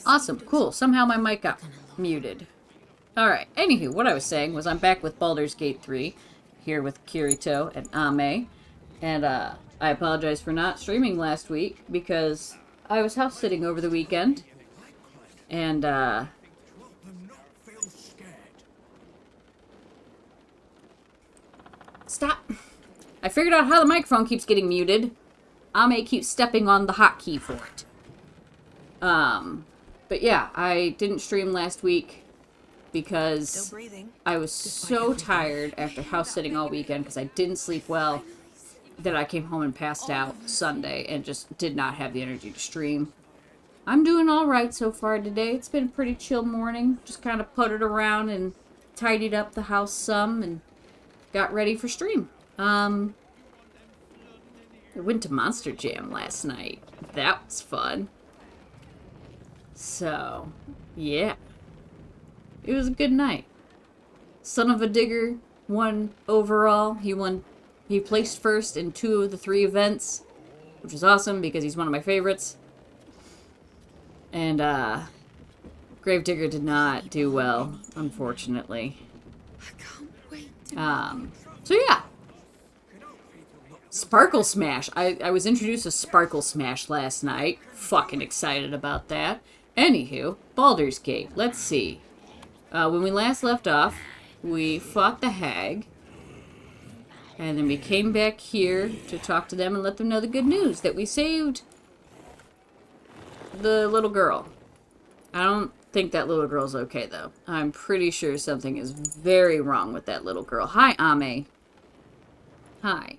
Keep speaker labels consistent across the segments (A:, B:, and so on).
A: Awesome, cool. Somehow my mic got muted. Alright, anywho, what I was saying was I'm back with Baldur's Gate 3, here with Kirito and Ame, and I apologize for not streaming last week, because I was house sitting over the weekend, and stop! I figured out how the microphone keeps getting muted. Ame keeps stepping on the hotkey for it. But yeah, I didn't stream last week, because I was so tired after house sitting all weekend because I didn't sleep well that I came home and passed out Sunday and just did not have the energy to stream. I'm doing alright so far today. It's been a pretty chill morning. Just kind of puttered around and tidied up the house some and got ready for stream. I went to Monster Jam last night. That was fun. So, yeah. It was a good night. Son of a Digger won overall. He placed first in 2 of the 3 events, which is awesome because he's one of my favorites. And, Gravedigger did not do well, unfortunately. So yeah. Sparkle Smash. I was introduced to Sparkle Smash last night. Fucking excited about that. Anywho, Baldur's Gate. Let's see. When we last left off, we fought the hag, and then we came back here to talk to them and let them know the good news, that we saved the little girl. I don't think that little girl's okay, though. I'm pretty sure something is very wrong with that little girl. Hi, Ame. Hi.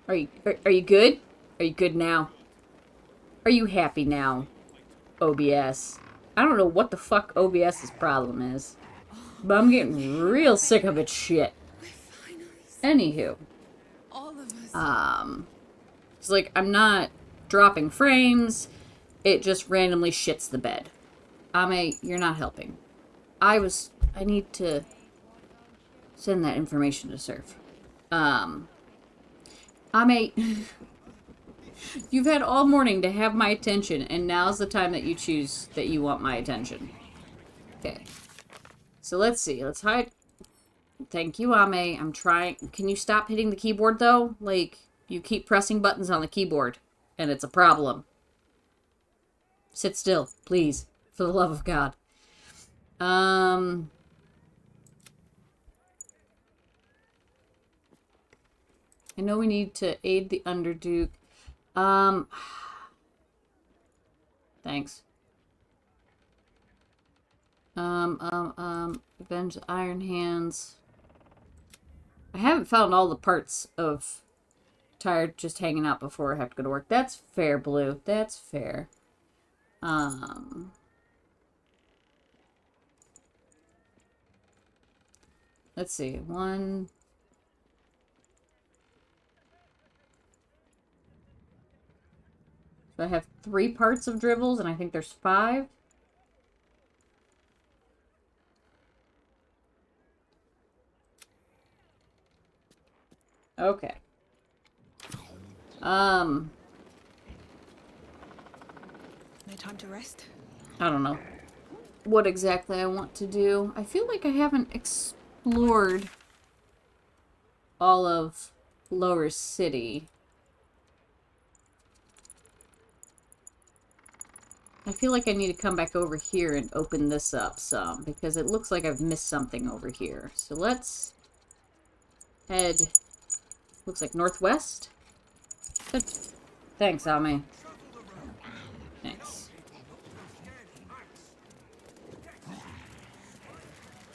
A: Are you good? Are you good now? Are you happy now, OBS? I don't know what the fuck OBS's problem is, but I'm getting real sick of its shit. Anywho. It's like, I'm not dropping frames, it just randomly shits the bed. Ame, you're not helping. I need to send that information to Surf. Ame... You've had all morning to have my attention, and now's the time that you choose that you want my attention. Okay. So let's see. Let's hide. Thank you, Ame. I'm trying. Can you stop hitting the keyboard, though? Like, you keep pressing buttons on the keyboard, and it's a problem. Sit still, please. For the love of God. I know we need to aid the Underduke. Thanks. Avenge the Iron Hands. I haven't found all the parts of tired just hanging out before I have to go to work. That's fair, Blue. That's fair. Let's see. 1... So I have 3 parts of dribbles, and I think there's 5. Okay. No
B: time to rest?
A: I don't know what exactly I want to do. I feel like I haven't explored all of Lower City. I feel like I need to come back over here and open this up some, because it looks like I've missed something over here. So let's head, looks like northwest. Good. Thanks, Ame. Thanks.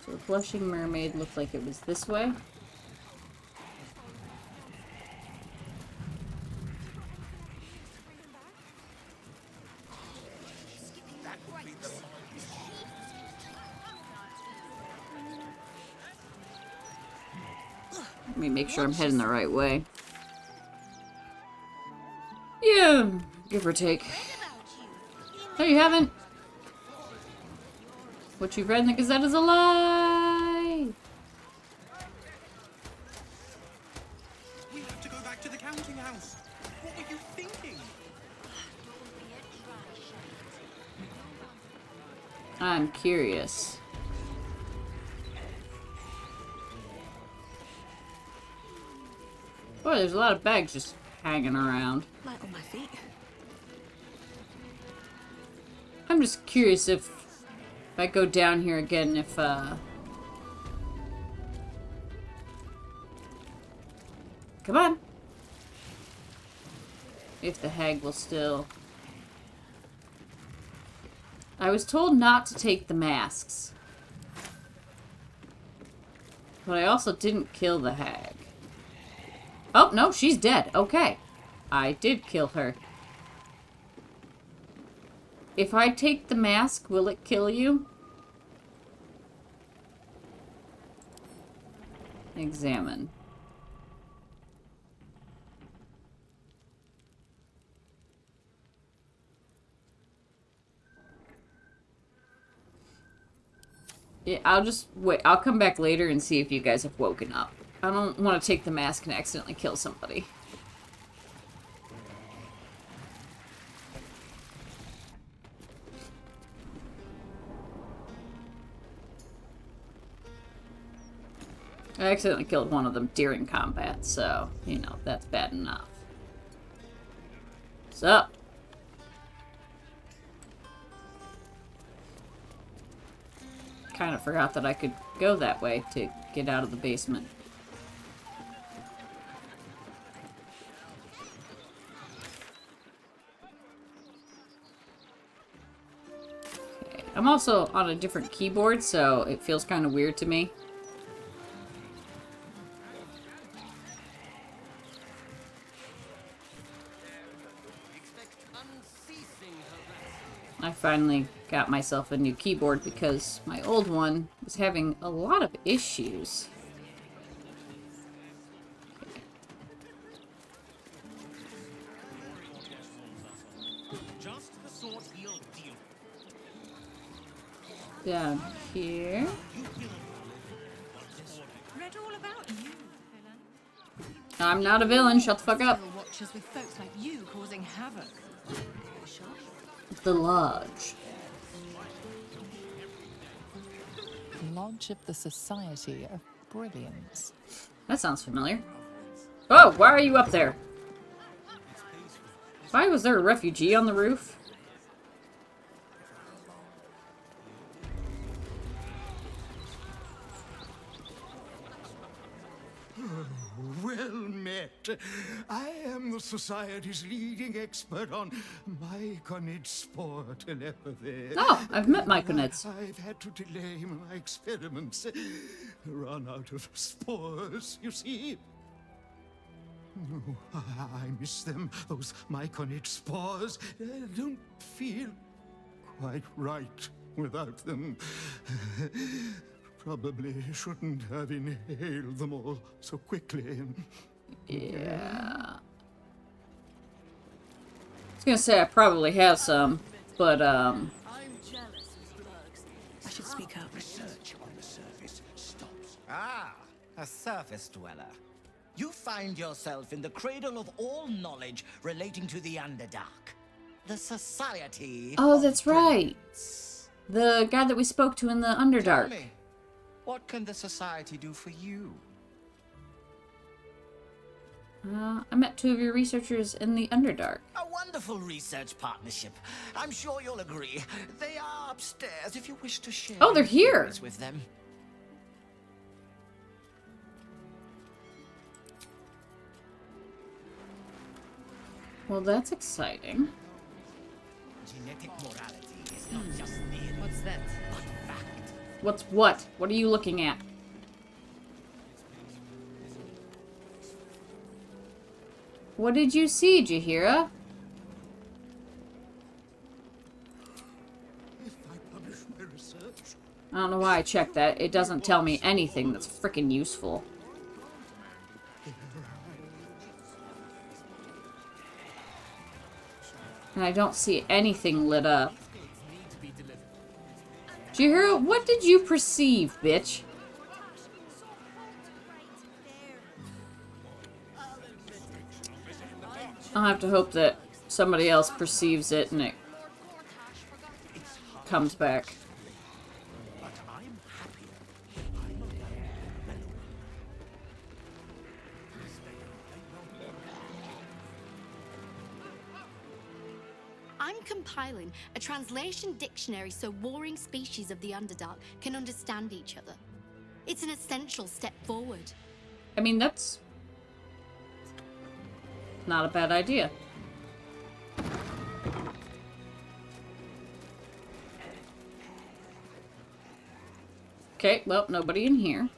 A: So the Blushing Mermaid looked like it was this way. Let me make sure I'm heading the right way. Yeah, give or take. No, you haven't. What you've read in the Gazette is a lie!
C: something else. What were you thinking?
A: I'm curious. Boy, there's a lot of bags just hanging around.
B: Light on my feet.
A: I'm just curious if I go down here again, if, Come on! If the hag will still... I was told not to take the masks. But I also didn't kill the hag. Oh, no, she's dead. Okay. I did kill her. If I take the mask, will it kill you? Examine. Yeah, I'll just wait. I'll come back later and see if you guys have woken up. I don't want to take the mask and accidentally kill somebody. I accidentally killed one of them during combat, so, you know, that's bad enough. What's up? Kind of forgot that I could go that way to get out of the basement. Okay. I'm also on a different keyboard, so it feels kind of weird to me. I finally got myself a new keyboard because my old one was having a lot of issues.
C: Just the sort he'll deal.
A: Down here.
B: Read all about you, villain.
A: I'm not a villain, shut the fuck up.
B: Still watches with folks like you causing havoc.
A: The Lodge.
D: Lodge of the Society of Brilliance.
A: That sounds familiar. Oh, why are you up there? Why was there a refugee on the roof?
E: Well met. I am the Society's leading expert on myconid spore telepathy.
A: Oh, I've met myconids.
E: I've had to delay my experiments. Run out of spores, you see. Oh, I miss them, those myconid spores. Don't feel quite right without them. Probably shouldn't have inhaled them all so quickly.
A: Yeah. I was gonna say I probably have some, but
B: I'm jealous of bugs. I should speak up.
C: Research on the surface stops.
F: Ah, a surface dweller. You find yourself in the cradle of all knowledge relating to the Underdark. The Society.
A: oh,
F: of
A: that's right.
F: Brilliance.
A: The guy that we spoke to in the
F: Tell
A: Underdark.
F: me, what can the Society do for you?
A: I met two of your researchers in the Underdark.
F: A wonderful research partnership. I'm sure you'll agree. They are upstairs if you wish to share.
A: Oh, they're
F: your
A: here.
F: theories with them.
A: Well, that's exciting.
F: Genetic morality is not just theory.
B: What's that?
F: But fact.
A: What's what? What are you looking at? What did you see, Jahira?
E: If I publish my research,
A: I don't know why I checked that. It doesn't tell me anything that's freaking useful. And I don't see anything lit up. Jahira, what did you perceive, bitch? I'll have to hope that somebody else perceives it and it comes back.
C: But I'm happier.
G: I'm compiling a translation dictionary so warring species of the Underdark can understand each other. It's an essential step forward.
A: I mean, that's not a bad idea. Okay, well, nobody in here.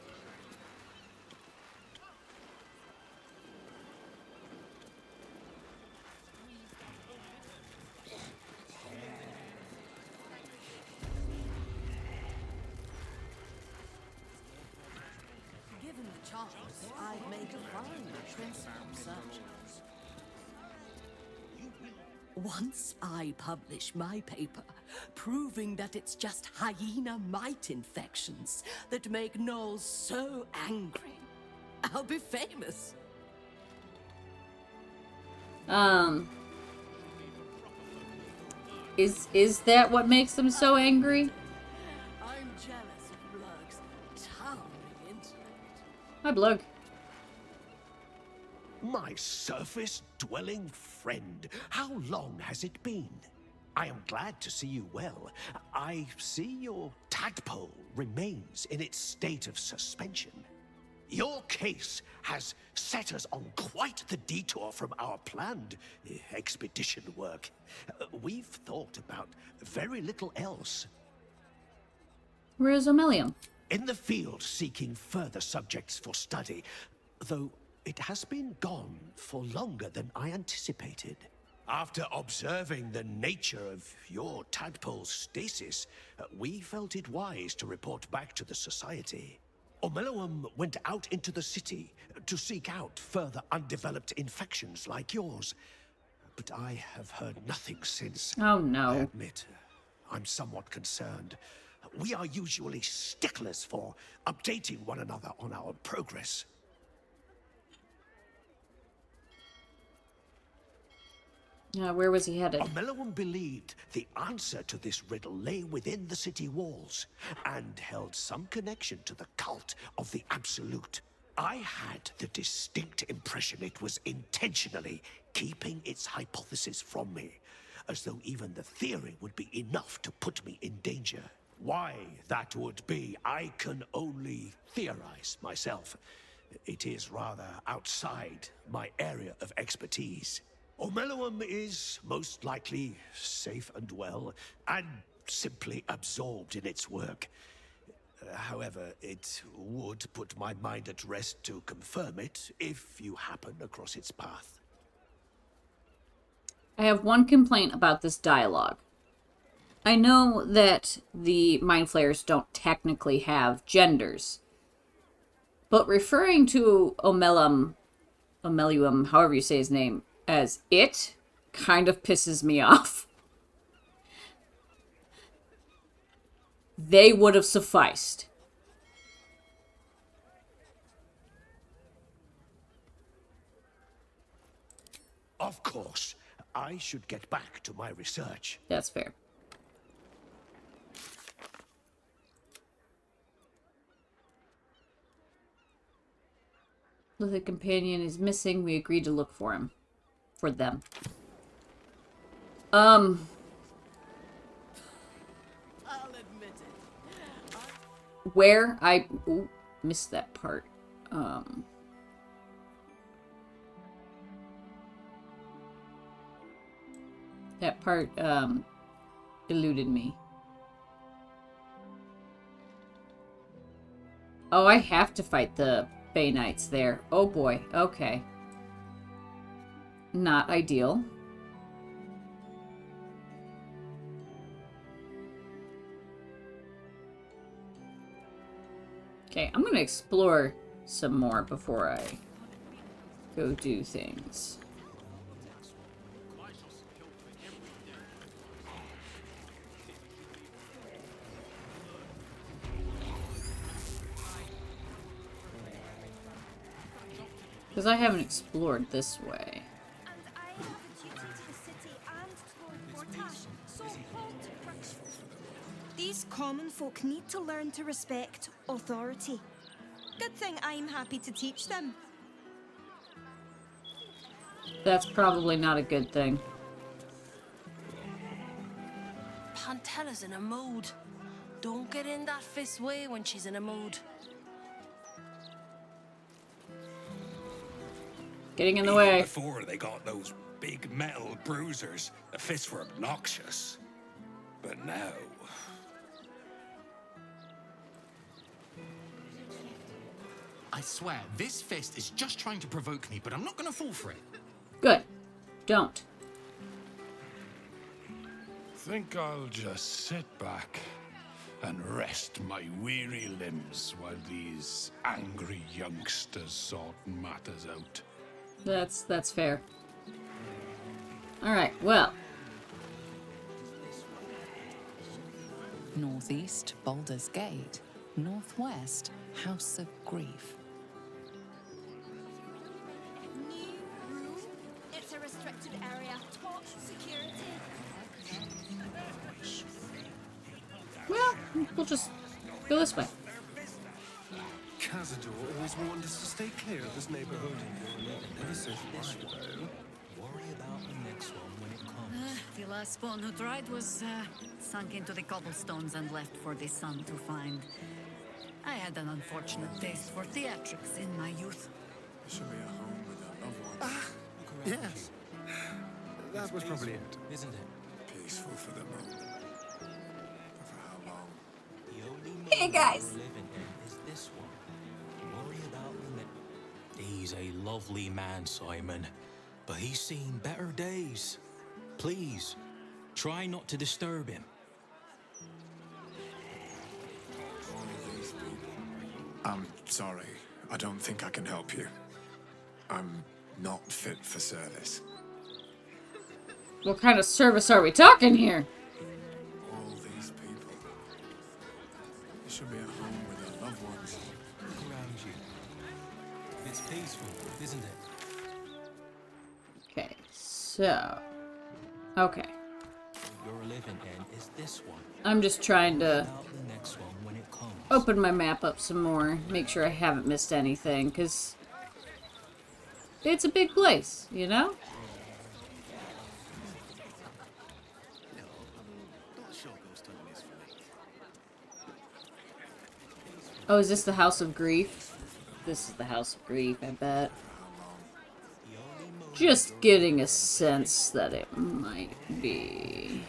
B: Given the chance, I'd make a fine principal surgeon. Once I publish my paper proving that it's just hyena mite infections that make gnolls so angry, I'll be famous.
A: Is that what makes them so angry?
B: I'm jealous of Blurg's towering intellect.
A: Hi, Blug.
C: My surface-dwelling friend, how long has it been? I am glad to see you well. I see your tadpole remains in its state of suspension. Your case has set us on quite the detour from our planned expedition work. We've thought about very little else.
A: Where's Omelium?
C: In the field seeking further subjects for study, though it has been gone for longer than I anticipated. After observing the nature of your tadpole's stasis, we felt it wise to report back to the Society. Omeluum went out into the city to seek out further undeveloped infections like yours. But I have heard nothing since.
A: Oh,
C: I
A: no.
C: admit, I'm somewhat concerned. We are usually sticklers for updating one another on our progress.
A: Where was he headed?
C: Omeluum believed the answer to this riddle lay within the city walls, and held some connection to the cult of the Absolute. I had the distinct impression it was intentionally keeping its hypothesis from me, as though even the theory would be enough to put me in danger. Why that would be, I can only theorize myself. It is rather outside my area of expertise. Omeluum is most likely safe and well, and simply absorbed in its work. However, it would put my mind at rest to confirm it if you happen across its path.
A: I have one complaint about this dialogue. I know that the Mind Flayers don't technically have genders, but referring to Omeluum, however you say his name, as it kind of pisses me off. They would have sufficed.
C: Of course, I should get back to my research.
A: That's fair. The companion is missing. We agreed to look for him. For them.
B: I'll admit it.
A: Where I missed that part. That part eluded me. Oh, I have to fight the Bay Knights there. Oh boy. Okay. Not ideal. Okay, I'm gonna explore some more before I go do things. Because I haven't explored this way.
G: And I
H: Common folk need to learn to respect authority. Good thing I'm happy to teach them.
A: That's probably not a good thing.
I: Pantella's in a mood. Don't get in that fist way when she's in a mood.
A: Getting in the way.
J: Before they got those big metal bruisers, the fists were obnoxious. But now...
K: I swear, this fist is just trying to provoke me, but I'm not gonna fall for it.
A: Good. Don't.
J: Think I'll just sit back and rest my weary limbs while these angry youngsters sort matters out.
A: That's fair. Alright, well.
D: Northeast, Baldur's Gate. Northwest, House of Grief.
H: New room. It's a restricted area. Top security.
A: Well, we'll just go this way.
L: Cazador always warned us to stay clear of this neighborhood. Never says why, though.
F: Worry about the next one when it comes.
M: The last spawn who tried was sunk into the cobblestones and left for the sun to find. I had an unfortunate taste for theatrics in my youth.
L: Should be a home with a loved one. Yes. That was probably it.
F: Isn't it?
L: Peaceful for the moment. But for how long?
F: The only
A: Hey, guys.
F: we're living in is this one. Worry about the next. He's a lovely man, Simon, but he's seen better days. Please, try not to disturb him.
L: I'm sorry. I don't think I can help you. I'm not fit for service.
A: What kind of service are we talking here?
L: All these people. It should be a home with their loved ones.
F: Look around you. It's peaceful, isn't it?
A: Okay, so... Okay.
F: You're living in is this one.
A: I'm just trying to
F: About the next one when it comes.
A: open my map up some more. Make sure I haven't missed anything, because... it's a big place, you know? Oh, is this the House of Grief? This is the House of Grief, I bet. Just getting a sense that it might be.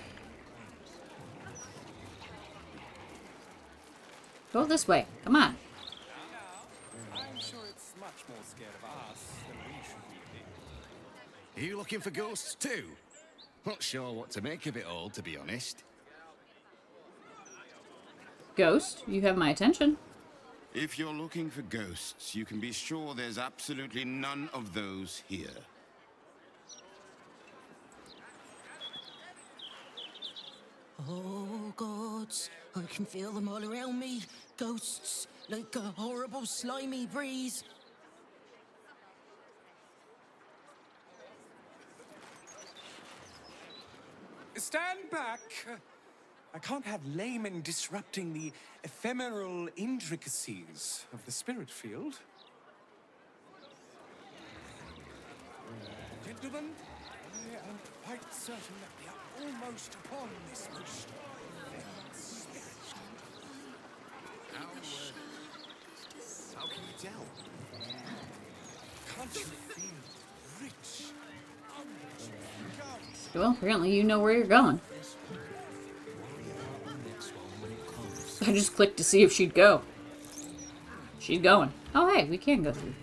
A: Go this way. Come on.
N: I'm sure it's much more scared of us than we should be.
O: Are you looking for ghosts too? Not sure what to make of it all, to be honest.
A: Ghost, you have my attention.
O: If you're looking for ghosts, you can be sure there's absolutely none of those here.
B: Oh, gods, I can feel them all around me. Ghosts, like a horrible slimy breeze.
N: Stand back! I can't have laymen disrupting the ephemeral intricacies of the spirit field. Gentlemen, I am quite certain that we are almost upon this most spirit.
C: How can you tell?
N: Can't you feel rich?
A: Well, apparently you know where you're going. I just clicked to see if she'd go. She's going. Oh, hey, we can go through.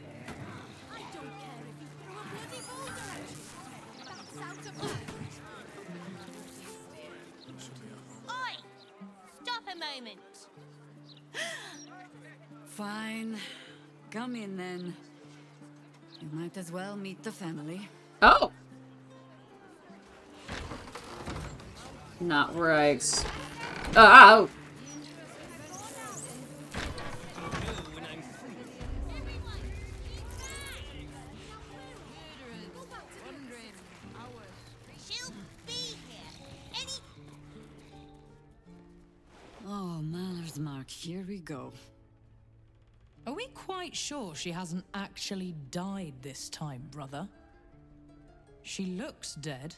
G: Oi! Stop a moment.
M: Fine. Come in then. You might as well meet the family.
A: Oh! Not where I oh!
M: Oh Mark, here we go.
P: Are we quite sure she hasn't actually died this time, brother? She looks dead.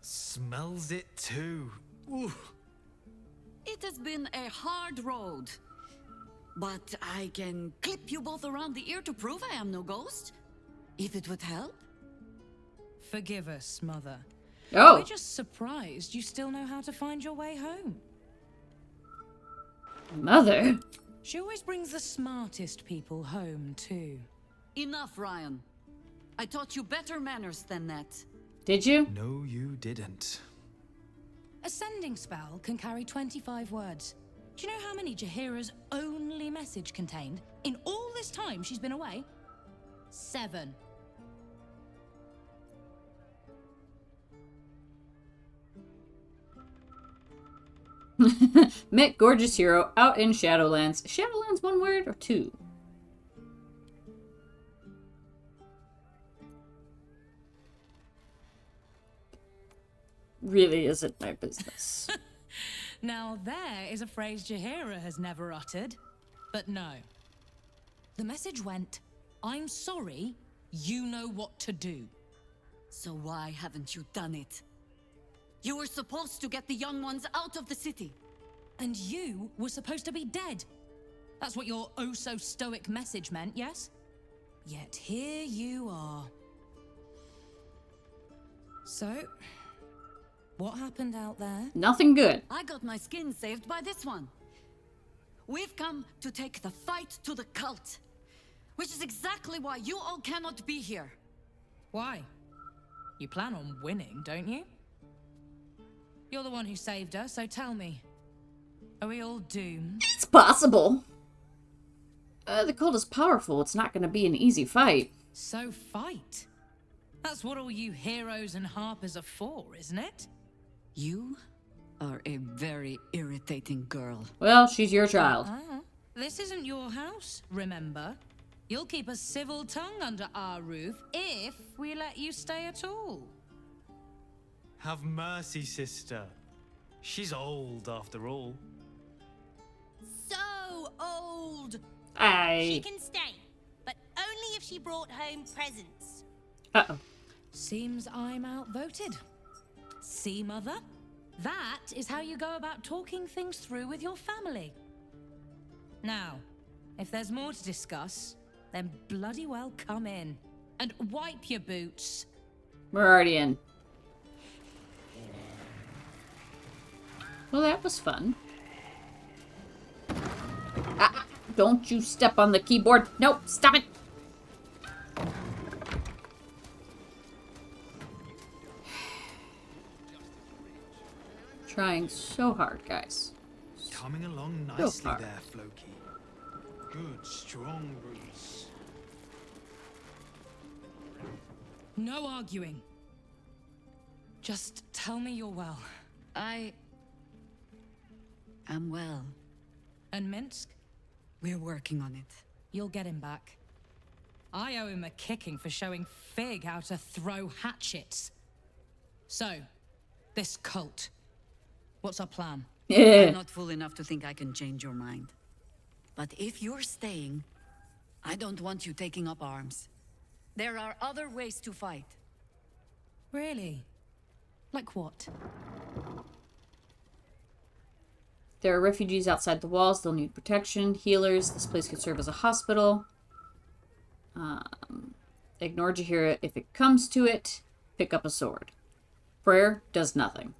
Q: Smells it too. Ooh.
M: It has been a hard road. But I can clip you both around the ear to prove I am no ghost. If it would help.
P: Forgive us, Mother.
A: Oh.
P: We're just surprised you still know how to find your way home.
A: Mother?
P: She always brings the smartest people home, too.
M: Enough, Ryan. I taught you better manners than that.
A: Did you?
Q: No, you didn't.
P: A sending spell can carry 25 words. Do you know how many Jaheira's only message contained? In all this time she's been away? 7.
A: Met gorgeous hero out in Shadowlands. Shadowlands, 1 word or 2? Really isn't my business.
P: Now there is a phrase Jaheira has never uttered. But no. The message went, I'm sorry, you know what to do.
M: So why haven't you done it? You were supposed to get the young ones out of the city.
P: And you were supposed to be dead. That's what your oh-so-stoic message meant, yes? Yet here you are. So, what happened out there?
A: Nothing good.
M: I got my skin saved by this one. We've come to take the fight to the cult. Which is exactly why you all cannot be here.
P: Why? You plan on winning, don't you? You're the one who saved us, so tell me. Are we all doomed?
A: It's possible. The cult is powerful. It's not going to be an easy fight.
P: So fight. That's what all you heroes and harpers are for, isn't it?
M: You are a very irritating girl.
A: Well, she's your child.
P: This isn't your house, remember? You'll keep a civil tongue under our roof if we let you stay at all.
Q: Have mercy, sister. She's old, after all.
R: So old.
A: She
R: can stay, but only if she brought home presents.
A: Uh-oh.
P: Seems I'm outvoted. See, Mother? That is how you go about talking things through with your family. Now, if there's more to discuss, then bloody well come in. And wipe your boots.
A: We're already in. Well, that was fun. Ah, don't you step on the keyboard. Nope, stop it. Trying so hard, guys.
Q: Coming along
A: So
Q: nicely
A: hard.
Q: there, Floki. Good, strong roots.
P: No arguing. Just tell me you're well.
M: I am well.
P: And Minsk?
M: We're working on it.
P: You'll get him back. I owe him a kicking for showing Fig how to throw hatchets. So, this cult. What's our plan?
M: I'm not fool enough to think I can change your mind. But if you're staying, I don't want you taking up arms. There are other ways to fight.
P: Really? Like what?
A: There are refugees outside the walls. They'll need protection. Healers. This place could serve as a hospital. Ignore Jaheira if it comes to it. Pick up a sword. Prayer does nothing.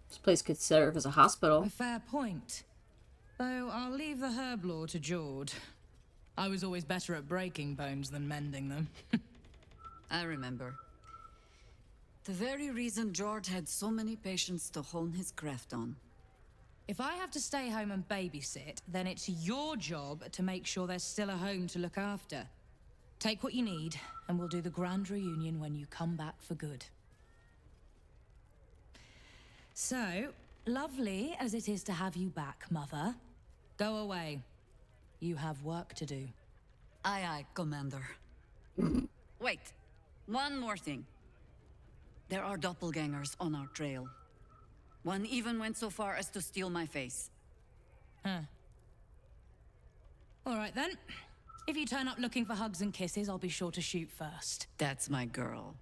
A: This place could serve as a hospital.
P: A fair point. Though I'll leave the herb lore to Jord. I was always better at breaking bones than mending them.
M: I remember. The very reason George had so many patients to hone his craft on.
P: If I have to stay home and babysit, then it's your job to make sure there's still a home to look after. Take what you need, and we'll do the grand reunion when you come back for good. So, lovely as it is to have you back, Mother, go away. You have work to do.
M: Aye, aye, Commander. Wait, one more thing. There are doppelgangers on our trail. One even went so far as to steal my face.
P: Huh. All right then. If you turn up looking for hugs and kisses, I'll be sure to shoot first.
M: That's my girl.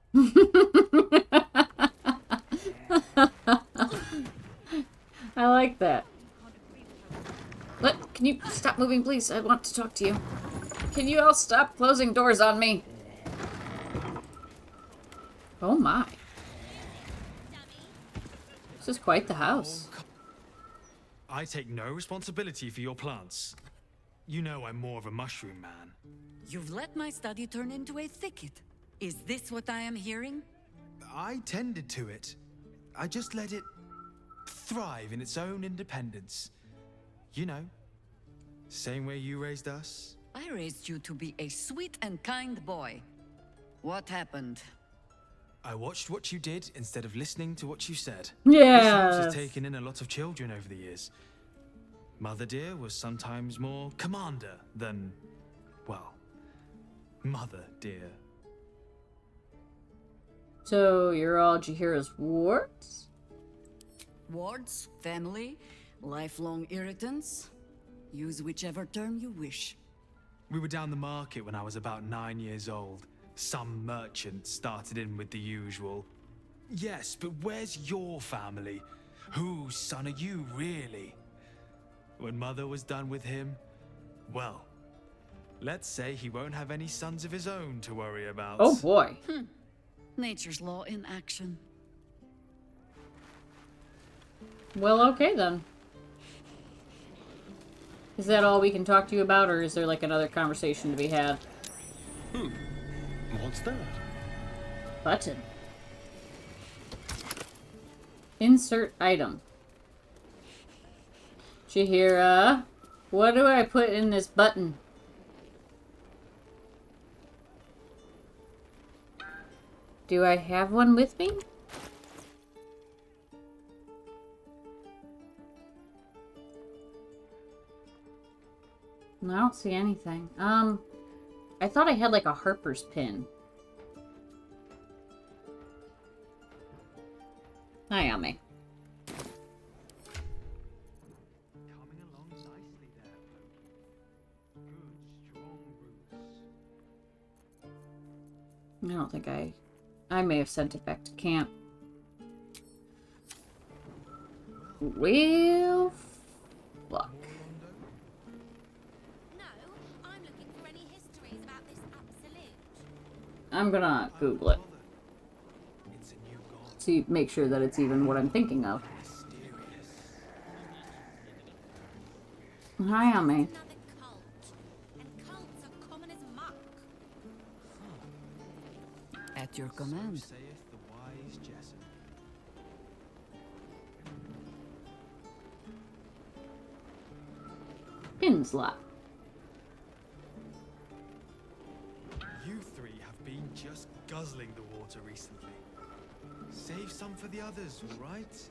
A: I like that. Can you stop moving, please? I want to talk to you. Can you all stop closing doors on me? Oh my. This is quite the house.
Q: I take no responsibility for your plants. You know I'm more of a mushroom man.
M: You've let my study turn into a thicket. Is this what I am hearing?
Q: I tended to it. I just let it thrive in its own independence. You know, same way you raised us.
M: I raised you to be a sweet and kind boy. What happened?
Q: I watched what you did instead of listening to what you said.
A: Yes.
Q: This house has taken in a lot of children over the years. Mother dear was sometimes more commander than, well, mother dear.
A: So you're all Jaheira's wards?
M: Wards, family, lifelong irritants. Use whichever term you wish.
Q: We were down the market when I was about 9 years old. Some merchant started in with the usual. Yes, but where's your family? Whose son are you, really? When Mother was done with him, well, let's say he won't have any sons of his own to worry about.
A: Oh boy.
M: Nature's law in action.
A: Well, okay then. Is that all we can talk to you about, or is there like another conversation to be had?
C: What's that?
A: Button. Insert item. Jaheira, what do I put in this button? Do I have one with me? I don't see anything. I thought I had like a Harper's pin. Hi, Ame. I don't think I may have sent it back to camp. Real fuck. I'm gonna Google it. See, make sure that it's even what I'm thinking of. Hi, Ame.
M: At your command.
A: Pin slot.
Q: You three have been just guzzling the water recently. Save some for the others, all right?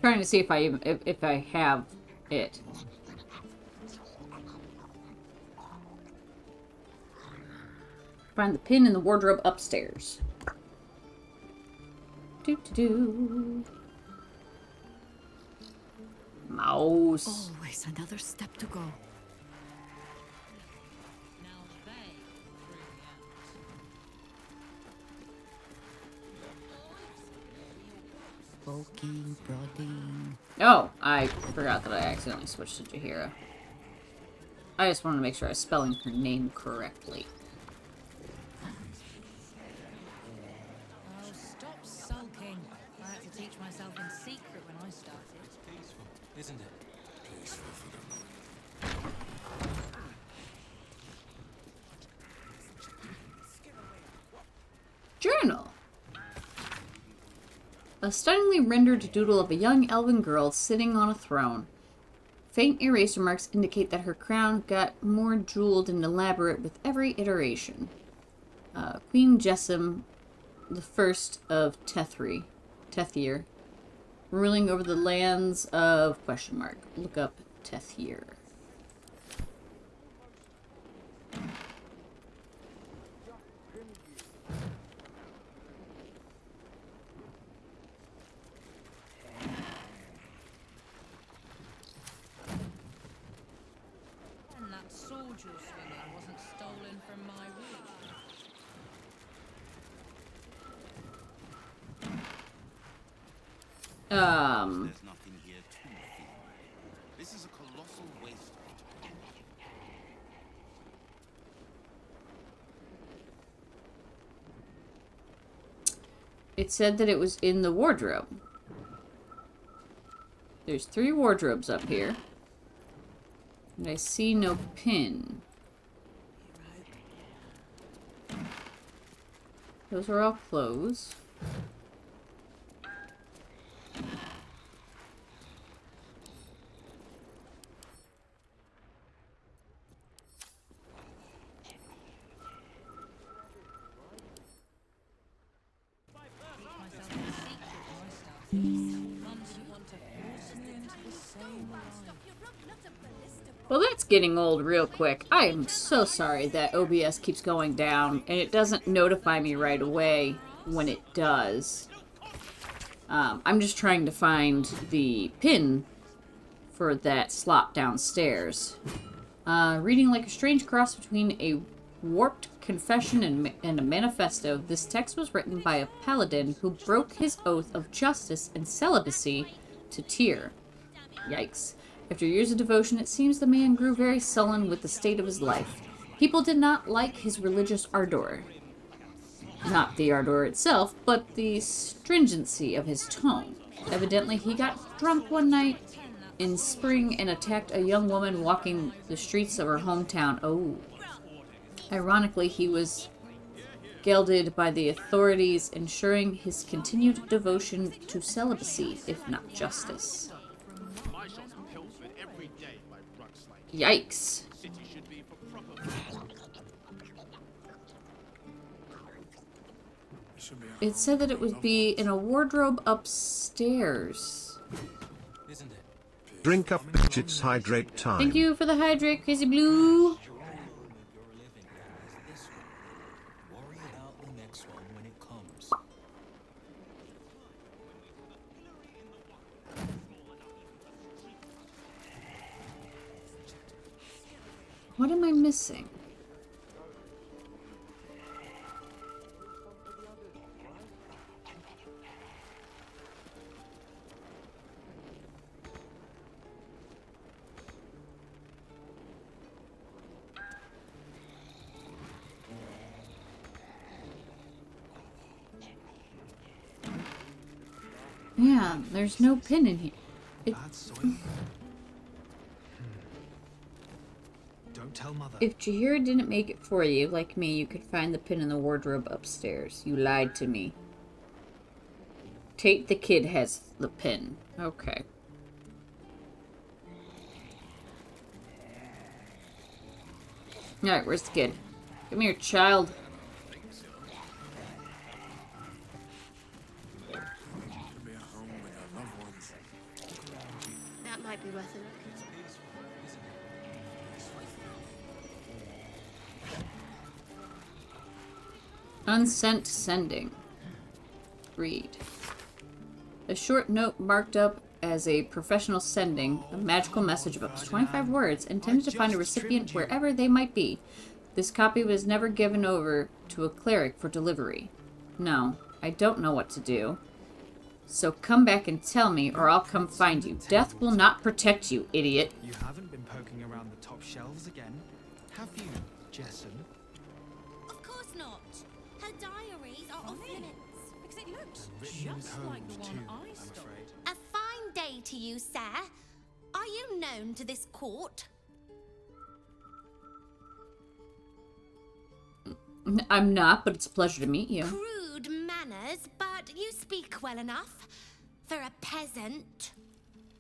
A: Trying to see if I have it. Find the pin in the wardrobe upstairs. Do. Mouse.
M: Always another step to go. Poking, prodding.
A: Oh, I forgot that I accidentally switched to Jaheira. I just wanted to make sure I was spelling her name correctly.
P: Oh, stop sulking. I had to teach myself in secret when I started.
F: It's peaceful, isn't it? Peaceful for the moment.
A: Journal. A stunningly rendered doodle of a young elven girl sitting on a throne. Faint eraser marks indicate that her crown got more jeweled and elaborate with every iteration. Queen Jessim, the first of Tethir, ruling over the lands of ... Look up Tethir.
M: pendule swinging wasn't stolen from my wig.
O: There's nothing here to fear. This is a colossal waste of time.
A: It said that it was in the wardrobe. There's 3 wardrobes up here. And I see no pin. Those are all clothes. Well, that's getting old real quick. I am so sorry that OBS keeps going down, and it doesn't notify me right away when it does. I'm just trying to find the pin for that slot downstairs. Reading like a strange cross between a warped confession and a manifesto, this text was written by a paladin who broke his oath of justice and celibacy to Tyr. Yikes. After years of devotion, it seems the man grew very sullen with the state of his life. People did not like his religious ardor. Not the ardor itself, but the stringency of his tone. Evidently, he got drunk one night in spring and attacked a young woman walking the streets of her hometown. Oh. Ironically, he was gelded by the authorities, ensuring his continued devotion to celibacy, if not justice. Yikes. It said that it would be in a wardrobe upstairs.
S: Drink up, bitch, it's hydrate time.
A: Thank you for the hydrate, Crazy Blue. What am I missing? Yeah, there's no pin in here.
Q: Don't tell Mother.
A: If Jaheira didn't make it for you, like me, you could find the pin in the wardrobe upstairs. You lied to me. Tate the kid has the pin. Okay. Alright, where's the kid? Come here, child.
G: That might be worth a look.
A: Unsent sending. Read. A short note marked up as a professional sending, a magical message of up to 25 words, intended to find a recipient wherever they might be. This copy was never given over to a cleric for delivery. No, I don't know what to do. So come back and tell me, or I'll come find you. Death will not protect you, idiot.
Q: You haven't been poking around the top shelves again, have you, Jessen?
R: Of course not. Her diaries are off limits.
M: Because it looks just like the one I stole.
R: A fine day to you, sir. Are you known to this court?
A: I'm not, but it's a pleasure to meet you.
R: Crude manners, but you speak well enough. For a peasant.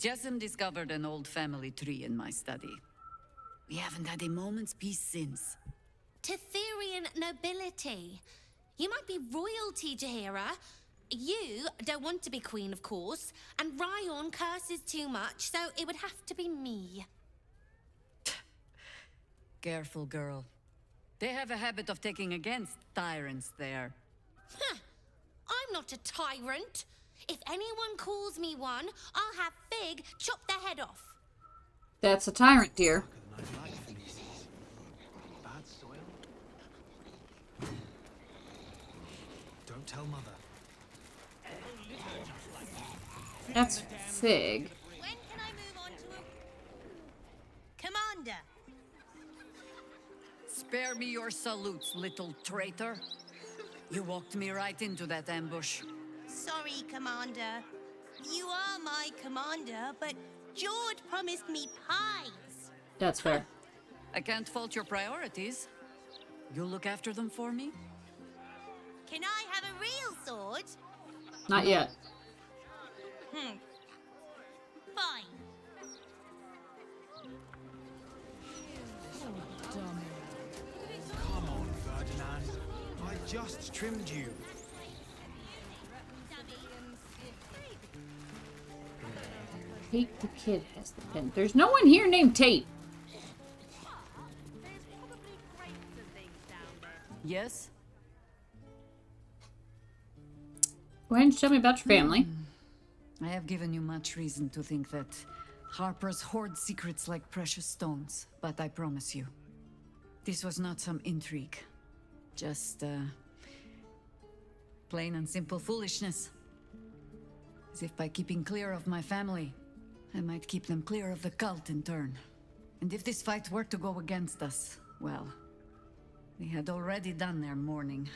M: Jessen discovered an old family tree in my study. We haven't had a moment's peace since.
R: Tetherian nobility. You might be royalty, Jaheira. You don't want to be queen, of course. And Ryon curses too much, so it would have to be me.
M: Careful, girl. They have a habit of taking against tyrants there.
R: Huh. I'm not a tyrant. If anyone calls me one, I'll have Fig chop their head off.
A: That's a tyrant, dear.
Q: tell Mother.
A: That's Fig.
T: When can I move on to a... Commander!
M: Spare me your salutes, little traitor. You walked me right into that ambush.
T: Sorry, Commander. You are my commander, but George promised me pies.
A: That's fair.
M: I can't fault your priorities. You'll look after them for me?
T: Can I have a real sword?
A: Not yet.
T: Fine.
Q: Come on, Ferdinand. I just trimmed you.
A: Tate the kid has the pen. There's no one here named Tate.
M: Yes?
A: Why didn't you tell me about your family?
M: I have given you much reason to think that Harper's hoard secrets like precious stones, but I promise you, this was not some intrigue. Just, plain and simple foolishness. As if by keeping clear of my family, I might keep them clear of the cult in turn. And if this fight were to go against us, well, they had already done their mourning.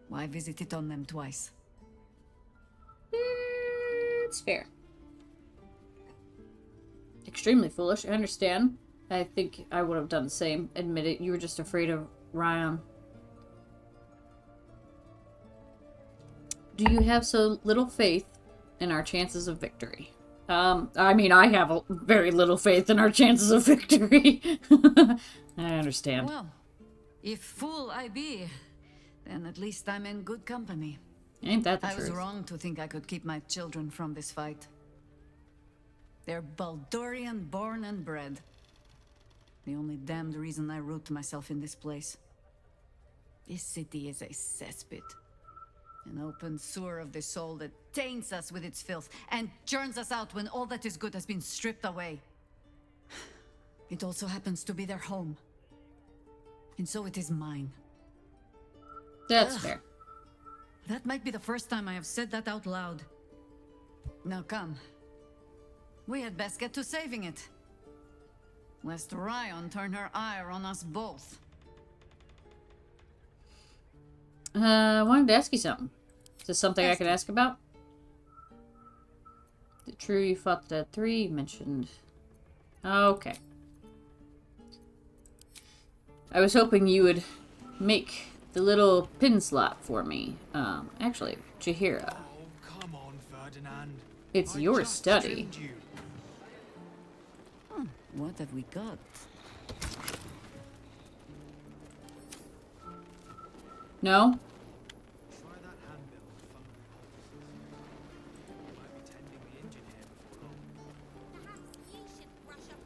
M: Why visit it on them twice?
A: It's fair. Extremely foolish, I understand. I think I would have done the same. Admit it, you were just afraid of Ryan. Do you have so little faith in our chances of victory? I mean, I have very little faith in our chances of victory. I understand.
M: Well, if fool I be, then at least I'm in good company.
A: Ain't that the
M: truth? I was
A: truth?
M: wrong to think I could keep my children from this fight. They're Baldurian born and bred. The only damned reason I root myself in this place. This city is a cesspit. An open sewer of the soul that taints us with its filth and churns us out when all that is good has been stripped away. It also happens to be their home. And so it is mine.
A: That's fair.
M: That might be the first time I have said that out loud. Now come. We had best get to saving it. Lest Ryan turn her ire on us both.
A: I wanted to ask you something. Is this something I can ask about? Is it true you fought the 3? You mentioned... Okay. I was hoping you would make the little pin slot for me. Actually, Jaheira.
Q: Oh, come on, Ferdinand.
A: It's your study.
M: What have we got?
A: No?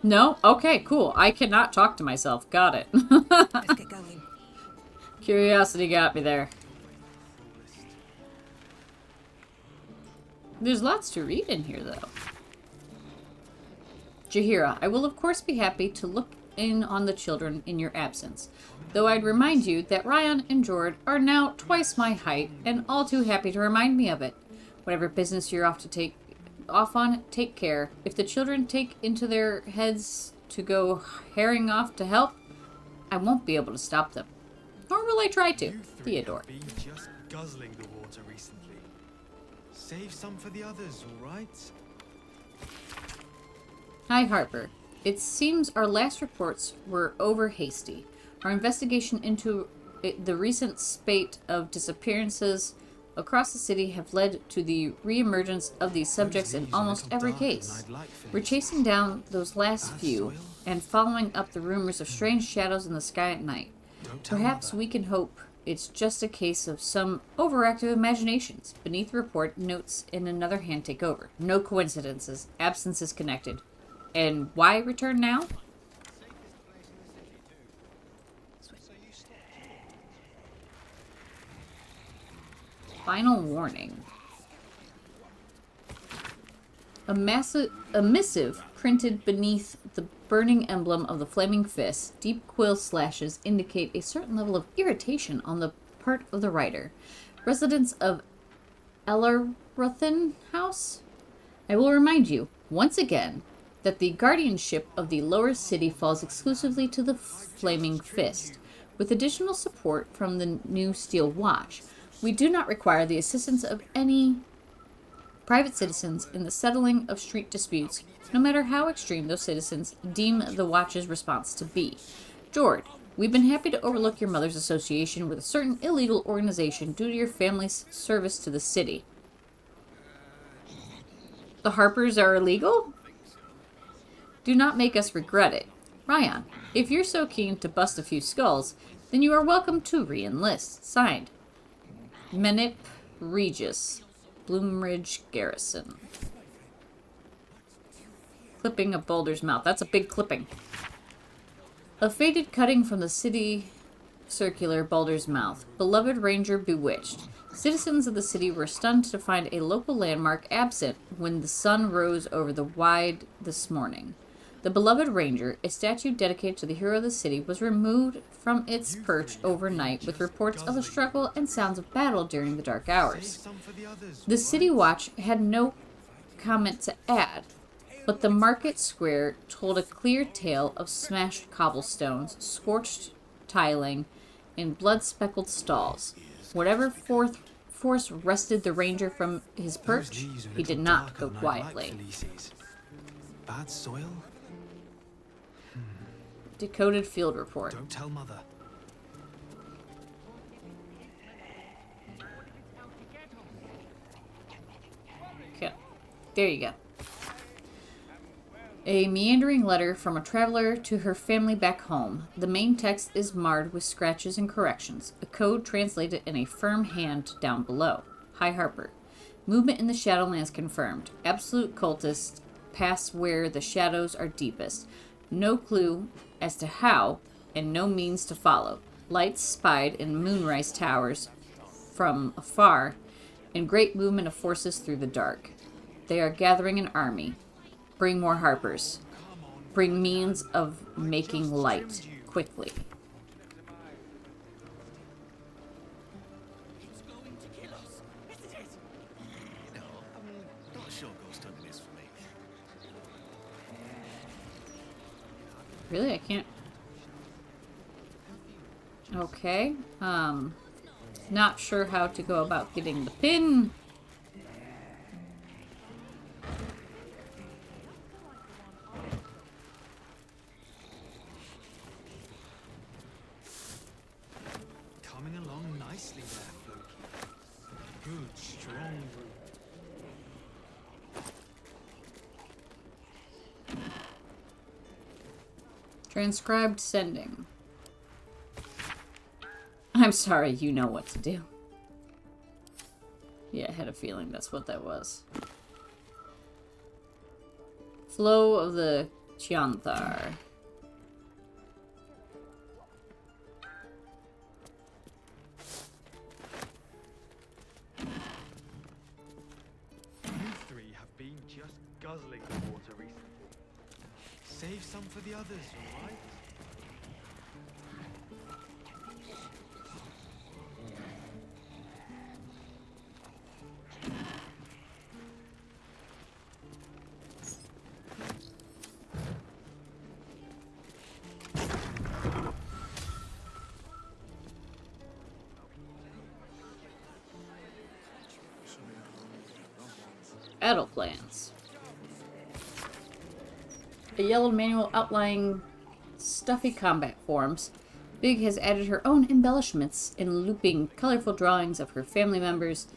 A: No? Okay, cool. I cannot talk to myself. Got it.
T: Let's get going.
A: Curiosity got me there. There's lots to read in here, though. Jaheira, I will of course be happy to look in on the children in your absence, though I'd remind you that Ryan and Jord are now twice my height, and all too happy to remind me of it. Whatever business you're off on, take care. If the children take into their heads to go herring off to help, I won't be able to stop them. Nor will I try to. Theodore.
Q: Been just guzzling the water recently. Save some for the others, all right?
A: Hi, Harper. It seems our last reports were over hasty. Our investigation into the recent spate of disappearances across the city have led to the reemergence of these subjects in almost every case. We're chasing down those last few and following up the rumors of strange shadows in the sky at night. Perhaps we can hope it's just a case of some overactive imaginations. Beneath the report, notes in another hand take over. No coincidences. Absence is connected. And why return now? Final warning. A missive printed beneath the burning emblem of the flaming fist. Deep quill slashes indicate a certain level of irritation on the part of the writer. residents of Ellerothan House, I will remind you, once again, that the guardianship of the lower city falls exclusively to the Flaming Fist. With additional support from the new Steel Watch, we do not require the assistance of any private citizens in the settling of street disputes, no matter how extreme those citizens deem the Watch's response to be. Jord, we've been happy to overlook your mother's association with a certain illegal organization due to your family's service to the city. The Harpers are illegal? Do not make us regret it. Ryan, if you're so keen to bust a few skulls, then you are welcome to re-enlist. Signed, Menip Regis, Bloomridge Garrison. Clipping of Baldur's mouth. That's a big clipping. A faded cutting from the city circular Baldur's mouth. Beloved Ranger bewitched. Citizens of the city were stunned to find a local landmark absent when the sun rose over the wide this morning. The beloved Ranger, a statue dedicated to the hero of the city, was removed from its perch overnight with reports of a struggle and sounds of battle during the dark hours. The City Watch had no comment to add, but the market square told a clear tale of smashed cobblestones, scorched tiling, and blood-speckled stalls. Whatever force wrested the Ranger from his perch, he did not go quietly.
Q: Bad soil?
A: Decoded field report.
Q: Don't tell Mother.
A: Okay. There you go. A meandering letter from a traveler to her family back home. The main text is marred with scratches and corrections. A code translated in a firm hand down below. Hi Harper. Movement in the Shadowlands confirmed. Absolute cultists pass where the shadows are deepest. No clue as to how, and no means to follow. Lights spied in moonrise towers from afar, and great movement of forces through the dark. They are gathering an army. Bring more Harpers. Bring means of making light quickly. Really? I can't... Okay. Not sure how to go about getting the pin.
Q: Coming along nicely there, Floki. Good, strong root.
A: Transcribed sending. I'm sorry, you know what to do. Yeah, I had a feeling that's what that was. Flow of the Chianthar.
Q: You three have been just guzzling the water recently. Save some for the others, all right?
A: Battle plans. A yellow manual outlining stuffy combat forms. Big has added her own embellishments in looping colorful drawings of her family members.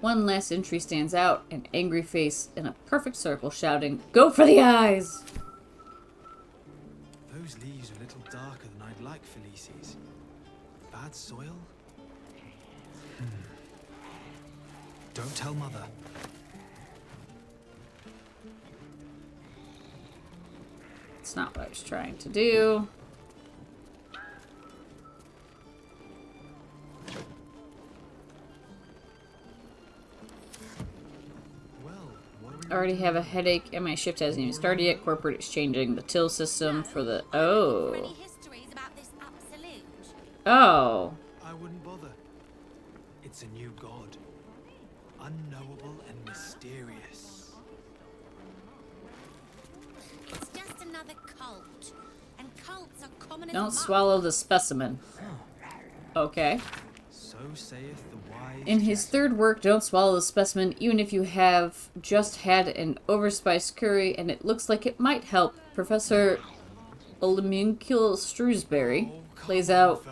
A: One last entry stands out, an angry face in a perfect circle shouting, "Go for the eyes!"
Q: Those leaves are a little darker than I'd like, Felices. Bad soil? Don't tell Mother.
A: It's not what I was trying to do. I already have a headache and my shift hasn't even started yet. Corporate exchanging the till system for the... Oh.
Q: I wouldn't bother. It's a new god. Unknowable and mysterious.
R: It's just another cult. And cults are common as
A: Don't
R: muck.
A: swallow the specimen. Okay.
Q: So saith the wise.
A: In his third work, Don't Swallow the Specimen, even if you have just had an overspiced curry and it looks like it might help, Professor Olemuncul Shrewsbury lays out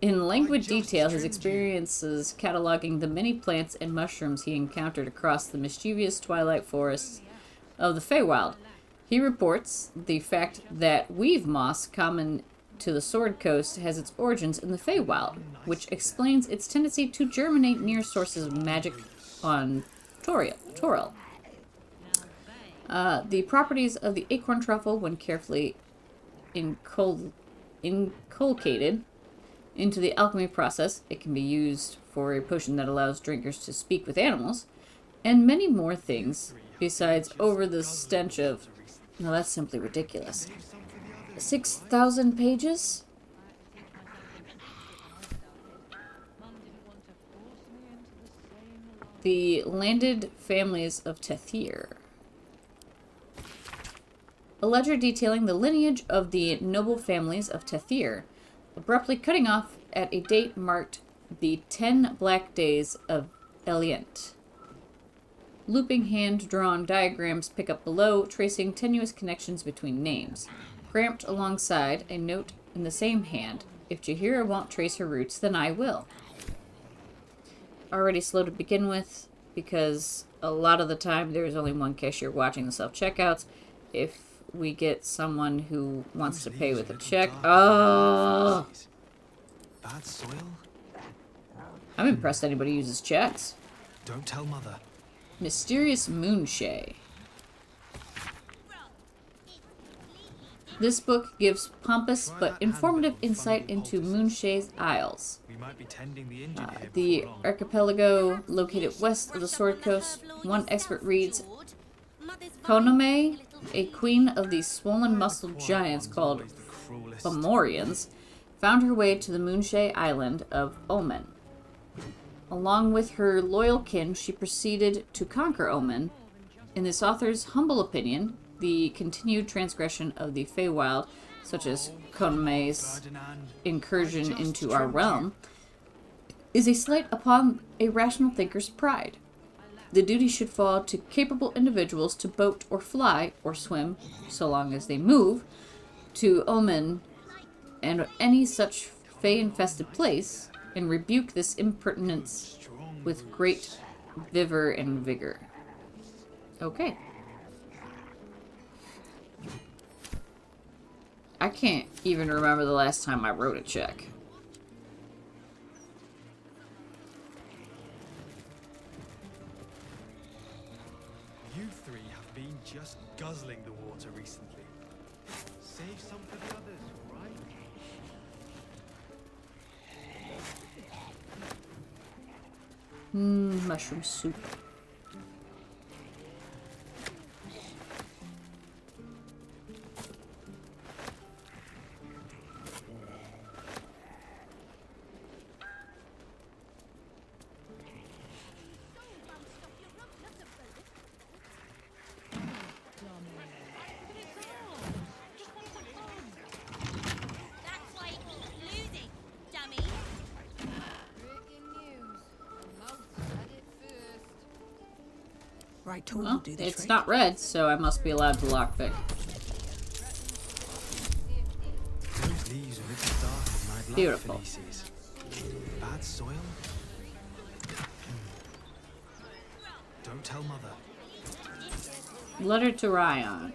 A: in languid detail his experiences cataloging the many plants and mushrooms he encountered across the mischievous twilight forests of the Feywild. He reports the fact that weave moss, common to the Sword Coast, has its origins in the Feywild, which explains its tendency to germinate near sources of magic on Toril. The properties of the acorn truffle, when carefully inculcated into the alchemy process, it can be used for a potion that allows drinkers to speak with animals, and many more things, besides over the stench of... No, that's simply ridiculous. 6,000 pages? The landed families of Tethir. A ledger detailing the lineage of the noble families of Tethir, abruptly cutting off at a date marked the 10 Black Days of Elient. Looping hand-drawn diagrams pick up below, tracing tenuous connections between names. Cramped alongside a note in the same hand, if Jaheira won't trace her roots, then I will. Already slow to begin with, because a lot of the time there is only one cashier watching the self-checkouts. If we get someone who wants to pay with a check... Oh!
Q: Bad soil?
A: I'm impressed anybody uses checks.
Q: Don't tell Mother.
A: Mysterious Moonshay. This book gives pompous but informative insight into Moonshay's Isles.
Q: We might be tending the injured here
A: The
Q: before long.
A: archipelago located west of the Sword Coast. One expert reads, Konome, a queen of the swollen-muscled giants called Fomorians, found her way to the Moonshay island of Omen. Along with her loyal kin, she proceeded to conquer Omen. In this author's humble opinion, the continued transgression of the Feywild, such as Konome's incursion into our realm, is a slight upon a rational thinker's pride. The duty should fall to capable individuals to boat or fly or swim, so long as they move, to Omen and any such Fey-infested place, and rebuke this impertinence with great vigour and vigor. Okay. I can't even remember the last time I wrote a check.
Q: You three have been just guzzling the water recently. Save some for the others, right?
A: Mushroom soup.
B: Right tool
A: Well,
B: will do the
A: it's
B: trick.
A: not red, so I must be allowed to lockpick.
Q: Those leaves are little darker than I'd like,
A: Beautiful.
Q: Felices. Bad soil? Don't tell Mother.
A: Letter to Ryan.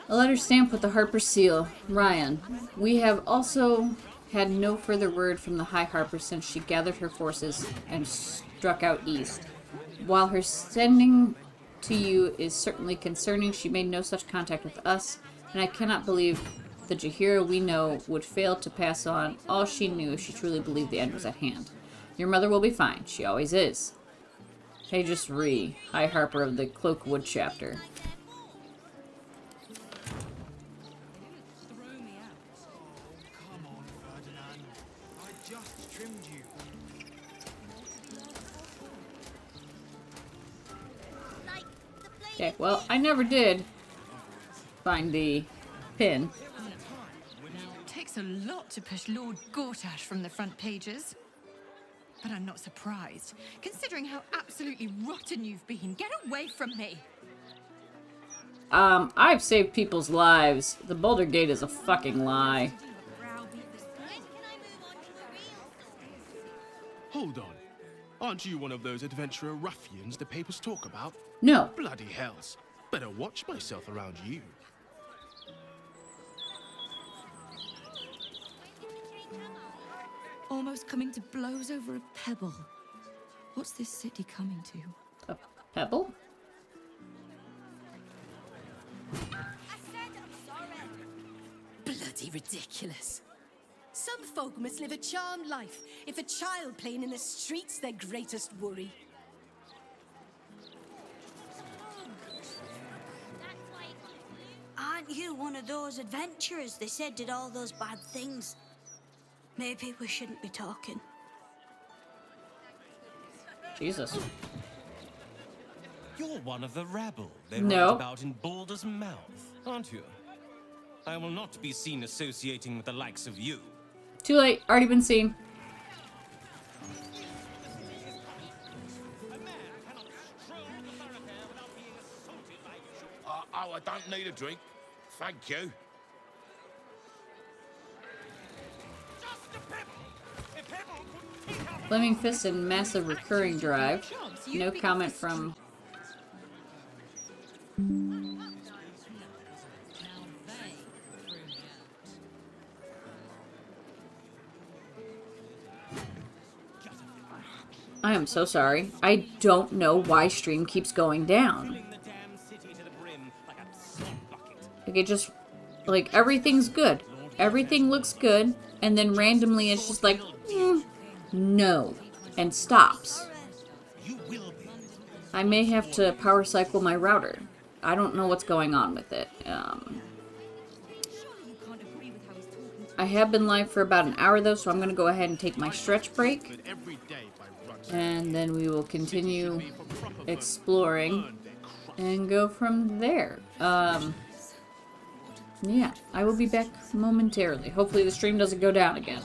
A: A letter stamped with the Harper seal. Ryan, we have also had no further word from the High Harper since she gathered her forces and struck out east. While her sending to you is certainly concerning, she made no such contact with us, and I cannot believe the Jaheira we know would fail to pass on all she knew if she truly believed the end was at hand. Your mother will be fine. She always is. Pages Ree, High Harper of the Cloakwood chapter. Okay, well, I never did find the pin.
U: It takes a lot to push Lord Gortash from the front pages. But I'm not surprised, considering how absolutely rotten you've been. Get away from me!
A: I've saved people's lives. The Baldur Gate is a fucking lie.
V: Hold on. Aren't you one of those adventurer ruffians the papers talk about?
A: No.
V: Bloody hells. Better watch myself around you.
U: Almost coming to blows over a pebble. What's this city coming to?
A: A pebble?
B: Bloody ridiculous. Some folk must live a charmed life if a child playing in the street's their greatest worry.
W: Aren't you one of those adventurers they said did all those bad things? Maybe we shouldn't be talking.
A: Jesus.
X: You're one of the rabble they
A: No.
X: write about in Baldur's Mouth, aren't you? I will not be seen associating with the likes of you.
A: Too late. Already been seen.
O: Oh, I don't need a drink. Thank you.
A: Flaming Fist and Massive Recurring Drive. No comment from... I am so sorry. I don't know why stream keeps going down. Like, it just... Like, everything's good. Everything looks good. And then randomly it's just like... no. And stops. I may have to power cycle my router. I don't know what's going on with it. I have been live for about an hour though, so I'm going to go ahead and take my stretch break. And then we will continue exploring and go from there. Yeah, I will be back momentarily. Hopefully the stream doesn't go down again.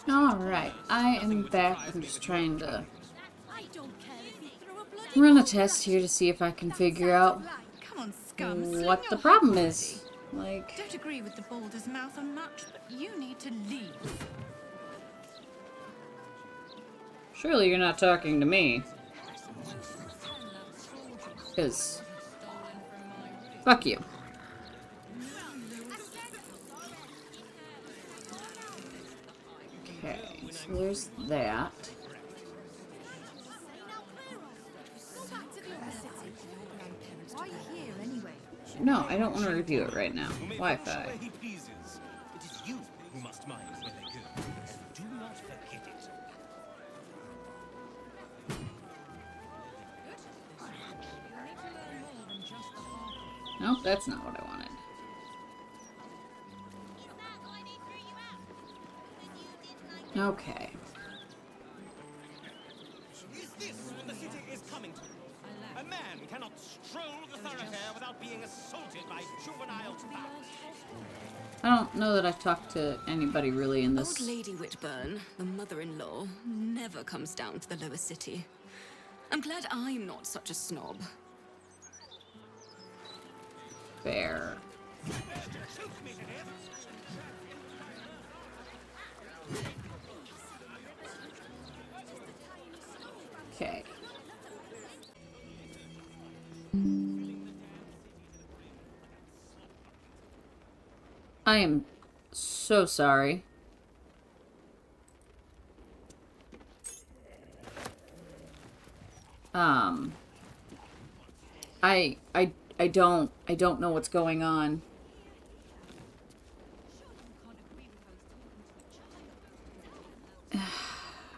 A: Alright, I am back. I'm just trying to run a test here to see if I can figure out
U: Come on, scum.
A: what the problem is. Like,
U: Don't agree with the Baldur's mouth on much, but you need to leave.
A: surely you're not talking to me. Because, fuck you. Okay, so there's that.
U: Why are you here anyway?
A: No, I don't want to review it right now. Wi-Fi.
X: He pleases. It is you who must mind where they go. And do not forget it.
A: Nope, that's not what I wanted. Okay.
X: Is this what the city is coming to? A man cannot stroll the thoroughfare without being assaulted by juvenile thugs.
A: I don't know that I've talked to anybody really in this.
E: Old Lady Whitburn, the mother-in-law, never comes down to the lower city. I'm glad I'm not such a snob.
A: Fair. Okay. I am so sorry. I don't know what's going on.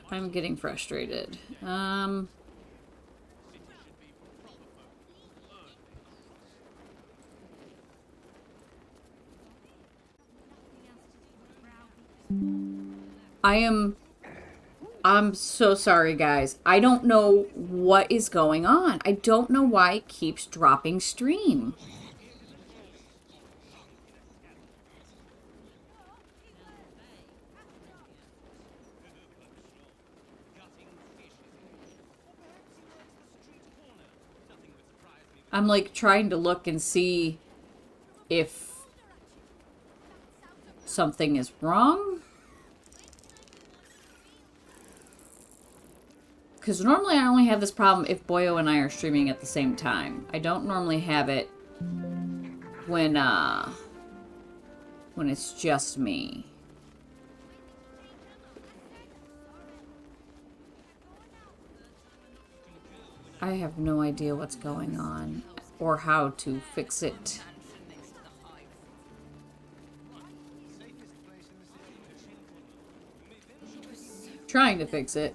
A: I'm getting frustrated. I'm so sorry, guys. I don't know what is going on. I don't know why it keeps dropping stream. I'm like trying to look and see if something is wrong. Because normally I only have this problem if Boyo and I are streaming at the same time. I don't normally have it when it's just me. I have no idea what's going on or how to fix it. Trying to fix it.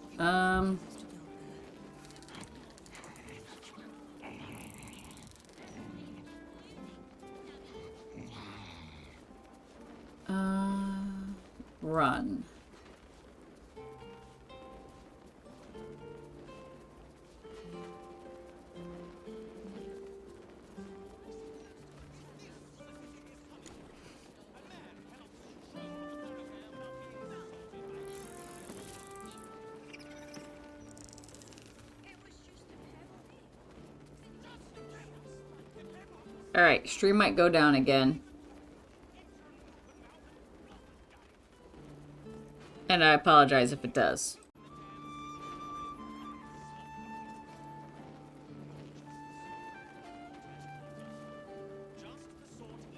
A: Run. Alright, stream might go down again. And I apologize if it does.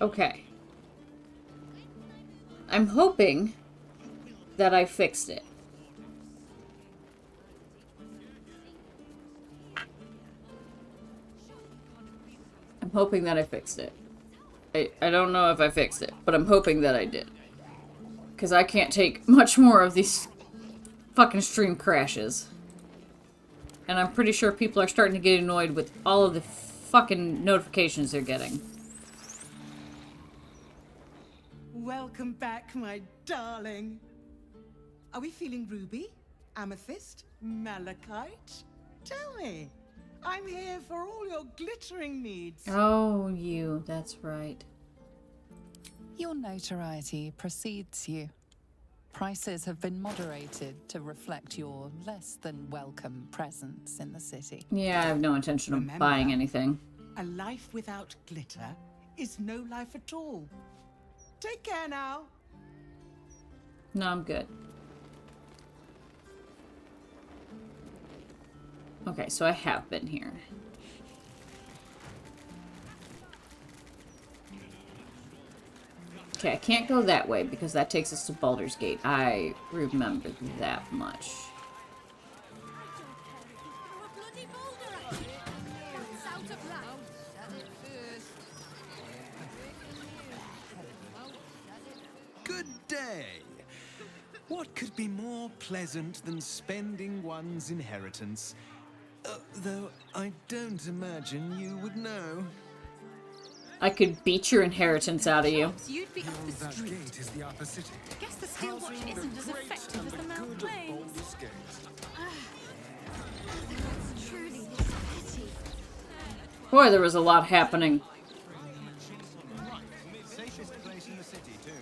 A: Okay. I'm hoping that I fixed it. I'm hoping that I fixed it. I don't know if I fixed it, but I'm hoping that I did. Because I can't take much more of these fucking stream crashes. And I'm pretty sure people are starting to get annoyed with all of the fucking notifications they're getting.
I: Welcome back, my darling. Are we feeling ruby, amethyst, malachite? Tell me. I'm here for all your glittering needs.
A: Oh, you. That's right.
D: Your notoriety precedes you. Prices have been moderated to reflect your less than welcome presence in the city.
A: Yeah, I have no intention of
I: Remember,
A: buying anything.
I: A life without glitter is no life at all. Take care now.
A: No, I'm good. Okay, so I have been here. Okay, I can't go that way because that takes us to Baldur's Gate. I remember that much.
N: Good day. What could be more pleasant than spending one's inheritance? Though I don't imagine you would know.
A: I could beat your inheritance out of you.
U: You'd be up the
N: That
U: street.
N: gate is the upper city.
U: Guess the steel watch isn't as effective as the Mount Plains.
G: That's truly a pity.
A: Boy, there was a lot happening.
X: Safest place in the city, too.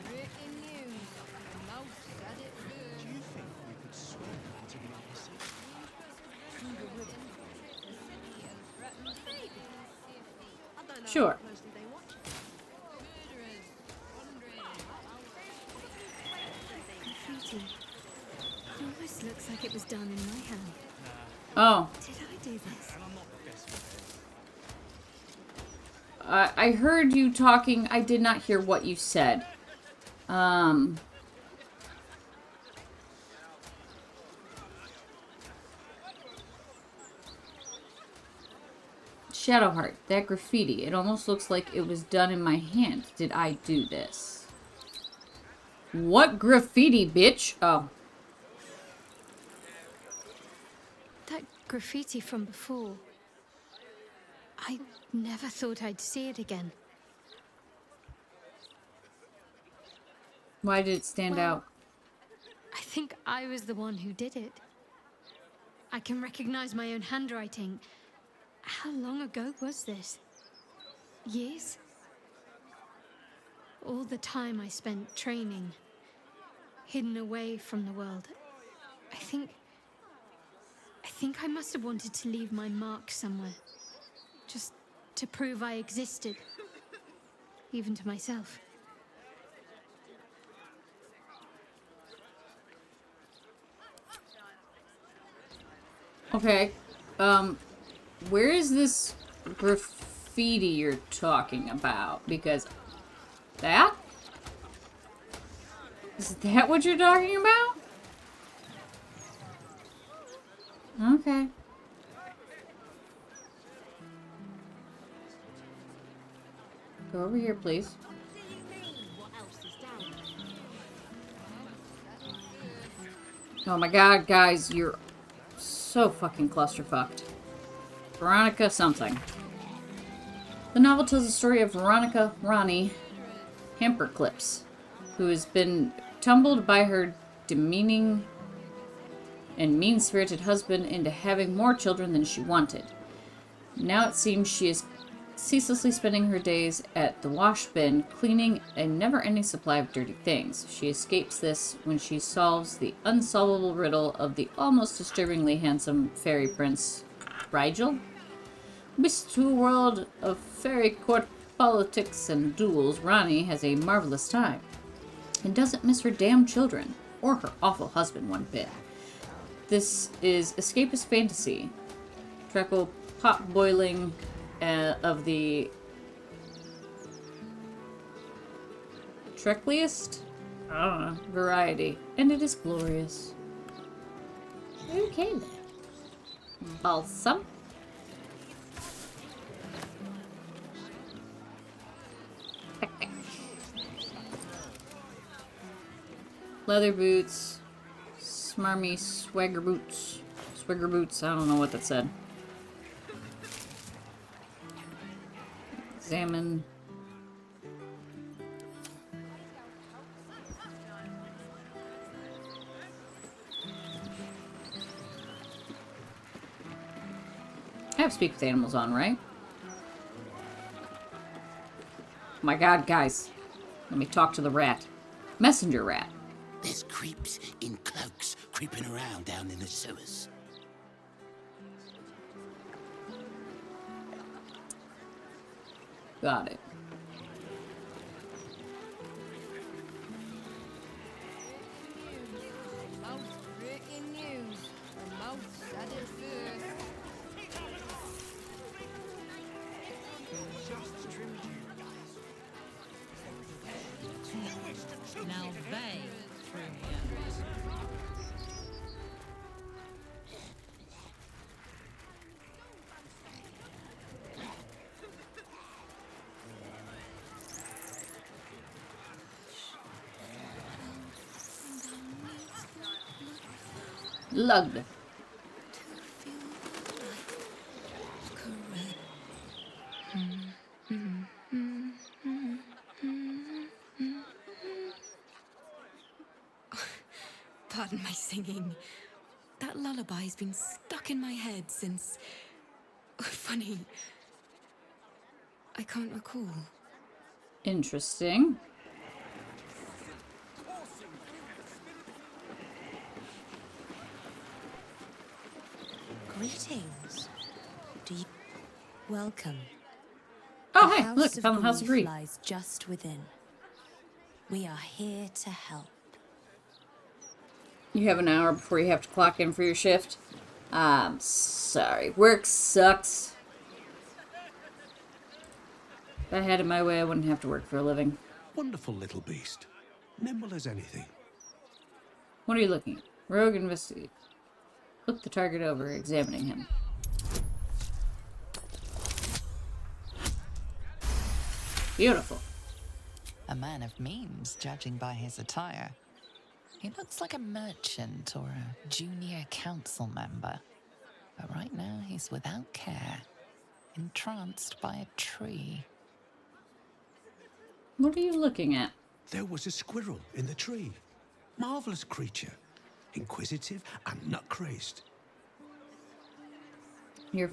H: Breaking news. The mouse said it first.
C: Do you think we could swim into the upper city? Through the river?
A: Sure.
G: Graffiti. It almost looks like it was done in my hand.
A: Oh.
G: Did I do this?
A: I heard you talking. I did not hear what you said. Shadowheart, that graffiti. It almost looks like it was done in my hand. Did I do this? What graffiti, bitch? Oh.
G: That graffiti from before. I never thought I'd see it again.
A: Why did it stand out?
G: I think I was the one who did it. I can recognize my own handwriting. How long ago was this? Years? All the time I spent training, hidden away from the world. I think I must have wanted to leave my mark somewhere. Just to prove I existed. Even to myself.
A: Okay. Where is this graffiti you're talking about? Because that? Is that what you're talking about? Okay. Go over here, please. Oh my god, guys, you're so fucking clusterfucked. Veronica something. The novel tells the story of Veronica Ronnie Hamperclips, who has been tumbled by her demeaning and mean-spirited husband into having more children than she wanted. Now it seems she is ceaselessly spending her days at the wash bin, cleaning a never-ending supply of dirty things. She escapes this when she solves the unsolvable riddle of the almost disturbingly handsome fairy prince, Briel. Whisked to a world of fairy court politics and duels, Ronnie has a marvelous time and doesn't miss her damn children or her awful husband one bit. This is escapist fantasy, treacle pot boiling of the treckliest variety, and it is glorious. Okay then. Balsam. Leather boots. Smarmy swagger boots. Swagger boots. I don't know what that said. Examine. I have speak with animals on, right? Oh my god, guys. Let me talk to the rat. Messenger rat.
J: There's creeps in cloaks creeping around down in the sewers.
A: Got it.
H: Breaking news. The mouse said it first.
D: Now they threw me
A: Lugged.
E: Pardon my singing. That lullaby's been stuck in my head since... Funny. I can't recall.
A: Interesting.
T: Greetings. Do you... Welcome.
A: Oh,
T: The
A: hey,
T: House
A: look,
T: of
A: found the House of
T: Grief
A: Grief.
T: lies just within. We are here to help.
A: You have an hour before you have to clock in for your shift. I'm sorry. Work sucks. If I had it my way, I wouldn't have to work for a living.
C: Wonderful little beast. Nimble as anything.
A: What are you looking at? Rogue investigate. Look the target over, examining him. Beautiful.
D: A man of means, judging by his attire. He looks like a merchant or a junior council member. But right now he's without care, entranced by a tree.
A: What are you looking at?
C: There was a squirrel in the tree. Marvelous creature. Inquisitive and nut-crazed.
A: You're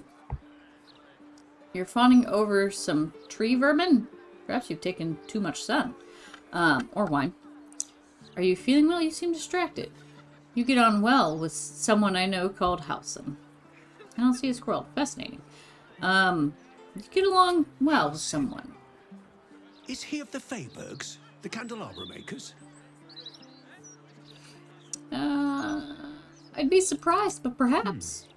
A: fawning over some tree vermin? Perhaps you've taken too much sun. Or wine. Are you feeling well? You seem distracted. You get on well with someone I know called Halson. I don't see a squirrel. Fascinating. You get along well with someone.
C: Is he of the Feybergs, the candelabra makers?
A: I'd be surprised, but perhaps.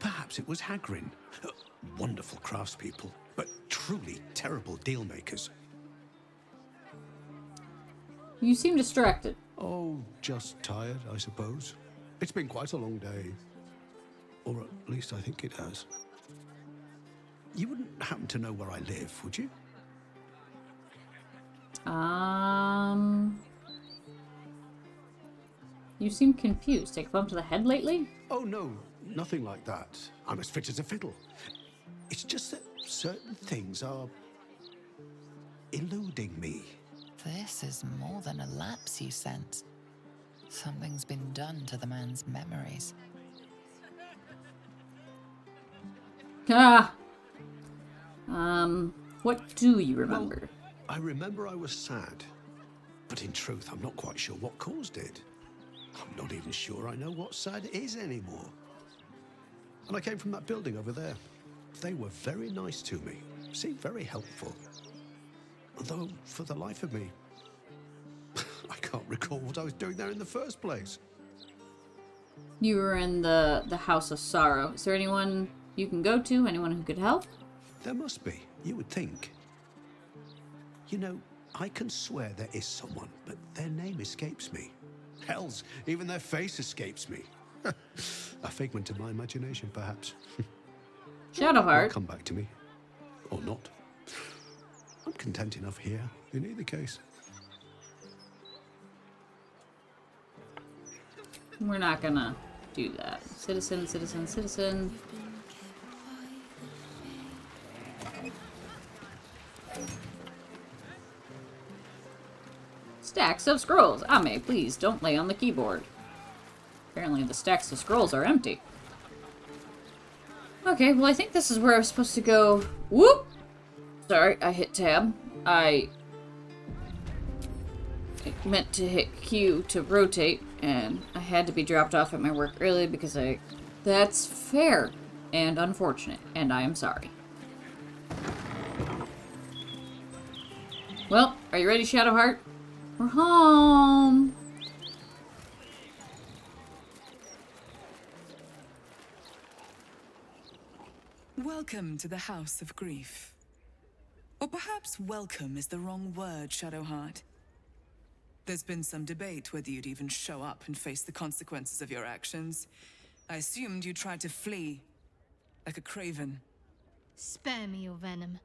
C: Perhaps it was Hagrin. Wonderful craftspeople, but truly terrible deal makers.
A: You seem distracted.
C: Oh, just tired, I suppose. It's been quite a long day. Or at least I think it has. You wouldn't happen to know where I live, would you?
A: You seem confused. Take a bump to the head lately?
C: Oh, no, nothing like that. I'm as fit as a fiddle. It's just that certain things are eluding me.
D: This is more than a lapse, you sense. Something's been done to the man's memories.
A: What do you remember?
C: Well, I remember I was sad. But in truth, I'm not quite sure what caused it. I'm not even sure I know what sad is anymore. And I came from that building over there. They were very nice to me. Seemed very helpful. Although, for the life of me, I can't recall what I was doing there in the first place.
A: You were in the House of Sorrow. Is there anyone you can go to? Anyone who could help?
C: There must be. You would think. You know, I can swear there is someone, but their name escapes me. Hells, even their face escapes me. A figment of my imagination, perhaps.
A: Shadowheart.
C: Will come back to me. Or not. I'm content enough here, in either case.
A: We're not gonna do that. Citizen, citizen, citizen. Stacks of scrolls. Ame, please don't lay on the keyboard. Apparently the stacks of scrolls are empty. Okay, well I think this is where I was supposed to go. Whoop! Sorry, I hit tab. I meant to hit Q to rotate, and I had to be dropped off at my work early because That's fair and unfortunate, and I am sorry. Well, are you ready, Shadowheart? We're home!
F: Welcome to the House of Grief. Or perhaps welcome is the wrong word, Shadowheart. There's been some debate whether you'd even show up and face the consequences of your actions. I assumed you tried to flee, like a craven.
G: Spare me your venom.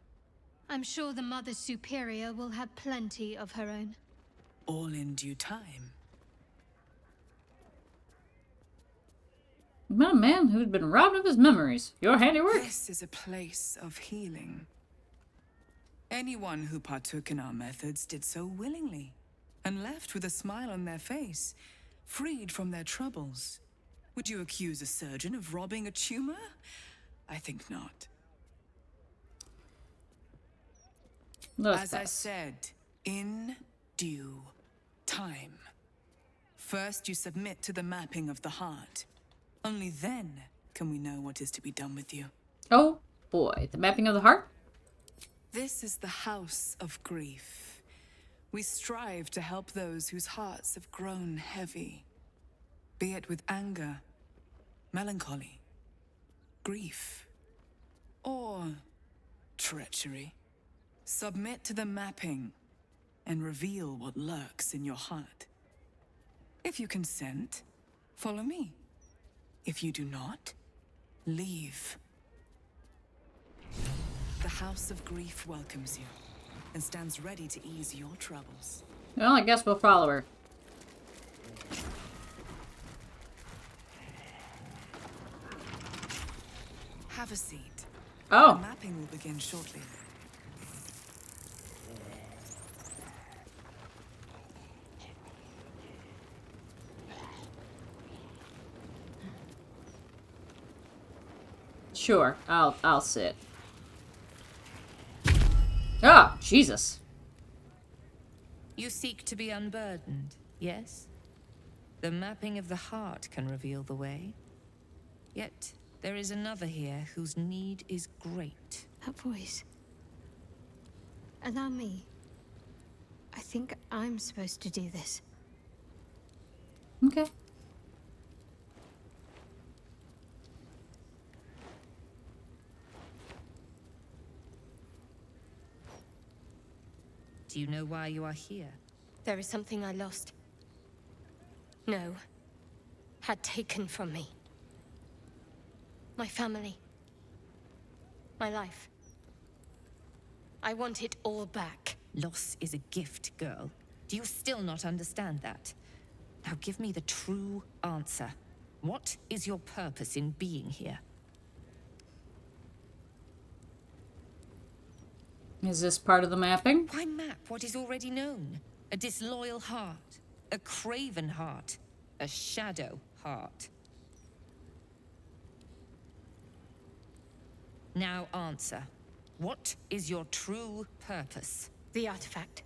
G: I'm sure the Mother Superior will have plenty of her own.
F: All in due time.
A: About a man who'd been robbed of his memories. Your handiwork?
F: This is a place of healing. Anyone who partook in our methods did so willingly, and left with a smile on their face, freed from their troubles. Would you accuse a surgeon of robbing a tumor? I think not. As I said, in due time. First, you submit to the mapping of the heart. Only then can we know what is to be done with you.
A: Oh boy, the mapping of the heart?
F: This is the House of Grief. We strive to help those whose hearts have grown heavy. Be it with anger, melancholy, grief, or treachery. Submit to the mapping and reveal what lurks in your heart. If you consent, follow me. If you do not, leave. The House of Grief welcomes you and stands ready to ease your troubles.
A: Well, I guess we'll follow her.
F: Have a seat.
A: Oh.
F: The mapping will begin shortly.
A: Sure, I'll sit. Oh, Jesus.
K: You seek to be unburdened, yes? The mapping of the heart can reveal the way. Yet, there is another here whose need is great.
G: That voice. Allow me. I think I'm supposed to do this.
A: Okay.
K: Do you know why you are here?
R: There is something I lost. No. Had taken from me. My family. My life. I want it all back.
K: Loss is a gift, girl. Do you still not understand that? Now give me the true answer. What is your purpose in being here?
A: Is this part of the mapping?
K: Why map what is already known? A disloyal heart, a craven heart, a shadow heart. Now answer. What is your true purpose?
R: The artifact.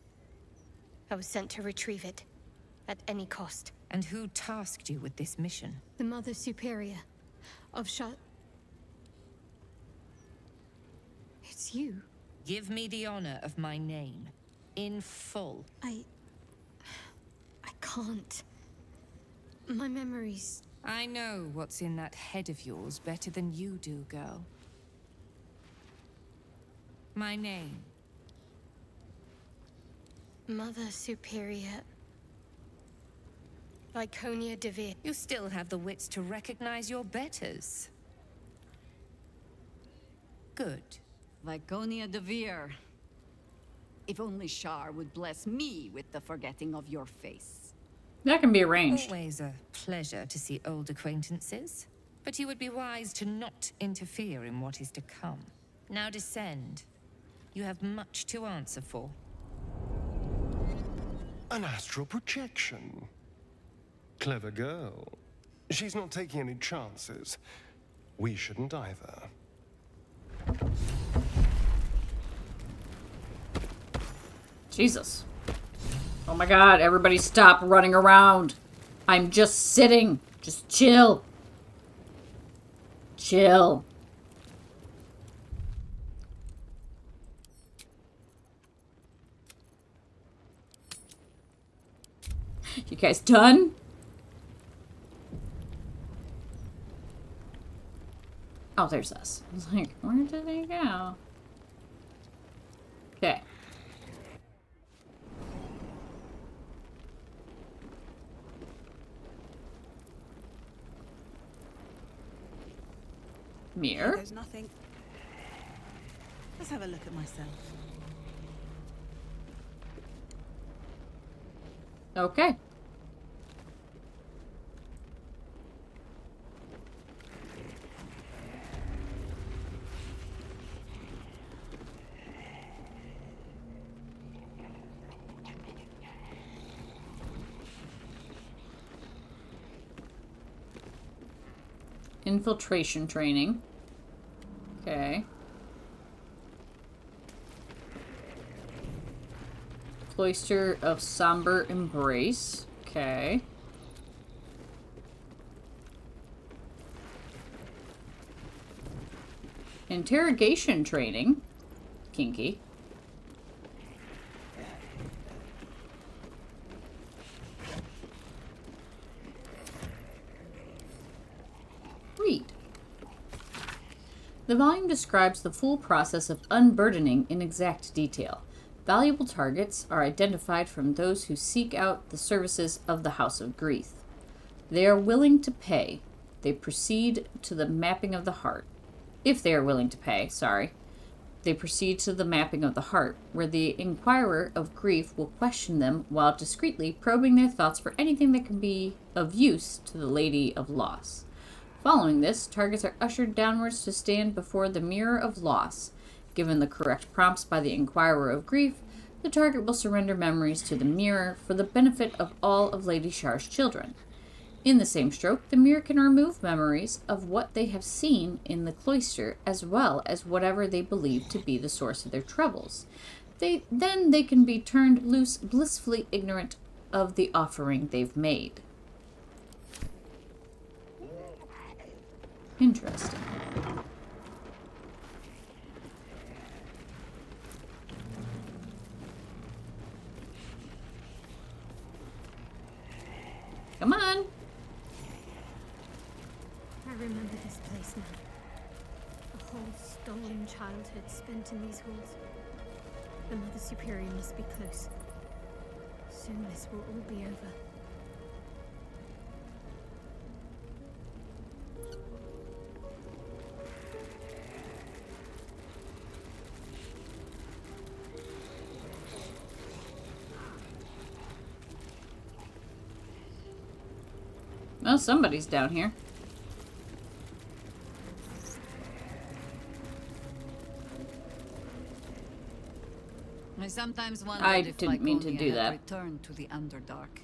R: I was sent to retrieve it. At any cost.
K: And who tasked you with this mission?
G: The Mother Superior of It's you.
K: Give me the honor of my name. In full.
G: I can't. My memories...
K: I know what's in that head of yours better than you do, girl. My name.
R: Mother Superior... Lyconia Devere.
K: You still have the wits to recognize your betters. Good.
M: Lyconia Devere. If only Shar would bless me with the forgetting of your face.
A: That can be arranged.
K: Always a pleasure to see old acquaintances. But you would be wise to not interfere in what is to come. Now descend. You have much to answer for.
L: An astral projection. Clever girl. She's not taking any chances. We shouldn't either.
A: Jesus. Oh my god, everybody stop running around. I'm just sitting. Just chill. Chill. You guys done? Oh, there's us. I was like, where did they go? Okay. Mirror?
I: There's nothing. Let's have a look at myself.
A: Okay. Infiltration training. Okay. Cloister of Somber Embrace. Okay. Interrogation training. Kinky. Read. The volume describes the full process of unburdening in exact detail. Valuable targets are identified from those who seek out the services of the House of Grief. They are willing to pay. They proceed to the mapping of the heart. If they are willing to pay, they proceed to the mapping of the heart, where the inquirer of grief will question them while discreetly probing their thoughts for anything that can be of use to the Lady of Loss. Following this, targets are ushered downwards to stand before the Mirror of Loss. Given the correct prompts by the Inquirer of Grief, the target will surrender memories to the mirror for the benefit of all of Lady Shar's children. In the same stroke, the mirror can remove memories of what they have seen in the cloister, as well as whatever they believe to be the source of their troubles. Then they can be turned loose, blissfully ignorant of the offering they've made. Interesting. Come on.
G: I remember this place now. A whole stolen childhood spent in these halls. The Mother Superior must be close. Soon this will all be over.
A: Well, somebody's down here.
M: I sometimes wondered if
A: didn't mean to
M: Lyconia
A: do
M: had
A: that.
M: returned to the Underdark.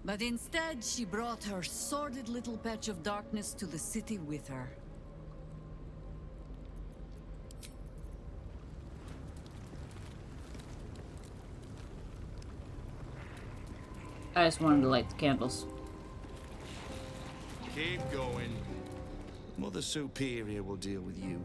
M: But instead, she brought her sordid little patch of darkness to the city with her.
A: I just wanted to light the candles.
O: Keep going.
C: Mother Superior will deal with you.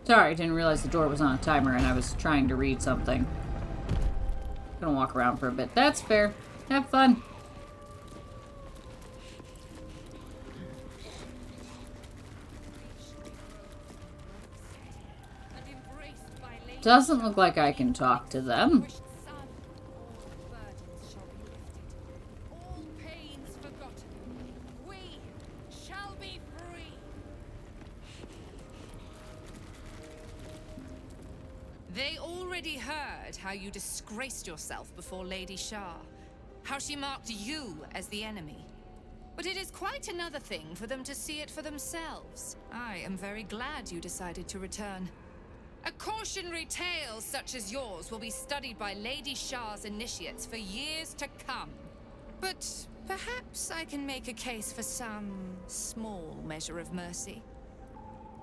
A: Sorry, I didn't realize the door was on a timer and I was trying to read something. Gonna walk around for a bit. That's fair. Have fun. Doesn't look like I can talk to them.
K: They already heard how you disgraced yourself before Lady Shar. How she marked you as the enemy. But it is quite another thing for them to see it for themselves. I am very glad you decided to return. A cautionary tale such as yours will be studied by Lady Shah's initiates for years to come. But perhaps I can make a case for some small measure of mercy.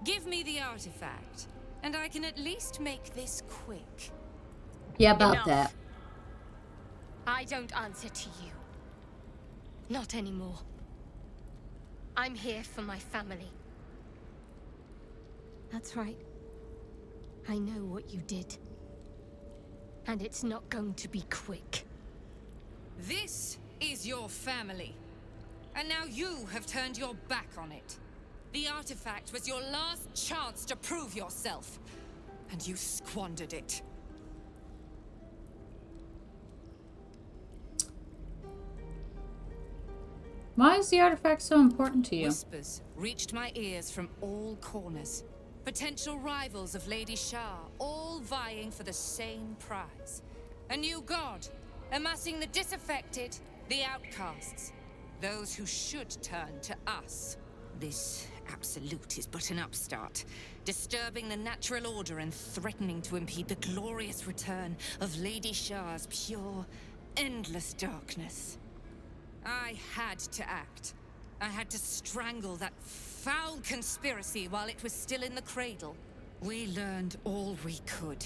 K: Give me the artifact, and I can at least make this quick.
A: Yeah, about
P: Enough.
A: that.
P: I don't answer to you. Not anymore. I'm here for my family.
G: That's right. I know what you did. And it's not going to be quick.
K: This is your family. And now you have turned your back on it. The artifact was your last chance to prove yourself. And you squandered it.
A: Why is the artifact so important to you?
K: Whispers reached my ears from all corners. Potential rivals of Lady Shah, all vying for the same prize. A new god, amassing the disaffected, the outcasts. Those who should turn to us. This absolute is but an upstart, disturbing the natural order and threatening to impede the glorious return of Lady Shah's pure, endless darkness. I had to act. I had to strangle that foul conspiracy while it was still in the cradle. We learned all we could.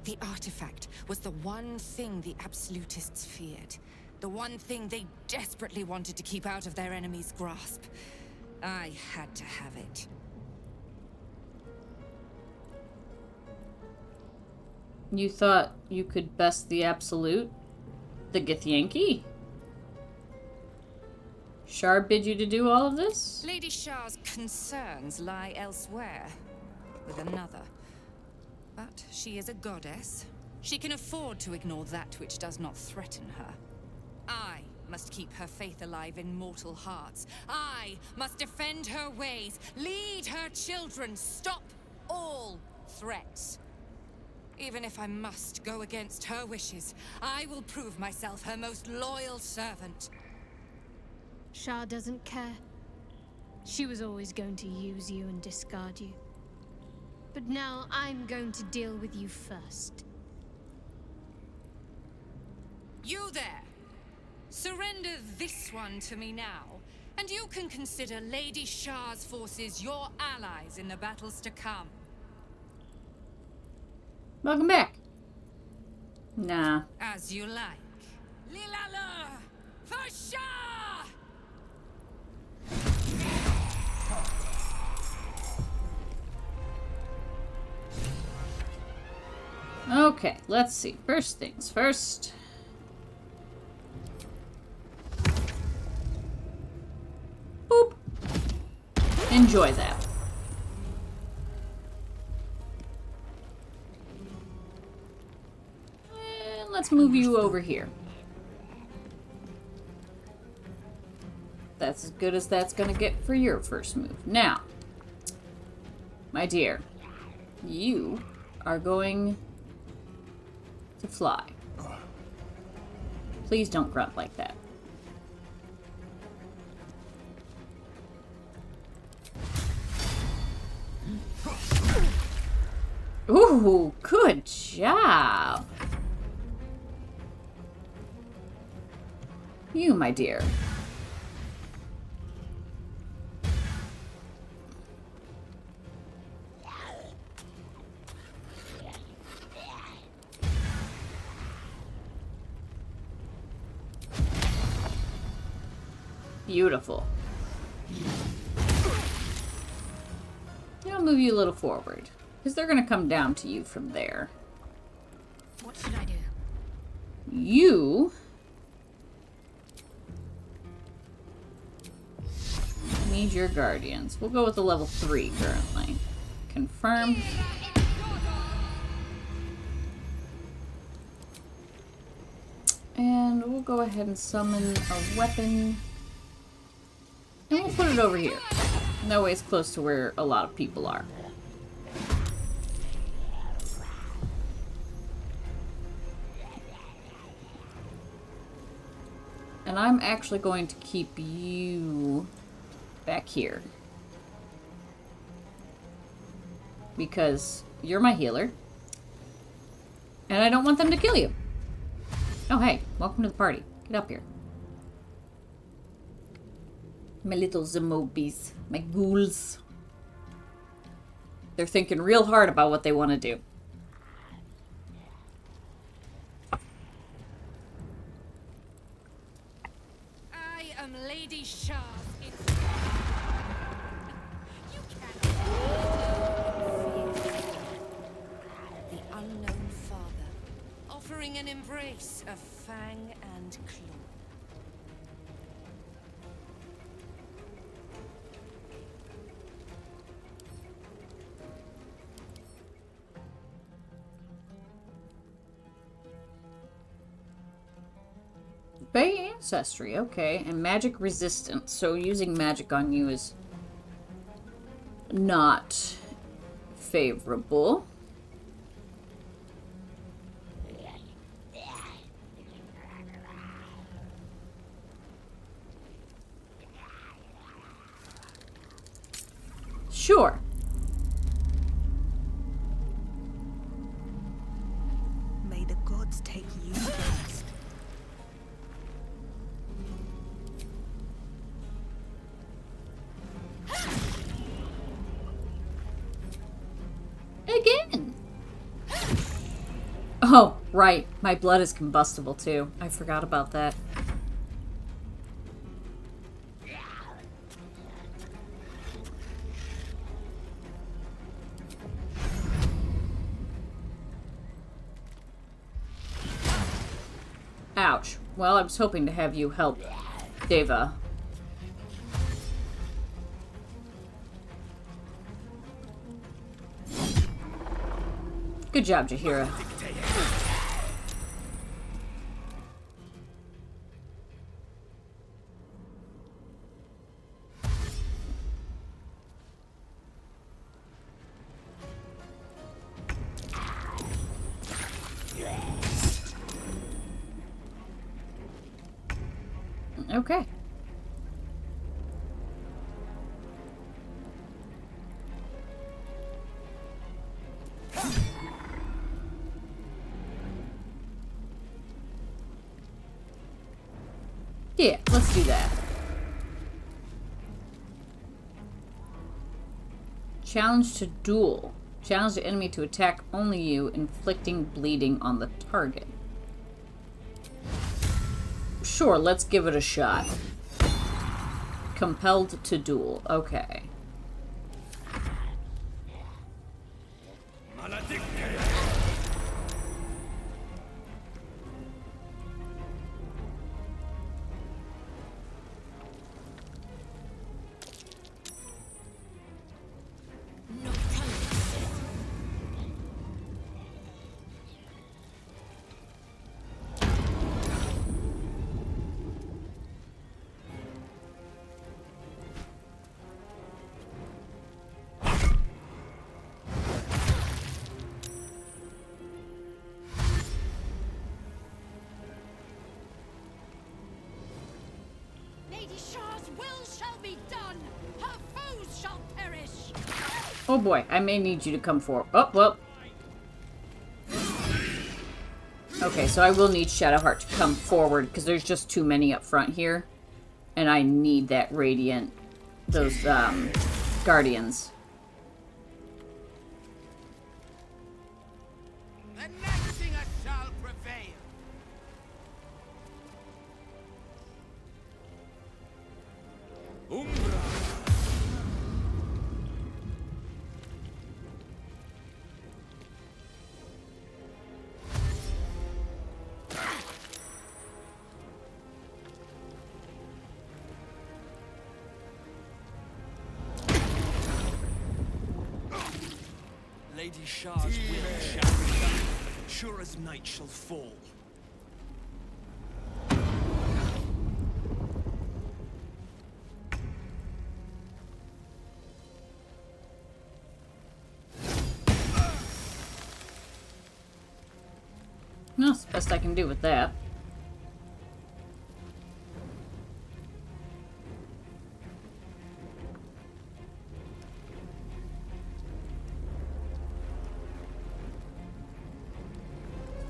K: The artifact was the one thing the absolutists feared. The one thing they desperately wanted to keep out of their enemy's grasp. I had to have it.
A: You thought you could best the absolute? The Githyanki? Shar bid you to do all of this?
K: Lady Shah's concerns lie elsewhere, with another. But she is a goddess. She can afford to ignore that which does not threaten her. I must keep her faith alive in mortal hearts. I must defend her ways, lead her children, stop all threats. Even if I must go against her wishes, I will prove myself her most loyal servant.
G: Shah doesn't care. She was always going to use you and discard you. But now I'm going to deal with you first.
K: You there! Surrender this one to me now, and you can consider Lady Shah's forces your allies in the battles to come.
A: Welcome back. Nah.
K: As you like. Lilala! For Shah!
A: Okay, let's see. First things first. Boop. Enjoy that. And let's move you over here. That's as good as that's gonna get for your first move. Now, my dear, you are going to fly. Please don't grunt like that. Ooh, good job. You, my dear. Beautiful. I'll move you a little forward, because they're going to come down to you from there.
P: What should I do?
A: You need your guardians. We'll go with the level 3 currently. Confirm. And we'll go ahead and summon a weapon. And we'll put it over here. That way it's close to where a lot of people are. And I'm actually going to keep you back here. Because you're my healer. And I don't want them to kill you. Oh, hey. Welcome to the party. Get up here. My little zombies. My ghouls. They're thinking real hard about what they want to do.
U: I am Lady Shah.
K: The unknown father, offering an embrace of fang and claw.
A: Bay ancestry, okay. And magic resistance. So using magic on you is not favorable. Sure.
W: May the gods take you first.
A: Again. Oh, right. My blood is combustible too. I forgot about that. Ouch. Well, I was hoping to have you help Deva. Good job, Jaheira. Okay. Yeah, let's do that. Challenge to duel. Challenge the enemy to attack only you, inflicting bleeding on the target. Sure, let's give it a shot. Compelled to duel. Okay.
H: Lady Shah's will shall be done. Her foes shall perish.
A: Oh boy, I may need you to come forward. Oh, well. Okay, so I will need Shadowheart to come forward because there's just too many up front here. And I need that Radiant, those Guardians.
J: The night singer shall prevail.
X: Umbra.
N: Lady Shah's will shall be done, sure as night shall fall.
A: That's the best I can do with that.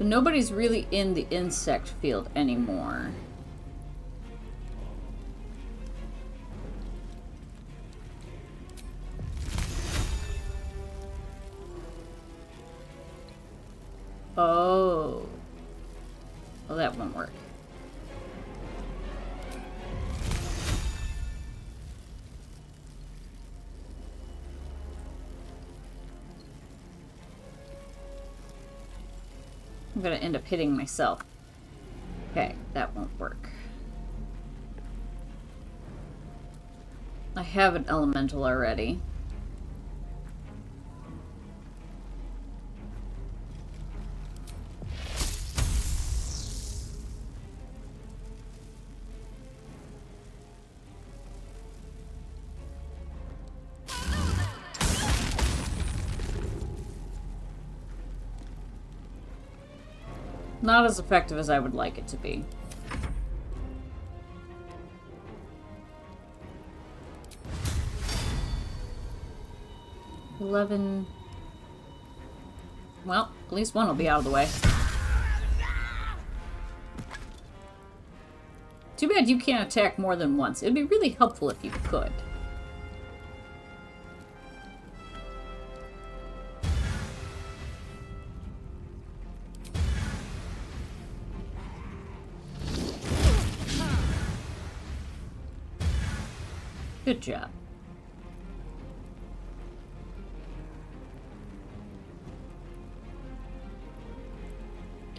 A: But nobody's really in the insect field anymore. Oh. Well, that won't work. I'm gonna end up hitting myself. Okay, that won't work. I have an elemental already. Not as effective as I would like it to be. $11. Well, at least one will be out of the way. Too bad you can't attack more than once. It'd be really helpful if you could. Good job.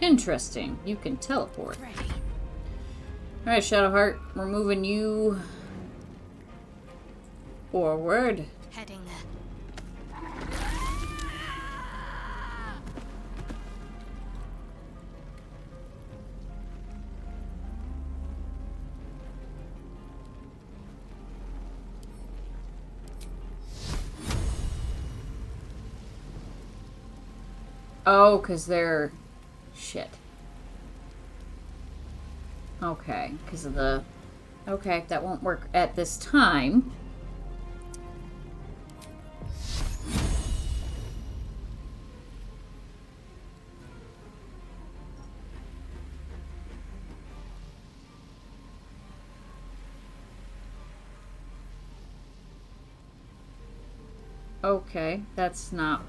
A: Interesting. You can teleport. Alright, Shadowheart. We're moving you forward.
P: Heading there.
A: Oh, because they're... Shit. Okay, because of the... Okay, that won't work at this time. Okay, that's not...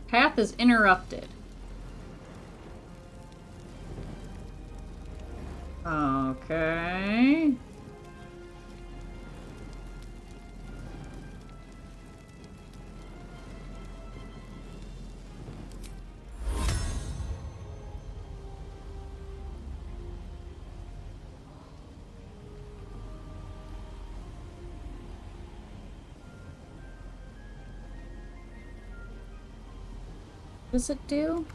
A: Path is interrupted. Okay. What does it do?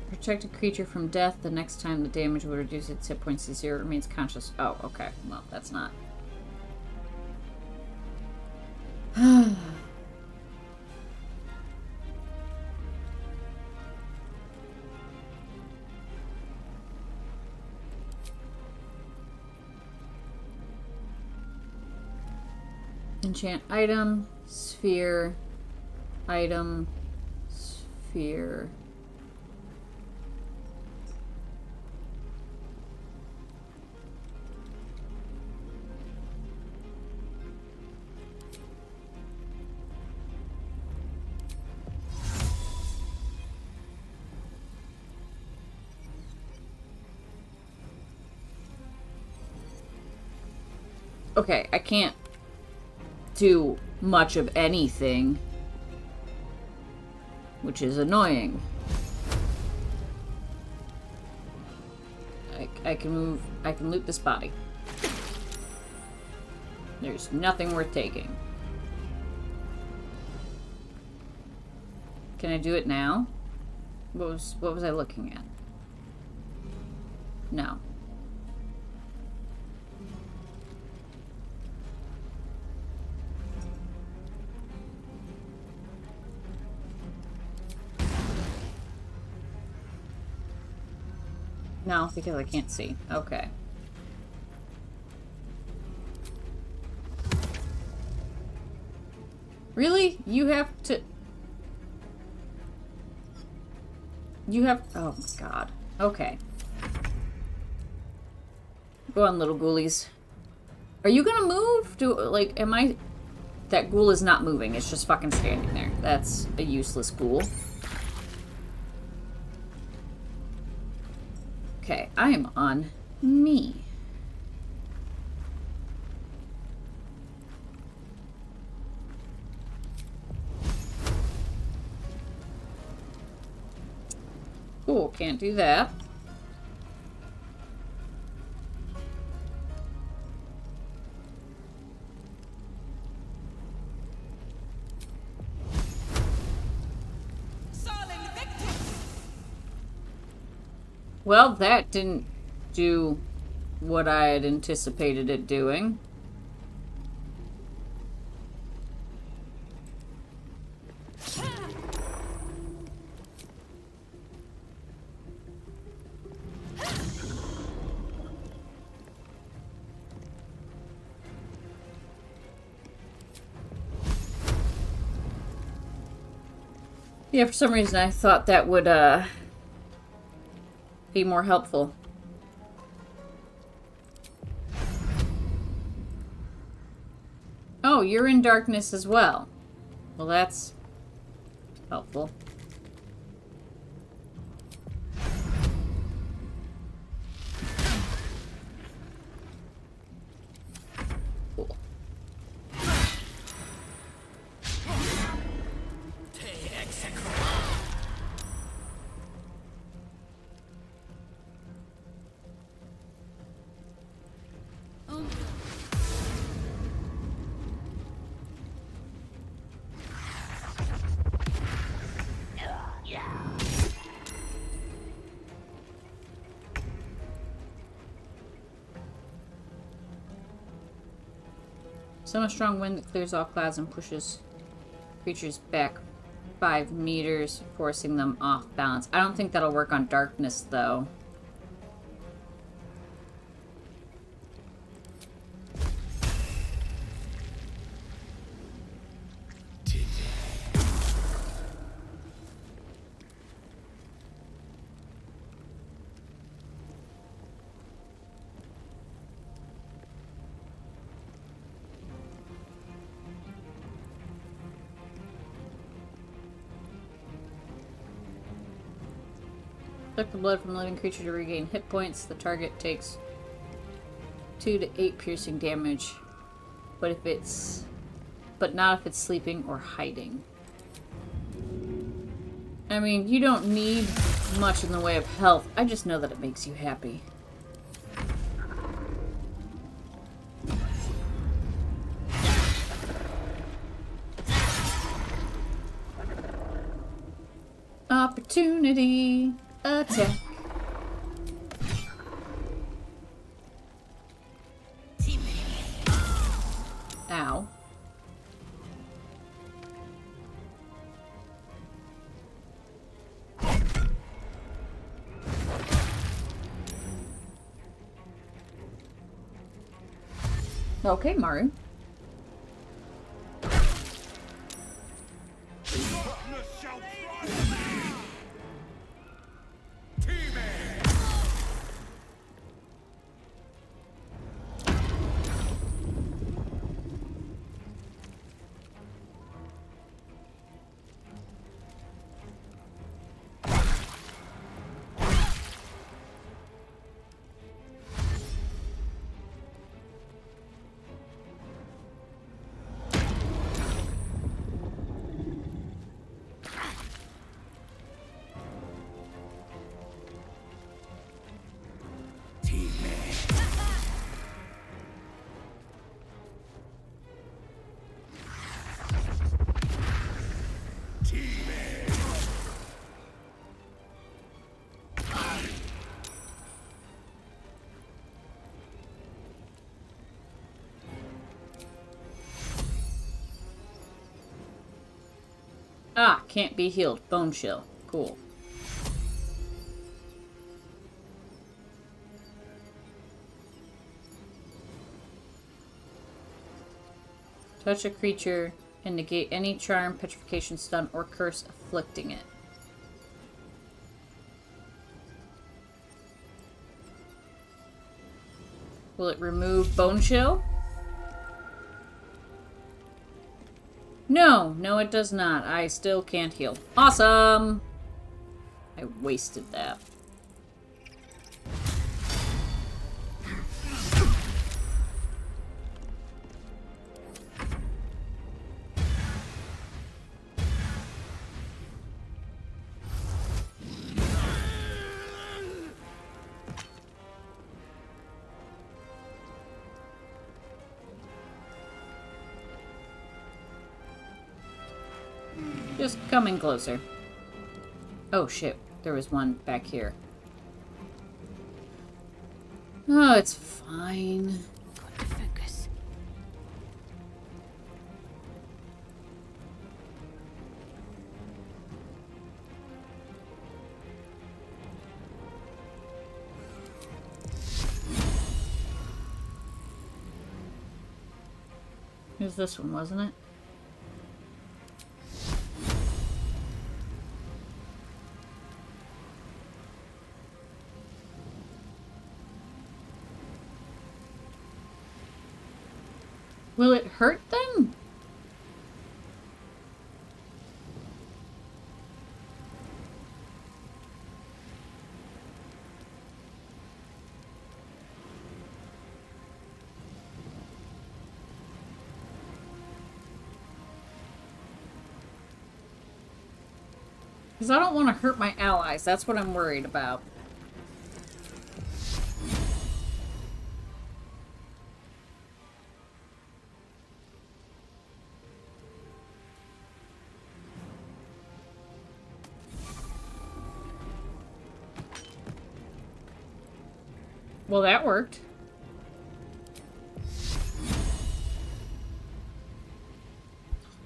A: Protect a creature from death. The next time the damage will reduce its hit points to 0. It remains conscious. Oh, okay. Well, that's not. Enchant item, sphere, item, sphere. Okay, I can't do much of anything, which is annoying. I can move, I can loot this body. There's nothing worth taking. Can I do it now? What was I looking at? No. No, because I can't see. Okay. Really? You have to... You have... Oh, God. Okay. Go on, little ghoulies. Are you gonna move? Like, am I... That ghoul is not moving. It's just fucking standing there. That's a useless ghoul. Okay, I am on me. Cool, can't do that. Well, that didn't do what I had anticipated it doing. Yeah, for some reason I thought that would, be more helpful. Oh, you're in darkness as well. Well, that's helpful. Cool. Summon a strong wind that clears all clouds and pushes creatures back 5 meters, forcing them off balance. I don't think that'll work on darkness, though. Suck the blood from a living creature to regain hit points. The target takes 2 to 8 piercing damage, but not if it's sleeping or hiding. I mean, you don't need much in the way of health. I just know that it makes you happy. Opportunity attack. Ow. Okay, Maru. Ah, can't be healed. Bone chill. Cool. Touch a creature and negate any charm, petrification, stun, or curse afflicting it. Will it remove Bone Chill? No, no it does not. I still can't heal. Awesome! I wasted that. Just coming closer. Oh shit, there was one back here. Oh, it's fine.
W: Focus.
A: It was this one, wasn't it? Will it hurt them? Because I don't want to hurt my allies. That's what I'm worried about. Well, that worked.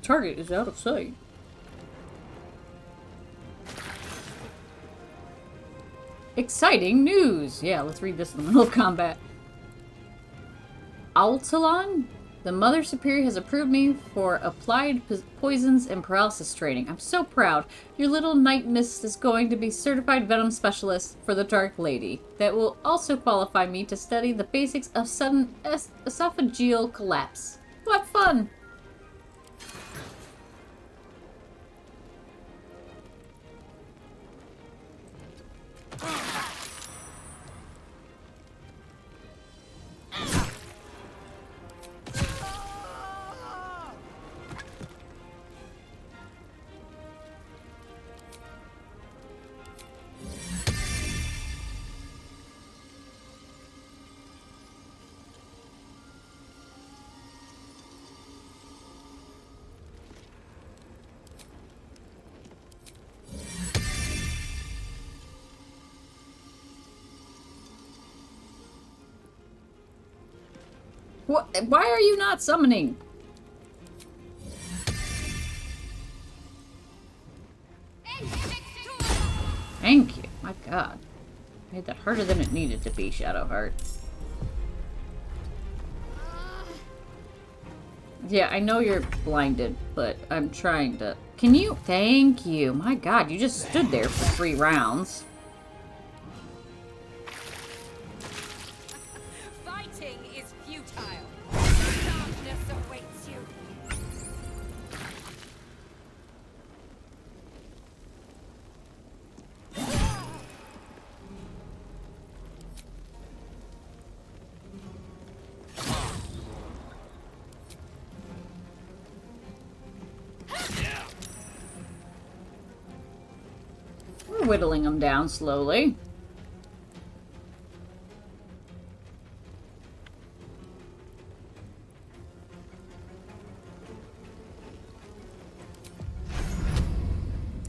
A: Target is out of sight. Exciting news! Yeah, let's read this in the middle of combat. Altalon? The Mother Superior has approved me for applied poisons and paralysis training. I'm so proud. Your little night mist is going to be certified venom specialist for the Dark Lady. That will also qualify me to study the basics of sudden esophageal collapse. What fun! What? Why are you not summoning? Thank you. My god. Made that harder than it needed to be, Shadowheart. Yeah, I know you're blinded, but I'm trying to... Can you? Thank you. My god, you just stood there for 3 rounds.
U: Fighting is futile. Darkness awaits you.
A: We're whittling them down slowly.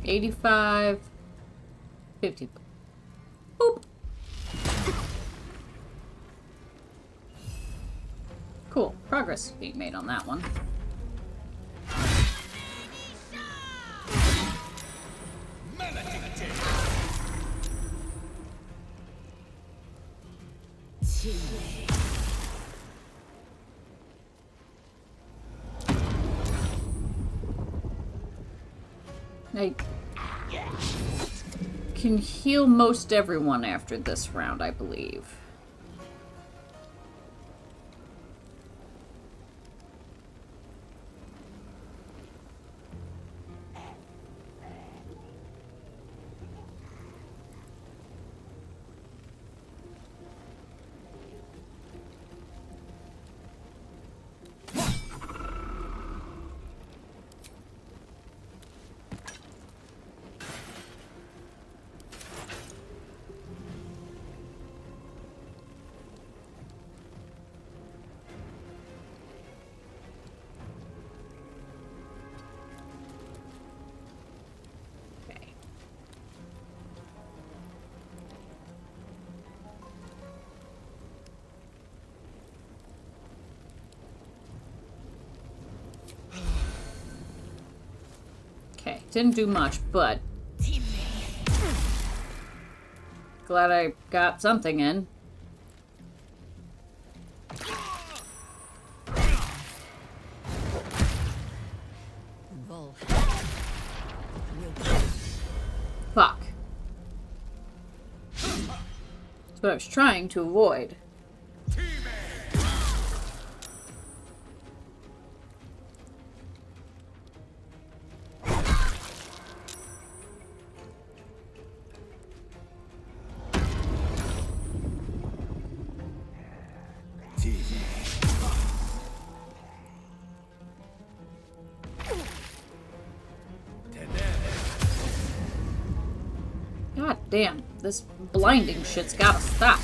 A: $85, $50. Boop. Cool. Progress being made on that one. I can heal most everyone after this round, I believe. Okay, didn't do much, but glad I got something in. Fuck. That's what I was trying to avoid. God damn, this blinding shit's gotta stop.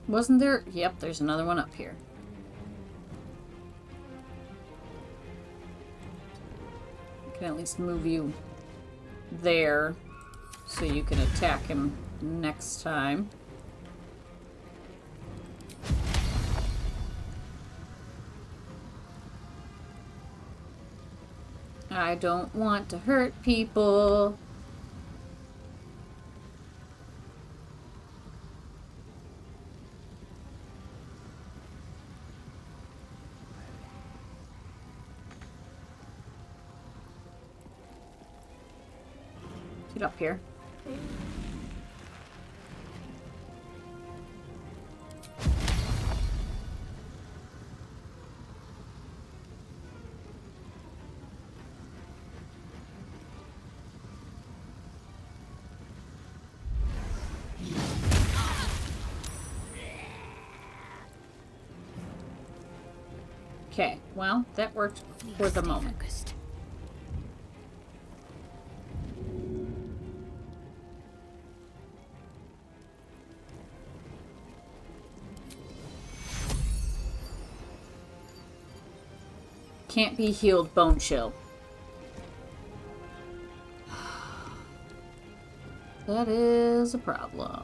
A: Wasn't there? Yep, there's another one up here. I can at least move you there so you can attack him next time. I don't want to hurt people. Get up here. Okay, well, that worked for the moment. Can't be healed bone chill. That is a problem.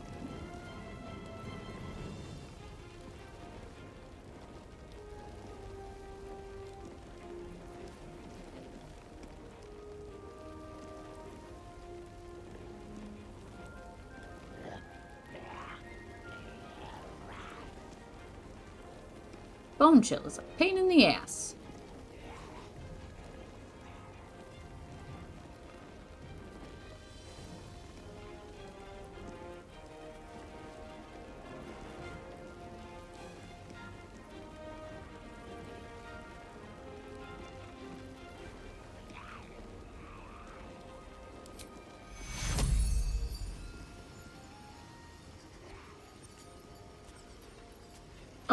A: Bone chill is a pain in the ass.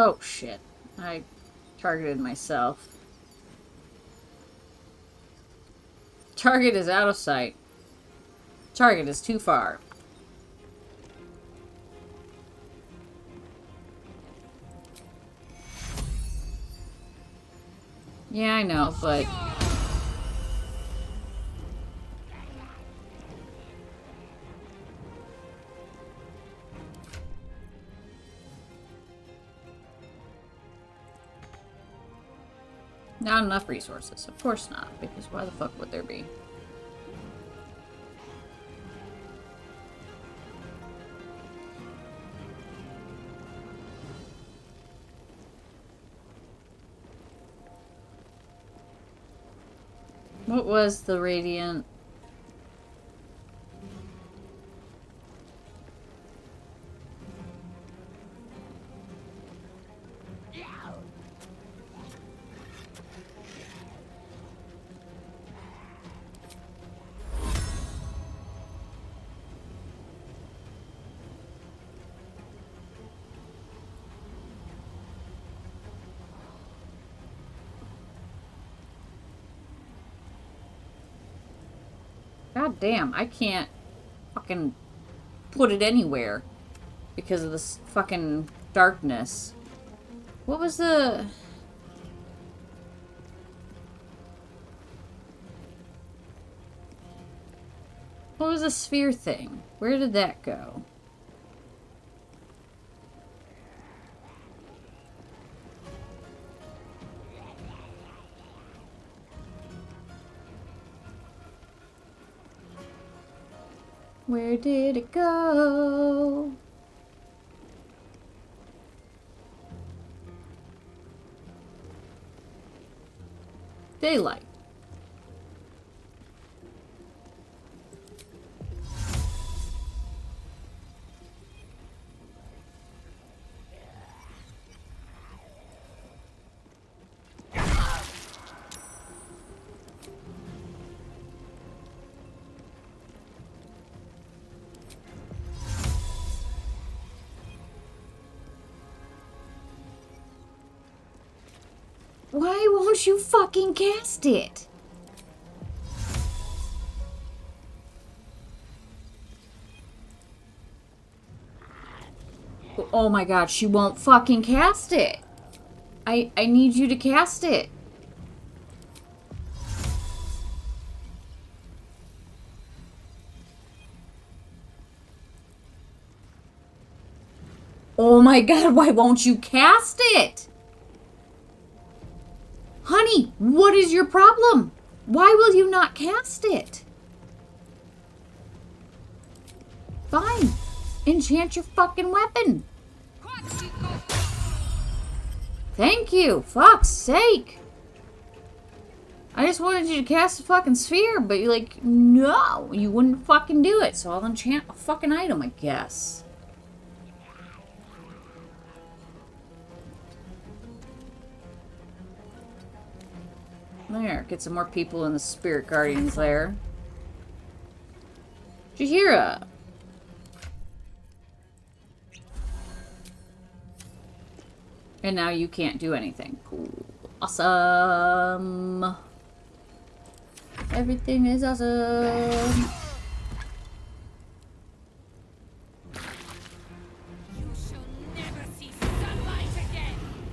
A: Oh shit. I targeted myself. Target is out of sight. Target is too far. Yeah, I know, but... Not enough resources. Of course not, because why the fuck would there be? What was the radiant? God damn, I can't fucking put it anywhere because of this fucking darkness. What was the... What was the sphere thing? Where did that go? Where did it go? Daylight. Why won't you fucking cast it? Oh my god, she won't fucking cast it. I need you to cast it. Oh my god, why won't you cast it? Honey, what is your problem? Why will you not cast it? Fine. Enchant your fucking weapon. Thank you. Fuck's sake. I just wanted you to cast a fucking sphere, but you're like, no, you wouldn't fucking do it. So I'll enchant a fucking item, I guess. There, get some more people in the Spirit Guardians there. Jahira. And now you can't do anything. Cool. Awesome. Everything is awesome.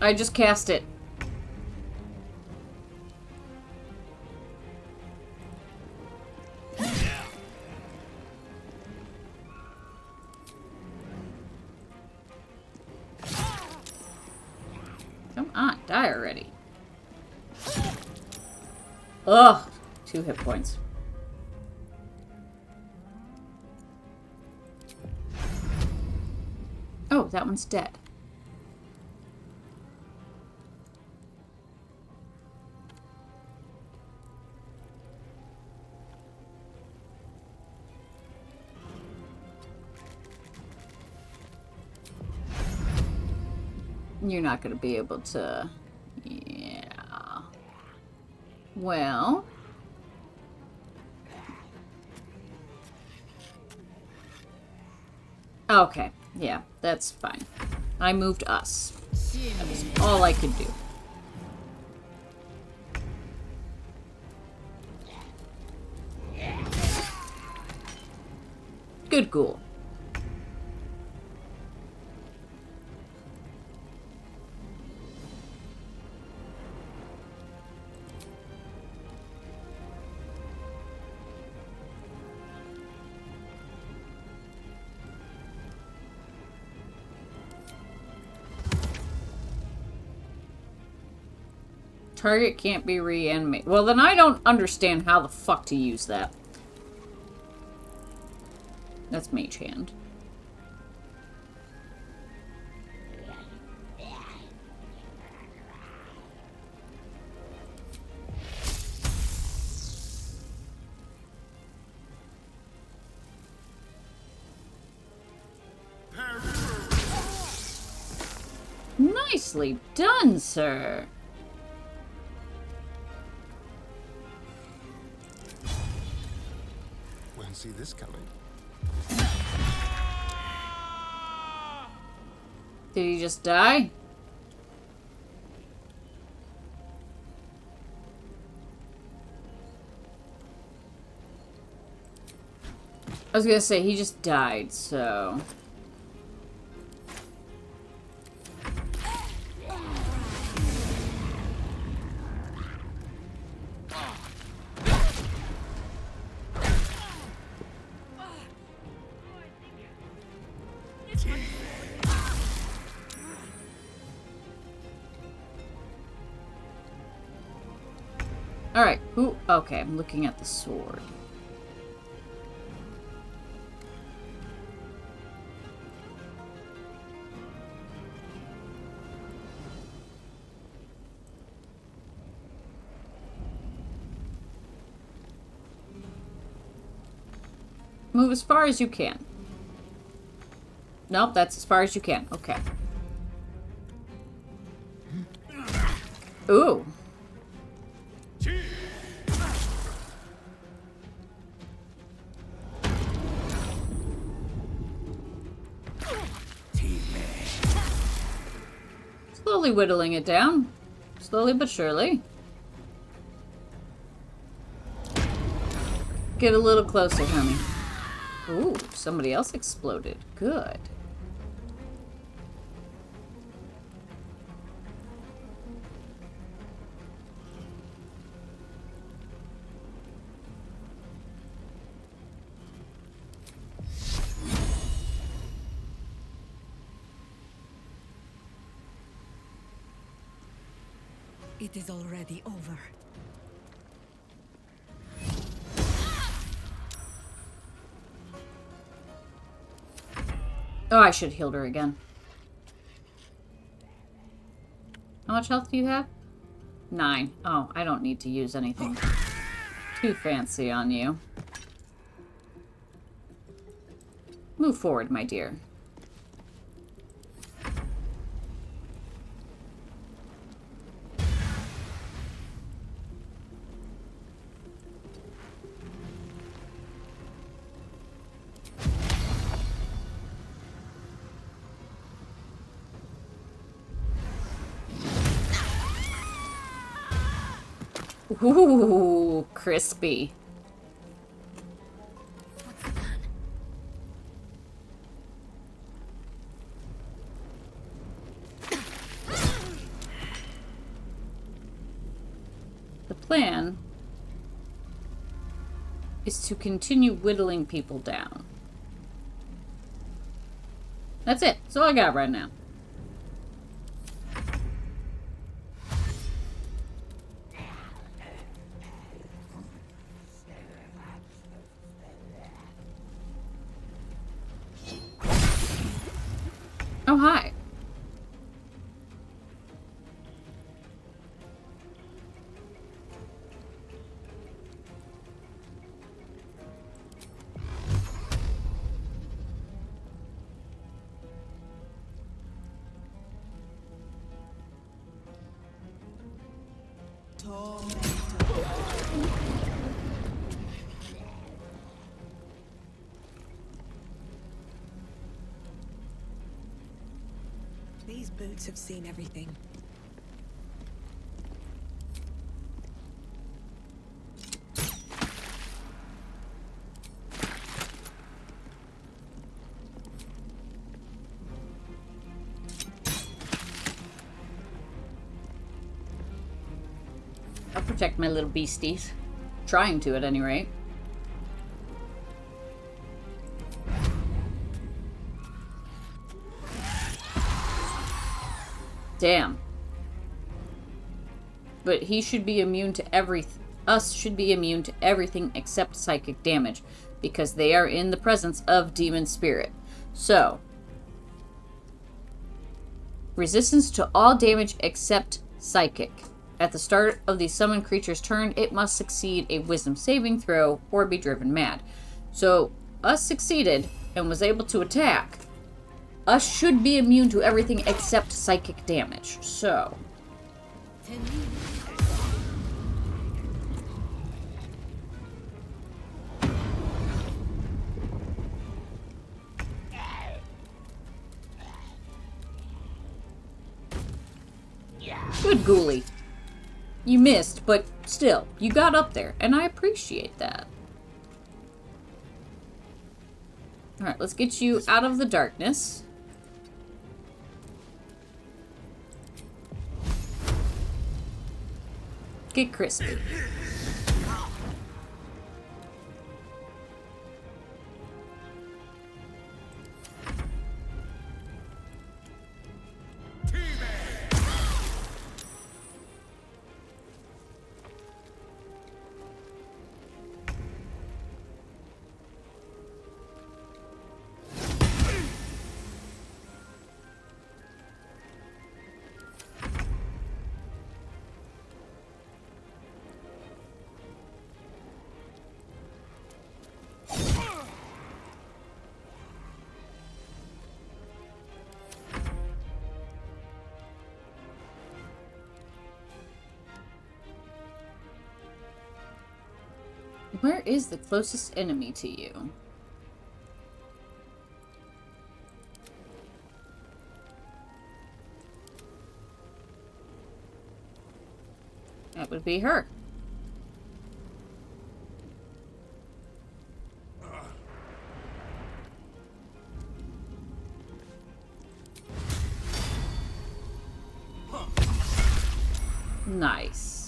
A: I just cast it. Come on, die already. Ugh, 2 hit points. Oh, that one's dead. You're not going to be able to... Yeah. Well... Okay. Yeah, that's fine. I moved us. That was all I could do. Good ghoul. Target can't be reanimated. Well, then I don't understand how the fuck to use that. That's Mage Hand. Nicely done, sir.
L: Won't see this coming.
A: Did he just die? I was gonna say, he just died, so... Alright, who? Okay, I'm looking at the sword. Move as far as you can. Nope, that's as far as you can. Okay. Ooh. Slowly whittling it down. Slowly but surely. Get a little closer, honey. Ooh, somebody else exploded. Good.
B: It is already over.
A: Oh, I should have healed her again. How much health do you have? 9. Oh, I don't need to use anything too fancy on you. Move forward, my dear. Ooh, crispy. The plan is to continue whittling people down. That's it. That's all I got right now. Oh, hi.
B: These boots have seen everything.
A: I'll protect my little beasties. Trying to, at any rate. Damn. but he should be immune to everything. Us should be immune to everything except psychic damage, because they are in the presence of demon spirit. So, resistance to all damage except psychic. At the start of the summoned creature's turn, it must succeed a wisdom saving throw or be driven mad. So, us succeeded and was able to attack. Us should be immune to everything except psychic damage. So, good ghoulie. You missed, but still, you got up there, and I appreciate that. Alright, let's get you out of the darkness. Get crispy. Where is the closest enemy to you? That would be her. Nice.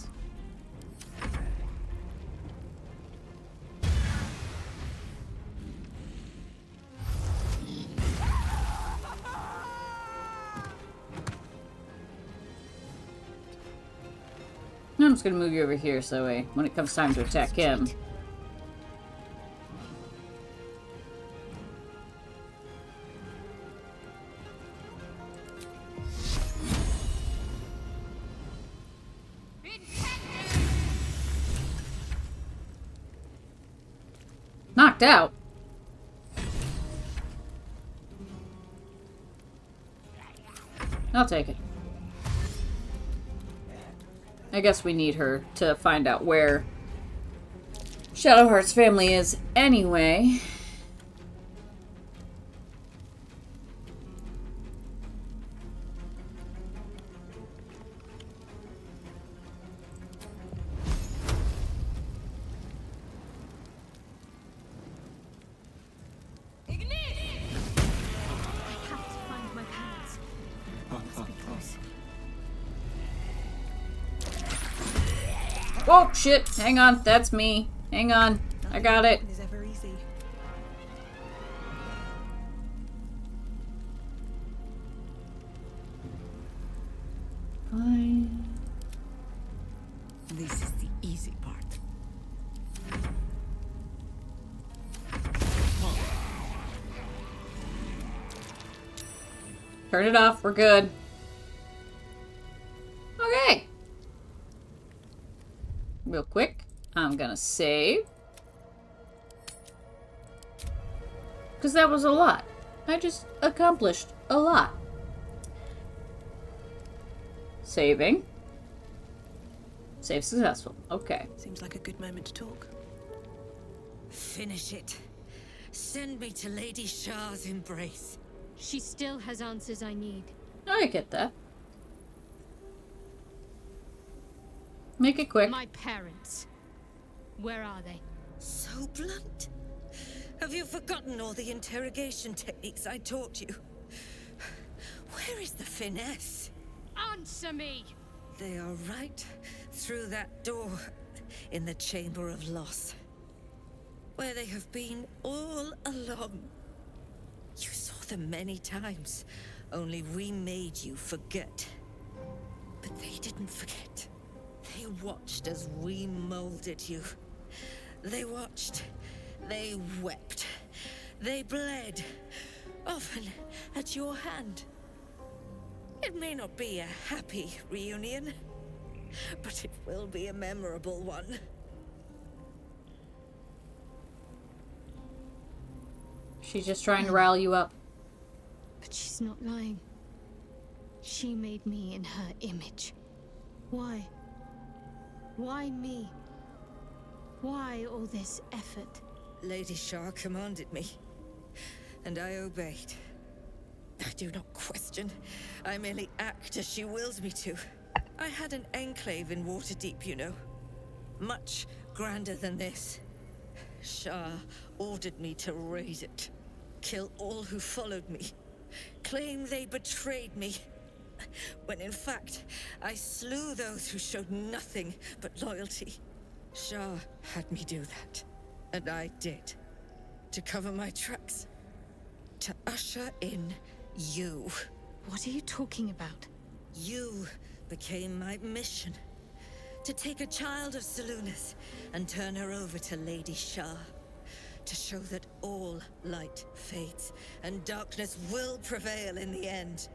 A: I'm just gonna move you over here so when it comes time to attack him. Knocked out? I'll take it. I guess we need her to find out where Shadowheart's family is anyway. Oh, shit. Hang on. That's me. Hang on. I got it. Fine.
B: This is the easy part.
A: Turn it off. We're good. Okay. Real quick, I'm gonna save. Because that was a lot. I just accomplished a lot. Saving. Save successful. Okay.
E: Seems like a good moment to talk.
H: Finish it. Send me to Lady Shah's embrace.
G: She still has answers I need.
A: I get that. Make it quick.
G: My parents. Where are they?
H: So blunt? Have you forgotten all the interrogation techniques I taught you? Where is the finesse?
G: Answer me!
H: They are right through that door in the Chamber of Loss, where they have been all along. You saw them many times, only we made you forget. But they didn't forget. They watched as we molded you. They watched. They wept. They bled. Often at your hand. It may not be a happy reunion, but it will be a memorable one.
A: She's just trying to rile you up.
G: But she's not lying. She made me in her image. Why? Why me? Why all this effort?
H: Lady Shah commanded me, and I obeyed. I do not question. I merely act as she wills me to. I had an enclave in Waterdeep, you know. Much grander than this. Shah ordered me to raise it. Kill all who followed me. Claim they betrayed me. When in fact, I slew those who showed nothing but loyalty. Shah had me do that. And I did. To cover my tracks. To usher in you.
G: What are you talking about?
H: You became my mission. To take a child of Selûne's and turn her over to Lady Shah. To show that all light fades and darkness will prevail in the end.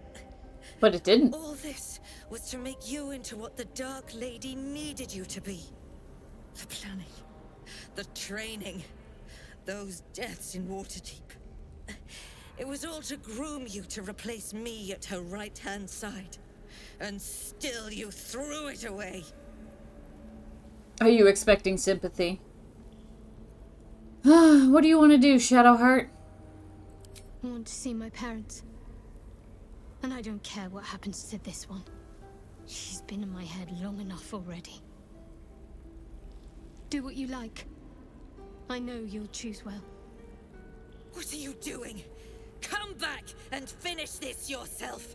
A: But it didn't.
H: All this was to make you into what the Dark Lady needed you to be. The planning, the training, those deaths in Waterdeep. It was all to groom you to replace me at her right-hand side. And still you threw it away.
A: Are you expecting sympathy? What do you want to do, Shadowheart?
G: I want to see my parents. And I don't care what happens to this one. She's been in my head long enough already. Do what you like. I know you'll choose well.
H: What are you doing? Come back and finish this yourself.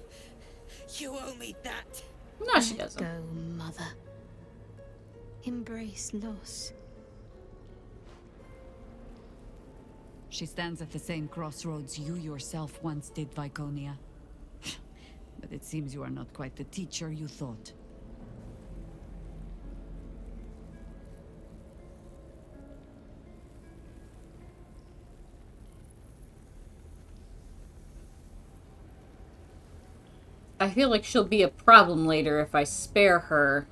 H: You owe me that.
A: No, she doesn't.
G: Go, Mother. Embrace loss.
M: She stands at the same crossroads you yourself once did, Viconia. But it seems you are not quite the teacher you thought.
A: I feel like she'll be a problem later if I spare her.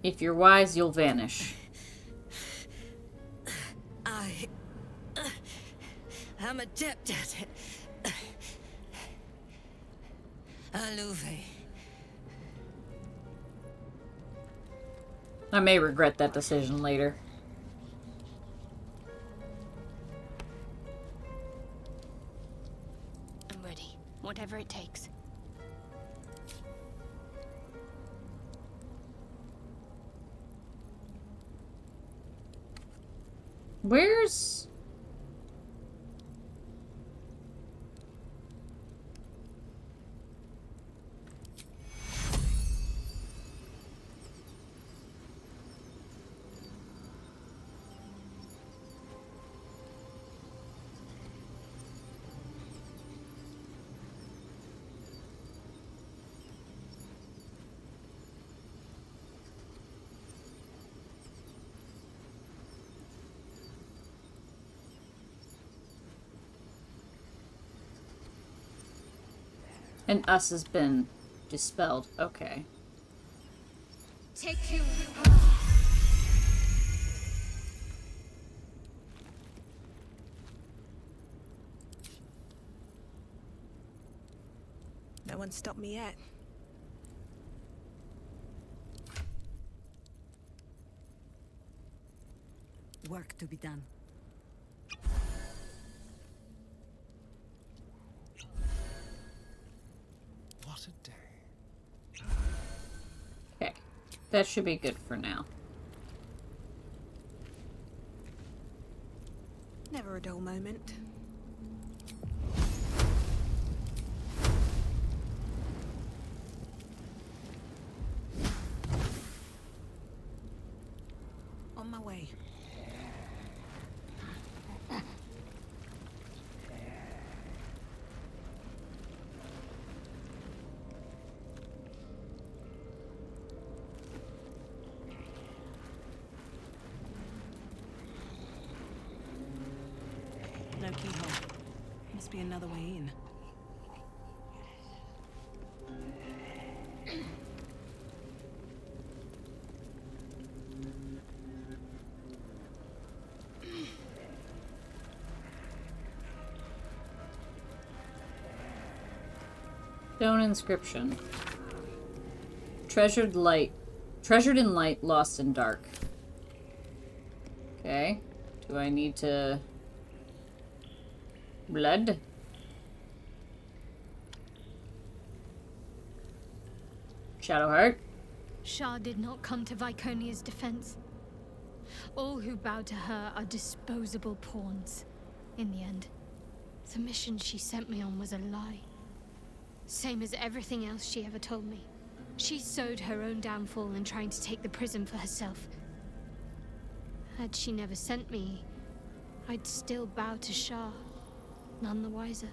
A: If you're wise, you'll vanish.
H: I'm adept at it. Alluve.
A: I may regret that decision later.
P: I'm ready. Whatever it takes.
A: Where's... And us has been dispelled. Okay.
P: Take you.
B: No one stopped me yet.
M: Work to be done.
L: What a day.
A: Okay. That should be good for now.
B: Never a dull moment. On my way. be another way in.
A: Stone inscription. Treasured in light, lost in dark. Okay. Do I need to... Blood? Shadowheart?
G: Shah did not come to Viconia's defense. All who bow to her are disposable pawns. In the end, the mission she sent me on was a lie. Same as everything else she ever told me. She sowed her own downfall in trying to take the prism for herself. Had she never sent me, I'd still bow to Shah, none the wiser.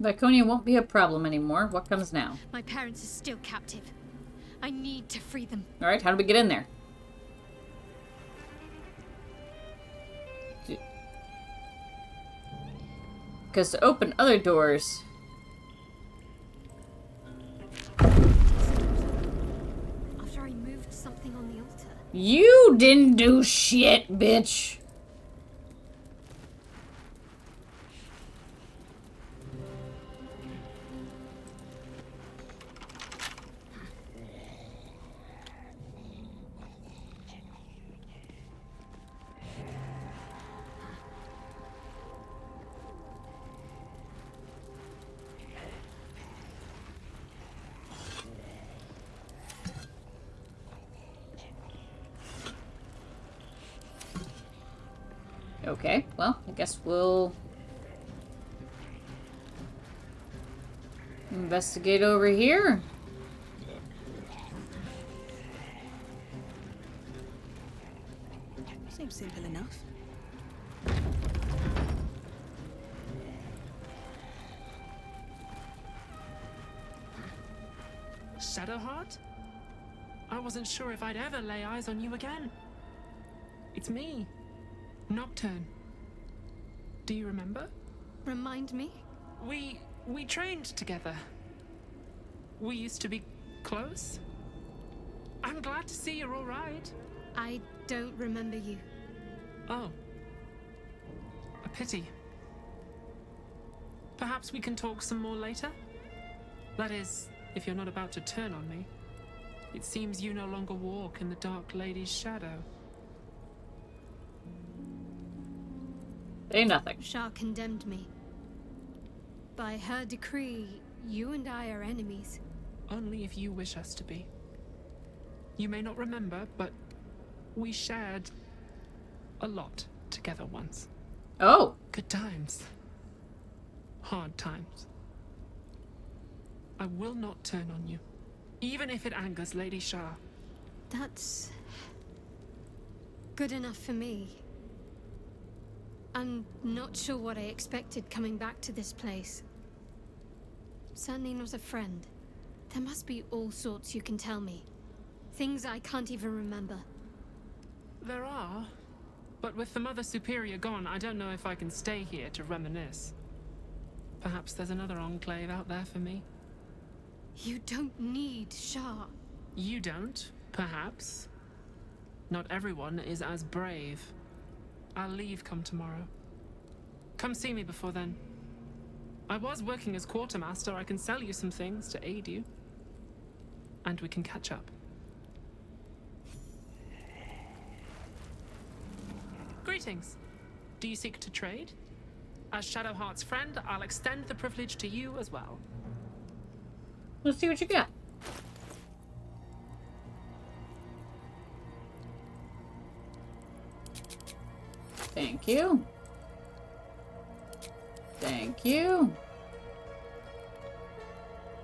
A: Viconia won't be a problem anymore. What comes now?
G: My parents are still captive. I need to free them.
A: Alright, how do we get in there? Because to open other doors...
G: After I moved something on the altar.
A: You didn't do shit, bitch. Okay, well, I guess we'll investigate over here.
B: Seems simple enough.
E: Shadowheart? I wasn't sure if I'd ever lay eyes on you again. It's me, Nocturne. Do you remember?
G: Remind me?
E: We trained together. We used to be close. I'm glad to see you're all right.
G: I don't remember you.
E: Oh. A pity. Perhaps we can talk some more later? That is, if you're not about to turn on me. It seems you no longer walk in the Dark Lady's shadow.
A: Say nothing.
G: Shah condemned me. By her decree, you and I are enemies.
E: Only if you wish us to be. You may not remember, but we shared a lot together once.
A: Oh.
E: Good times. Hard times. I will not turn on you, even if it angers Lady Shah.
G: That's good enough for me. I'm not sure what I expected coming back to this place. Certainly not a friend. There must be all sorts you can tell me. Things I can't even remember.
E: There are, but with the Mother Superior gone, I don't know if I can stay here to reminisce. Perhaps there's another enclave out there for me.
G: You don't need Shah.
E: You don't, perhaps. Not everyone is as brave. I'll leave come tomorrow. Come see me before then. I was working as quartermaster. I can sell you some things to aid you. And we can catch up. Greetings. Do you seek to trade? As Shadowheart's friend, I'll extend the privilege to you as well.
A: Let's see what you got. Thank you. Thank you.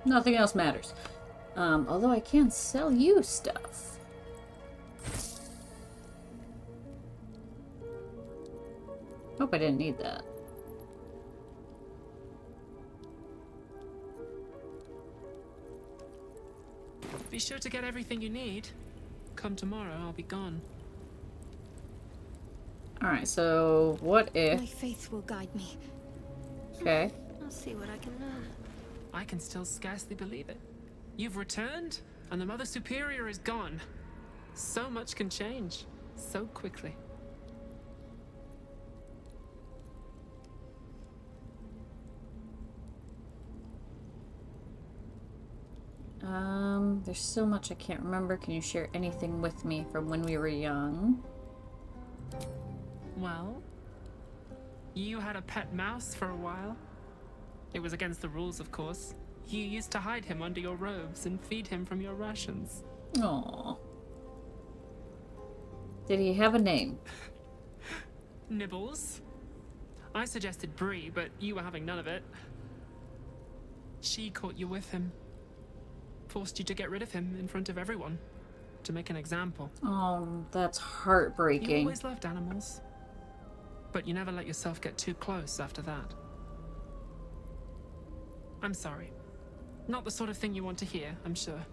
A: Nothing else matters. Although I can sell you stuff. Hope I didn't need that.
E: Be sure to get everything you need. Come tomorrow, I'll be gone.
A: Alright, so what if...
G: My faith will guide me.
A: Okay.
P: I'll see what I can learn.
E: I can still scarcely believe it. You've returned, and the Mother Superior is gone. So much can change, so quickly.
A: There's so much I can't remember. Can you share anything with me from when we were young?
E: Well, you had a pet mouse for a while. It was against the rules, of course. You used to hide him under your robes and feed him from your rations.
A: Aww. Did he have a name?
E: Nibbles. I suggested Bree, but you were having none of it. She caught you with him. Forced you to get rid of him in front of everyone. To make an example.
A: Oh, that's heartbreaking.
E: You always loved animals. But you never let yourself get too close after that. I'm sorry. Not the sort of thing you want to hear, I'm sure.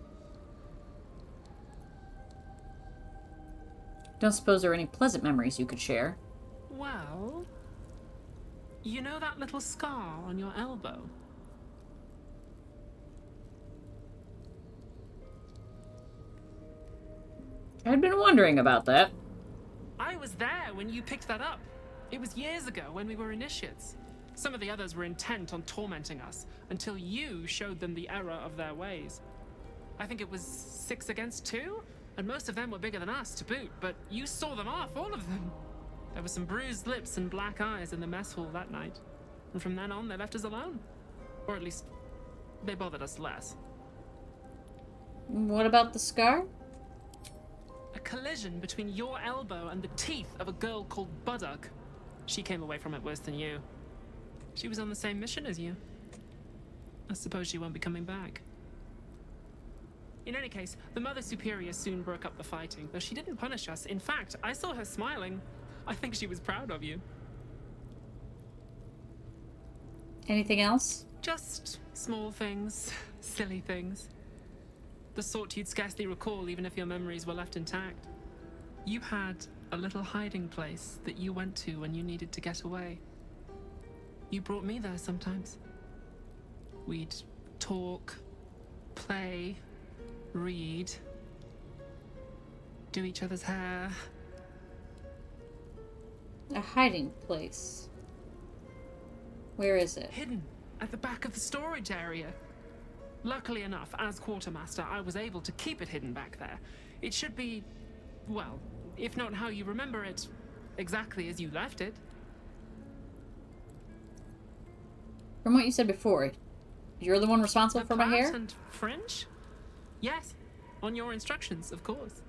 A: Don't suppose there are any pleasant memories you could share?
E: Well... You know that little scar on your elbow?
A: I'd been wondering about that.
E: I was there when you picked that up. It was years ago when we were initiates. Some of the others were intent on tormenting us until you showed them the error of their ways. I think it was 6 against 2, and most of them were bigger than us to boot, but you saw them off, all of them. There were some bruised lips and black eyes in the mess hall that night, and from then on they left us alone. Or at least, they bothered us less.
A: What about the scar?
E: A collision between your elbow and the teeth of a girl called Buddock. She came away from it worse than you. She was on the same mission as you. I suppose she won't be coming back. In any case, the Mother Superior soon broke up the fighting, though she didn't punish us. In fact, I saw her smiling. I think she was proud of you.
A: Anything else?
E: Just small things, silly things. The sort you'd scarcely recall even if your memories were left intact. You had a little hiding place that you went to when you needed to get away. You brought me there sometimes. We'd talk, play, read, do each other's hair.
A: A hiding place. Where is it?
E: Hidden at the back of the storage area. Luckily enough, as quartermaster, I was able to keep it hidden back there. It should be, well, if not how you remember it, exactly as you left it.
A: From what you said before, you're the one responsible for my hair?
E: And fringe? Yes, on your instructions, of course.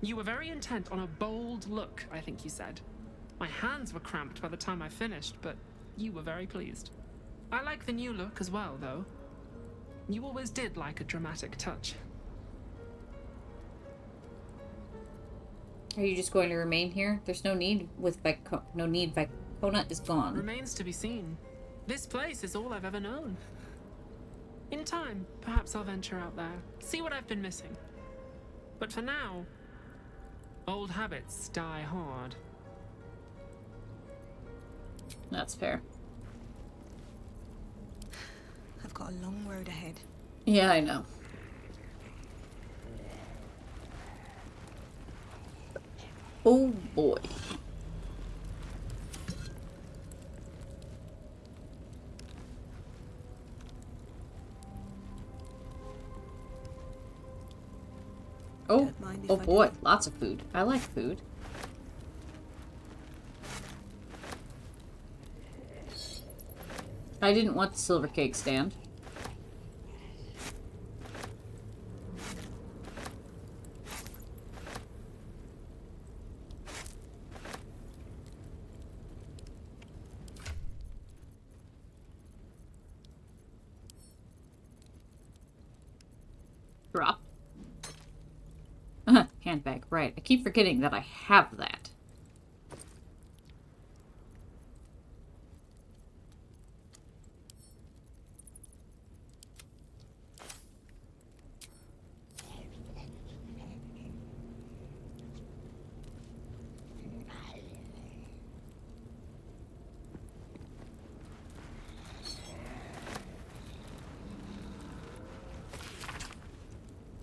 E: You were very intent on a bold look, I think you said. My hands were cramped by the time I finished, but you were very pleased. I like the new look as well, though. You always did like a dramatic touch.
A: Are you just going to remain here? There's no need with Vicona is gone.
E: Remains to be seen. This place is all I've ever known. In time, perhaps I'll venture out there, see what I've been missing. But for now, old habits die hard.
A: That's fair.
B: I've got a long road ahead.
A: Yeah, I know. Oh boy. Oh, oh boy, lots of food. I like food. I didn't want the silver cake stand. Drop. Handbag, right. I keep forgetting that I have that.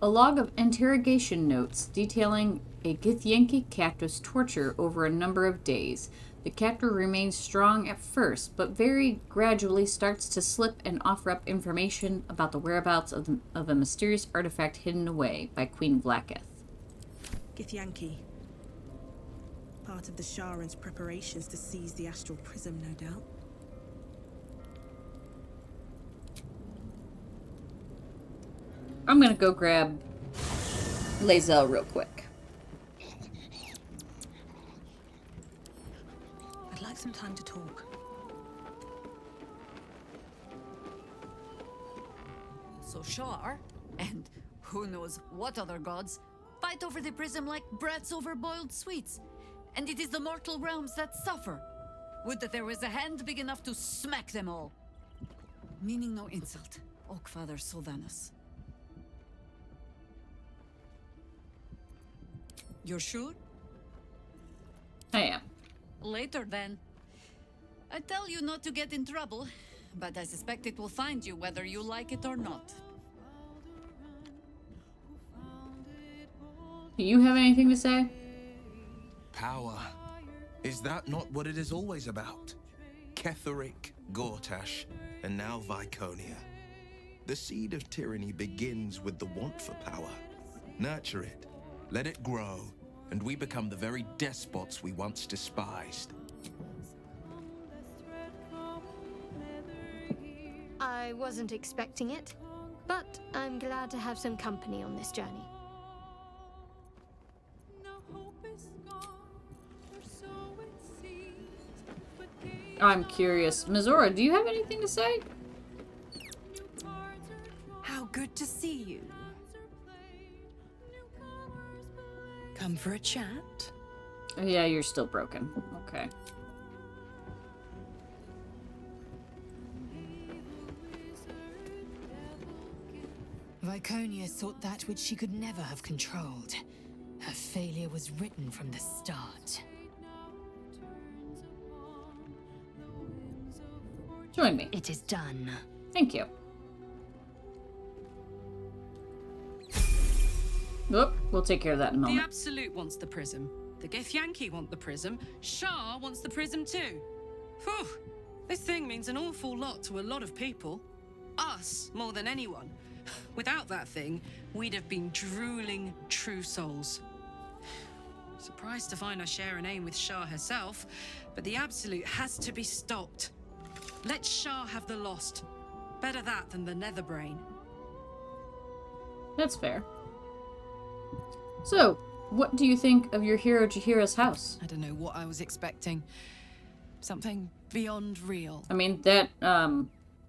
A: A log of interrogation notes detailing a Githyanki captive's torture over a number of days. The captor remains strong at first, but very gradually starts to slip and offer up information about the whereabouts of a mysterious artifact hidden away by Queen Vlaakith.
B: Githyanki. Part of the Sharan's preparations to seize the astral prism, no doubt.
A: I'm gonna go grab Lae'zel real quick.
B: I'd like some time to talk.
M: So Shar, and who knows what other gods, fight over the prism like brats over boiled sweets. And it is the mortal realms that suffer. Would that there was a hand big enough to smack them all. Meaning no insult, Oakfather Sylvanus. You're sure?
A: I am.
M: Later then. I tell you not to get in trouble, but I suspect it will find you whether you like it or not.
A: Do you have anything to say?
Q: Power. Is that not what it is always about? Ketheric, Gortash, and now Viconia. The seed of tyranny begins with the want for power. Nurture it, let it grow, and we become the very despots we once despised.
P: I wasn't expecting it, but I'm glad to have some company on this journey.
A: I'm curious. Mizora, do you have anything to say?
F: How good to see you. Come for a chat?
A: Yeah, you're still broken. Okay.
S: Viconia sought that which she could never have controlled. Her failure was written from the start.
A: Join me.
S: It is done.
A: Thank you. Whoop, we'll take care of that in a moment.
T: The Absolute wants the prism. The Githyanki want the prism. Shah wants the prism too. Phew, this thing means an awful lot to a lot of people. Us, more than anyone. Without that thing, we'd have been drooling true souls. Surprised to find I share a name with Shah herself, but the Absolute has to be stopped. Let Shah have the Lost. Better that than the Netherbrain.
A: That's fair. So, what do you think of your hero Jaheira's house?
T: I don't know what I was expecting. Something beyond real.
A: I mean, that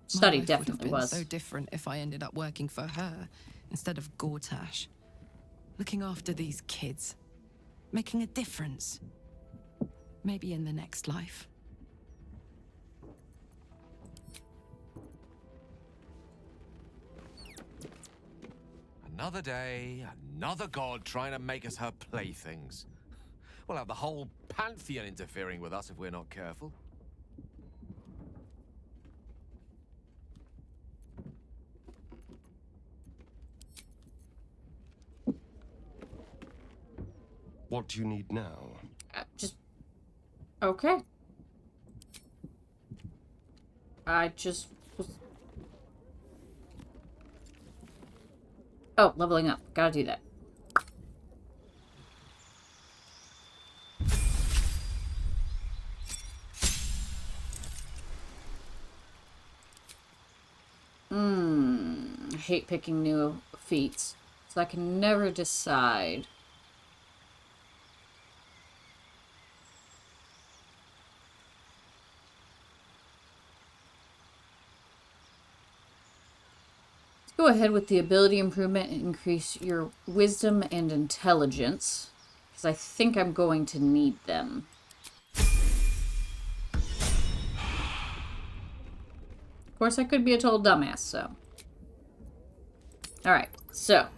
A: study
T: My life
A: definitely
T: would have
A: was.
T: been so different if I ended up working for her instead of Gortash. Looking after these kids. Making a difference. Maybe in the next life.
V: Another day, another god trying to make us her playthings. We'll have the whole pantheon interfering with us if we're not careful.
L: What do you need now?
A: Just... Okay. I just was... Oh, leveling up. Gotta do that. I hate picking new feats, so I can never decide. Go ahead with the ability improvement and increase your wisdom and intelligence, because I think I'm going to need them. Of course, I could be a total dumbass, so. Alright, so.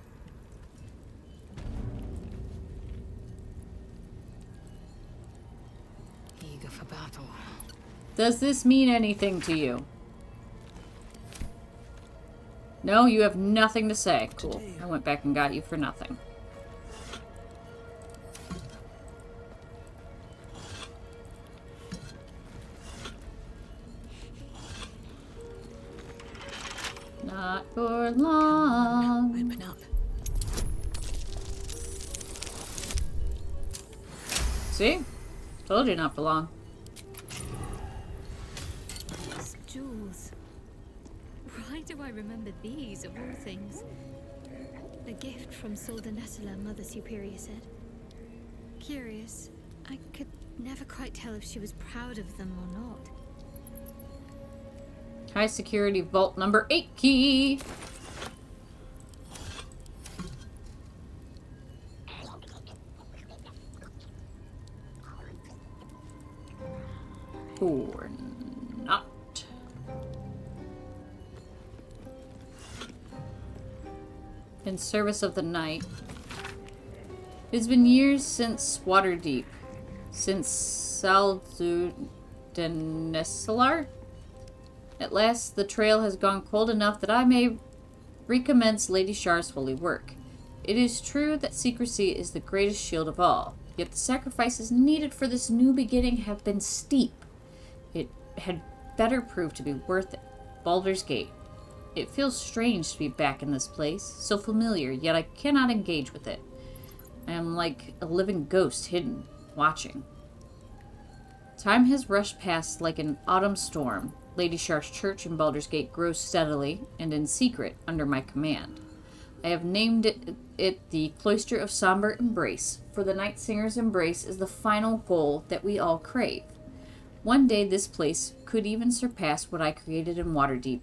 S: Eager for battle. Does
A: this mean anything to you? No, you have nothing to say. Cool. I went back and got you for nothing. Not for long.
B: Open up.
A: See? Told you not for long.
G: These jewels. Why do I remember these of all things? A gift from Lae'zel, Mother Superior said. Curious. I could never quite tell if she was proud of them or not.
A: High security vault number 8 key. Or not. In service of the night. It's been years since Waterdeep. Since Baldur Denesalar. At last, the trail has gone cold enough that I may recommence Lady Shar's holy work. It is true that secrecy is the greatest shield of all, yet the sacrifices needed for this new beginning have been steep. It had better prove to be worth it. Baldur's Gate. It feels strange to be back in this place, so familiar, yet I cannot engage with it. I am like a living ghost hidden, watching. Time has rushed past like an autumn storm. Lady Shar's church in Baldur's Gate grows steadily and in secret under my command. I have named it the Cloister of Somber Embrace, for the Night Singer's embrace is the final goal that we all crave. One day this place could even surpass what I created in Waterdeep.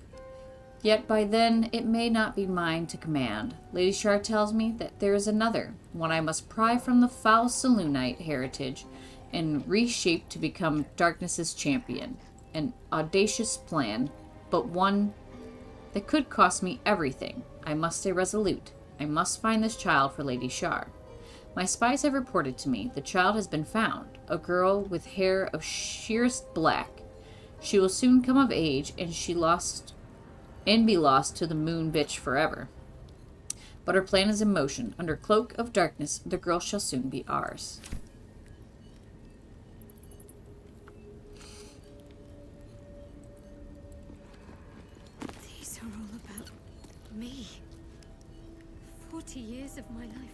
A: Yet by then it may not be mine to command. Lady Shar tells me that there is another, one I must pry from the foul Saloonite heritage and reshape to become Darkness's champion. An audacious plan, but one that could cost me everything. I must stay resolute. I must find this child for Lady Shar. My spies have reported to me the child has been found, a girl with hair of sheerest black. She will soon come of age, and be lost to the moon bitch forever. But her plan is in motion. Under cloak of darkness, the girl shall soon be ours.
G: These are all about me. 40 years of my life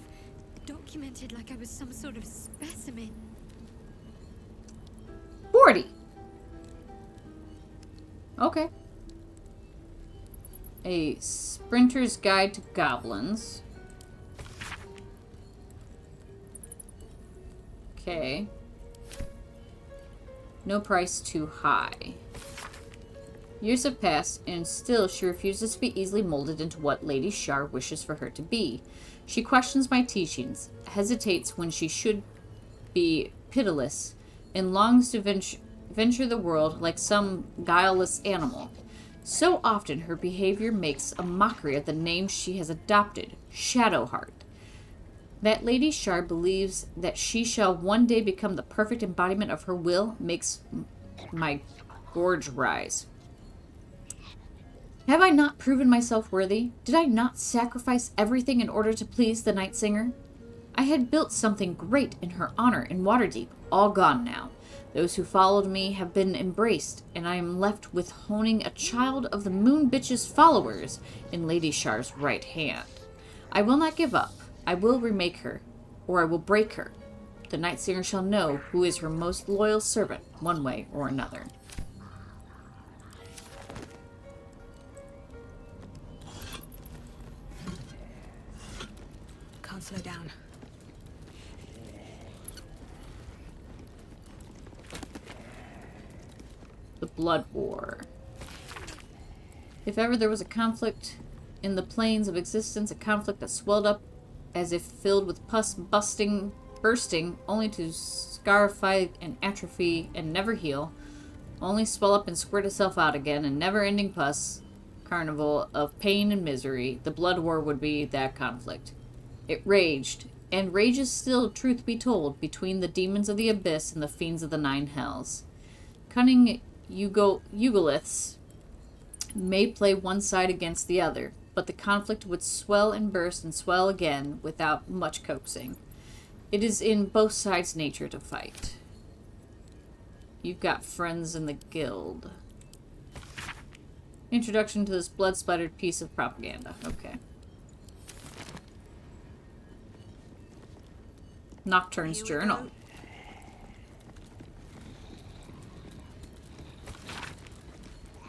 G: documented like I was some sort of specimen.
A: 40. Okay. A Sprinter's Guide to Goblins. Okay. No price too high. Years have passed, and still she refuses to be easily molded into what Lady Shar wishes for her to be. She questions my teachings, hesitates when she should be pitiless, and longs to venture the world like some guileless animal. So often her behavior makes a mockery of the name she has adopted, Shadowheart. That Lady Shar believes that she shall one day become the perfect embodiment of her will makes my gorge rise. Have I not proven myself worthy? Did I not sacrifice everything in order to please the Night Singer? I had built something great in her honor in Waterdeep, all gone now. Those who followed me have been embraced, and I am left with honing a child of the Moon Bitch's followers in Lady Shar's right hand. I will not give up. I will remake her, or I will break her. The Night Singer shall know who is her most loyal servant, one way or another.
B: Can't slow down.
A: The Blood War. If ever there was a conflict in the planes of existence, a conflict that swelled up as if filled with pus bursting, only to scarify and atrophy and never heal, only swell up and squirt itself out again, a never-ending pus carnival of pain and misery, the Blood War would be that conflict. It raged, and rages still, truth be told, between the demons of the abyss and the fiends of the nine hells. Cunning Yugoliths may play one side against the other, but the conflict would swell and burst and swell again without much coaxing. It is in both sides' nature to fight. You've got friends in the guild. Introduction to this blood-splattered piece of propaganda. Okay. Nocturne's journal.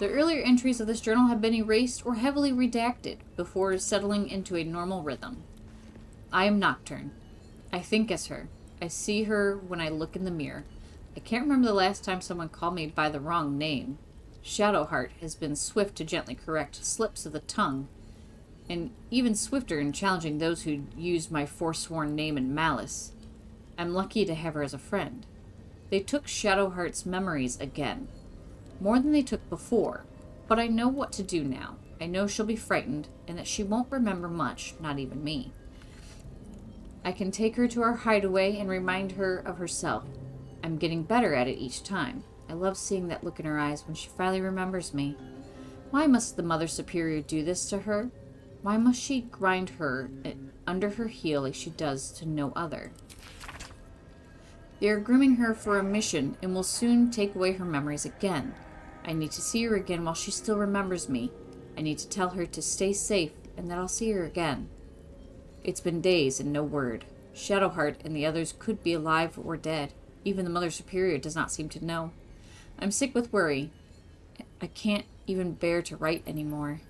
A: The earlier entries of this journal have been erased or heavily redacted before settling into a normal rhythm. I am Nocturne. I think as her. I see her when I look in the mirror. I can't remember the last time someone called me by the wrong name. Shadowheart has been swift to gently correct slips of the tongue, and even swifter in challenging those who use my forsworn name in malice. I'm lucky to have her as a friend. They took Shadowheart's memories again. More than they took before, but I know what to do now. I know she'll be frightened, and that she won't remember much, not even me. I can take her to our hideaway and remind her of herself. I'm getting better at it each time. I love seeing that look in her eyes when she finally remembers me. Why must the Mother Superior do this to her? Why must she grind her under her heel like she does to no other? They are grooming her for a mission and will soon take away her memories again. I need to see her again while she still remembers me. I need to tell her to stay safe and that I'll see her again. It's been days and no word. Shadowheart and the others could be alive or dead. Even the Mother Superior does not seem to know. I'm sick with worry. I can't even bear to write anymore.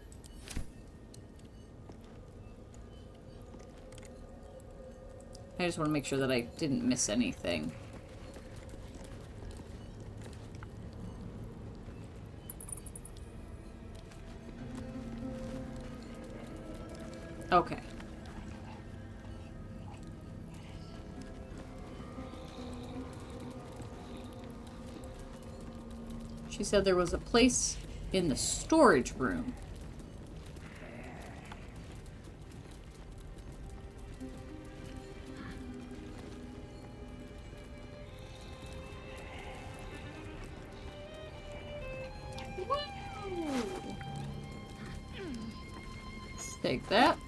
A: I just want to make sure that I didn't miss anything. Okay. She said there was a place in the storage room. Take that.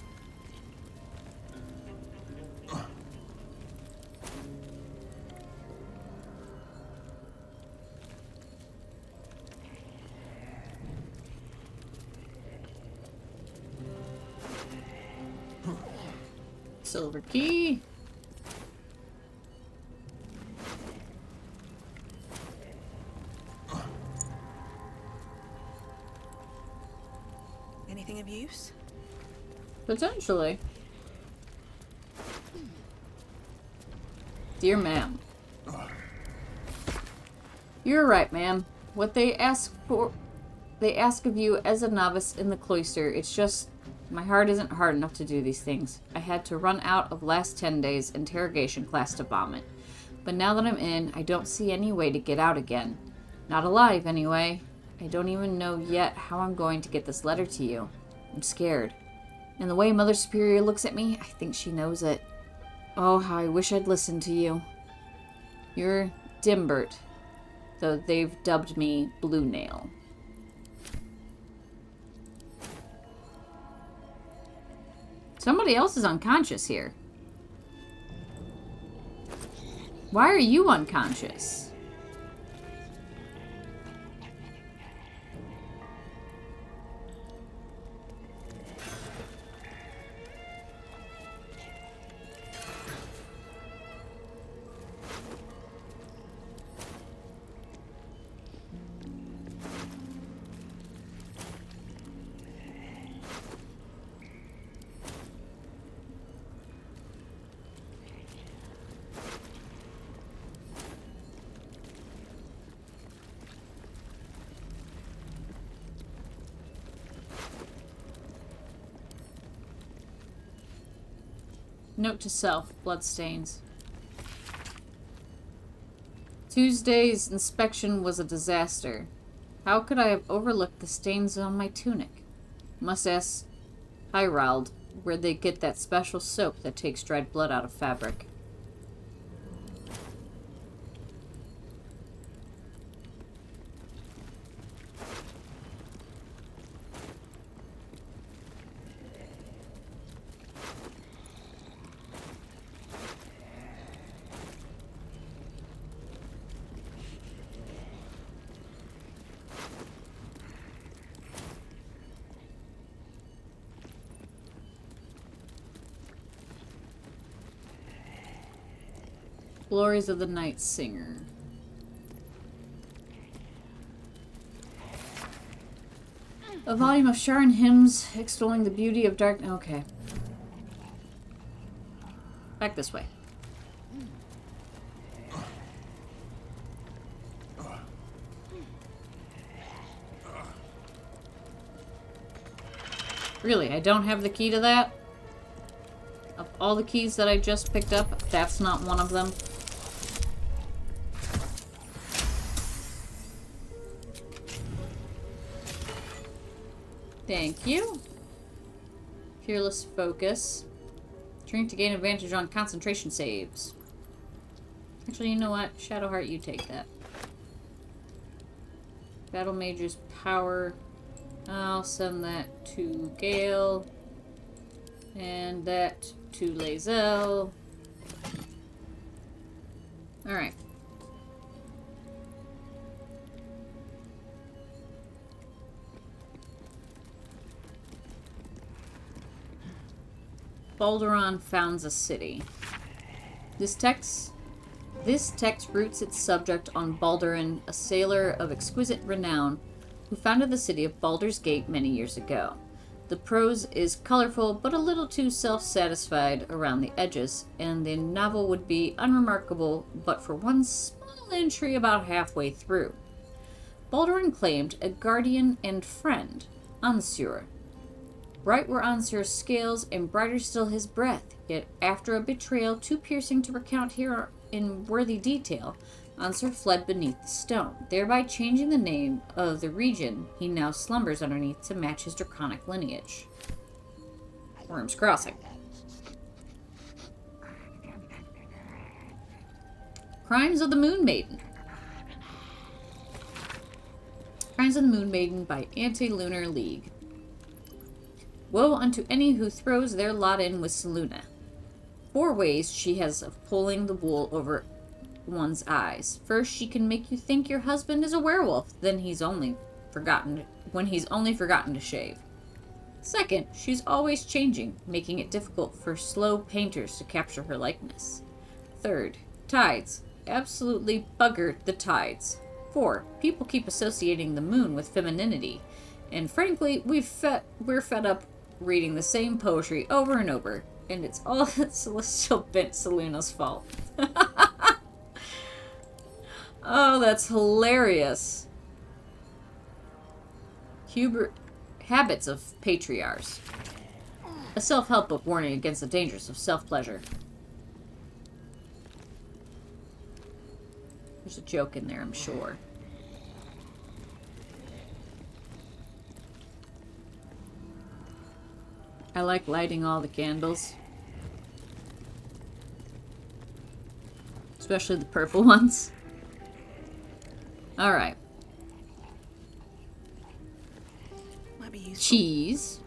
A: Silver key.
B: Anything of use?
A: Potentially. Dear ma'am. You're right, ma'am. What they ask of you as a novice in the cloister, it's just my heart isn't hard enough to do these things. I had to run out of last 10 days interrogation class to vomit. But now that I'm in, I don't see any way to get out again. Not alive, anyway. I don't even know yet how I'm going to get this letter to you. I'm scared. And the way Mother Superior looks at me, I think she knows it. Oh, how I wish I'd listened to you. You're Dimbert, though they've dubbed me Blue Nail. Somebody else is unconscious here. Why are you unconscious? Note to self, bloodstains. Tuesday's inspection was a disaster. How could I have overlooked the stains on my tunic? Must ask Hyrald where they get that special soap that takes dried blood out of fabric. Glories of the Night Singer. A volume of Sharan hymns extolling the beauty of dark... Okay. Back this way. Really, I don't have the key to that? Of all the keys that I just picked up, that's not one of them. Thank you. Fearless Focus. Drink to gain advantage on concentration saves. Actually, you know what? Shadowheart, you take that. Battle Mage's Power. I'll send that to Gale. And that to Lae'zel. Alright. Baldur founds a city. This text roots its subject on Baldur, a sailor of exquisite renown, who founded the city of Baldur's Gate many years ago. The prose is colorful, but a little too self-satisfied around the edges, and the novel would be unremarkable but for one small entry about halfway through. Baldur claimed a guardian and friend, Ansur. Bright were Ansur's scales, and brighter still his breath, yet after a betrayal too piercing to recount here in worthy detail, Ansur fled beneath the stone, thereby changing the name of the region he now slumbers underneath to match his draconic lineage. Worm's Crossing. Crimes of the Moon Maiden. Crimes of the Moon Maiden by Anti-Lunar League. Woe unto any who throws their lot in with Selûne. 4 ways she has of pulling the wool over one's eyes. First, she can make you think your husband is a werewolf, when he's only forgotten to shave. Second, she's always changing, making it difficult for slow painters to capture her likeness. Third, tides. Absolutely buggered the tides. 4, people keep associating the moon with femininity, and frankly, we're fed up reading the same poetry over and over, and it's all Celestial Bent Selûne's fault. Oh, that's hilarious. Habits of Patriarchs. A self-help book warning against the dangers of self-pleasure. There's a joke in there, I'm sure. I like lighting all the candles. Especially the purple ones. Alright. Cheese.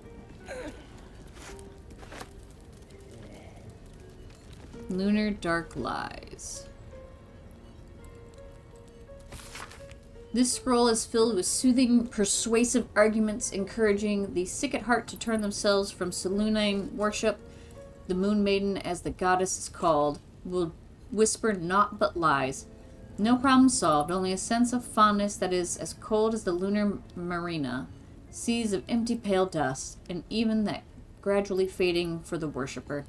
A: Lunar Dark Lies. This scroll is filled with soothing, persuasive arguments encouraging the sick at heart to turn themselves from Selûne worship. The Moon Maiden, as the goddess is called, will whisper naught but lies. No problem solved, only a sense of fondness that is as cold as the lunar marina, seas of empty pale dust, and even that gradually fading for the worshipper.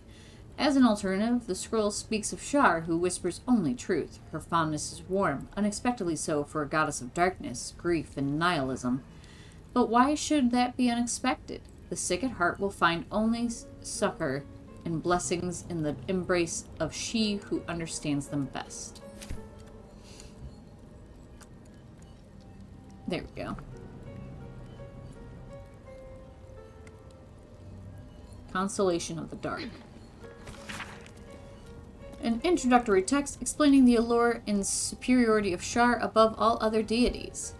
A: As an alternative, the scroll speaks of Shar, who whispers only truth. Her fondness is warm, unexpectedly so for a goddess of darkness, grief, and nihilism. But why should that be unexpected? The sick at heart will find only succor and blessings in the embrace of she who understands them best. There we go. Constellation of the Dark. An introductory text explaining the allure and superiority of Shar above all other deities.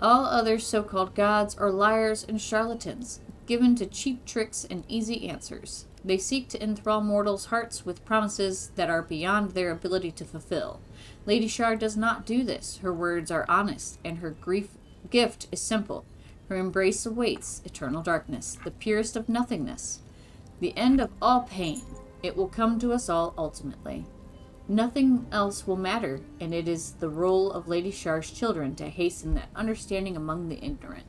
A: All other so-called gods are liars and charlatans, given to cheap tricks and easy answers. They seek to enthrall mortals' hearts with promises that are beyond their ability to fulfill. Lady Shar does not do this. Her words are honest, and her gift is simple. Her embrace awaits eternal darkness, the purest of nothingness, the end of all pain. It will come to us all ultimately. Nothing else will matter, and it is the role of Lady Shar's children to hasten that understanding among the ignorant.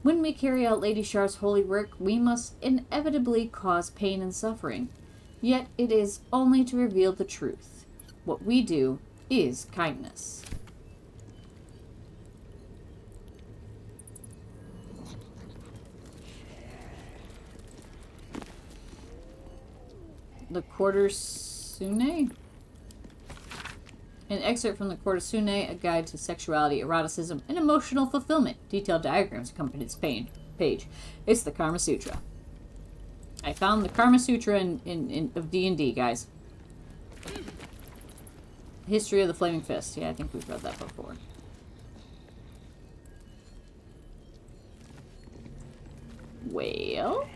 A: When we carry out Lady Shar's holy work, we must inevitably cause pain and suffering. Yet it is only to reveal the truth. What we do is kindness. The Quartersune? An excerpt from the Quartersune, a guide to sexuality, eroticism, and emotional fulfillment. Detailed diagrams accompany its page. It's the Karma Sutra. I found the Karma Sutra of D&D, guys. History of the Flaming Fist. Yeah, I think we've read that before. Well...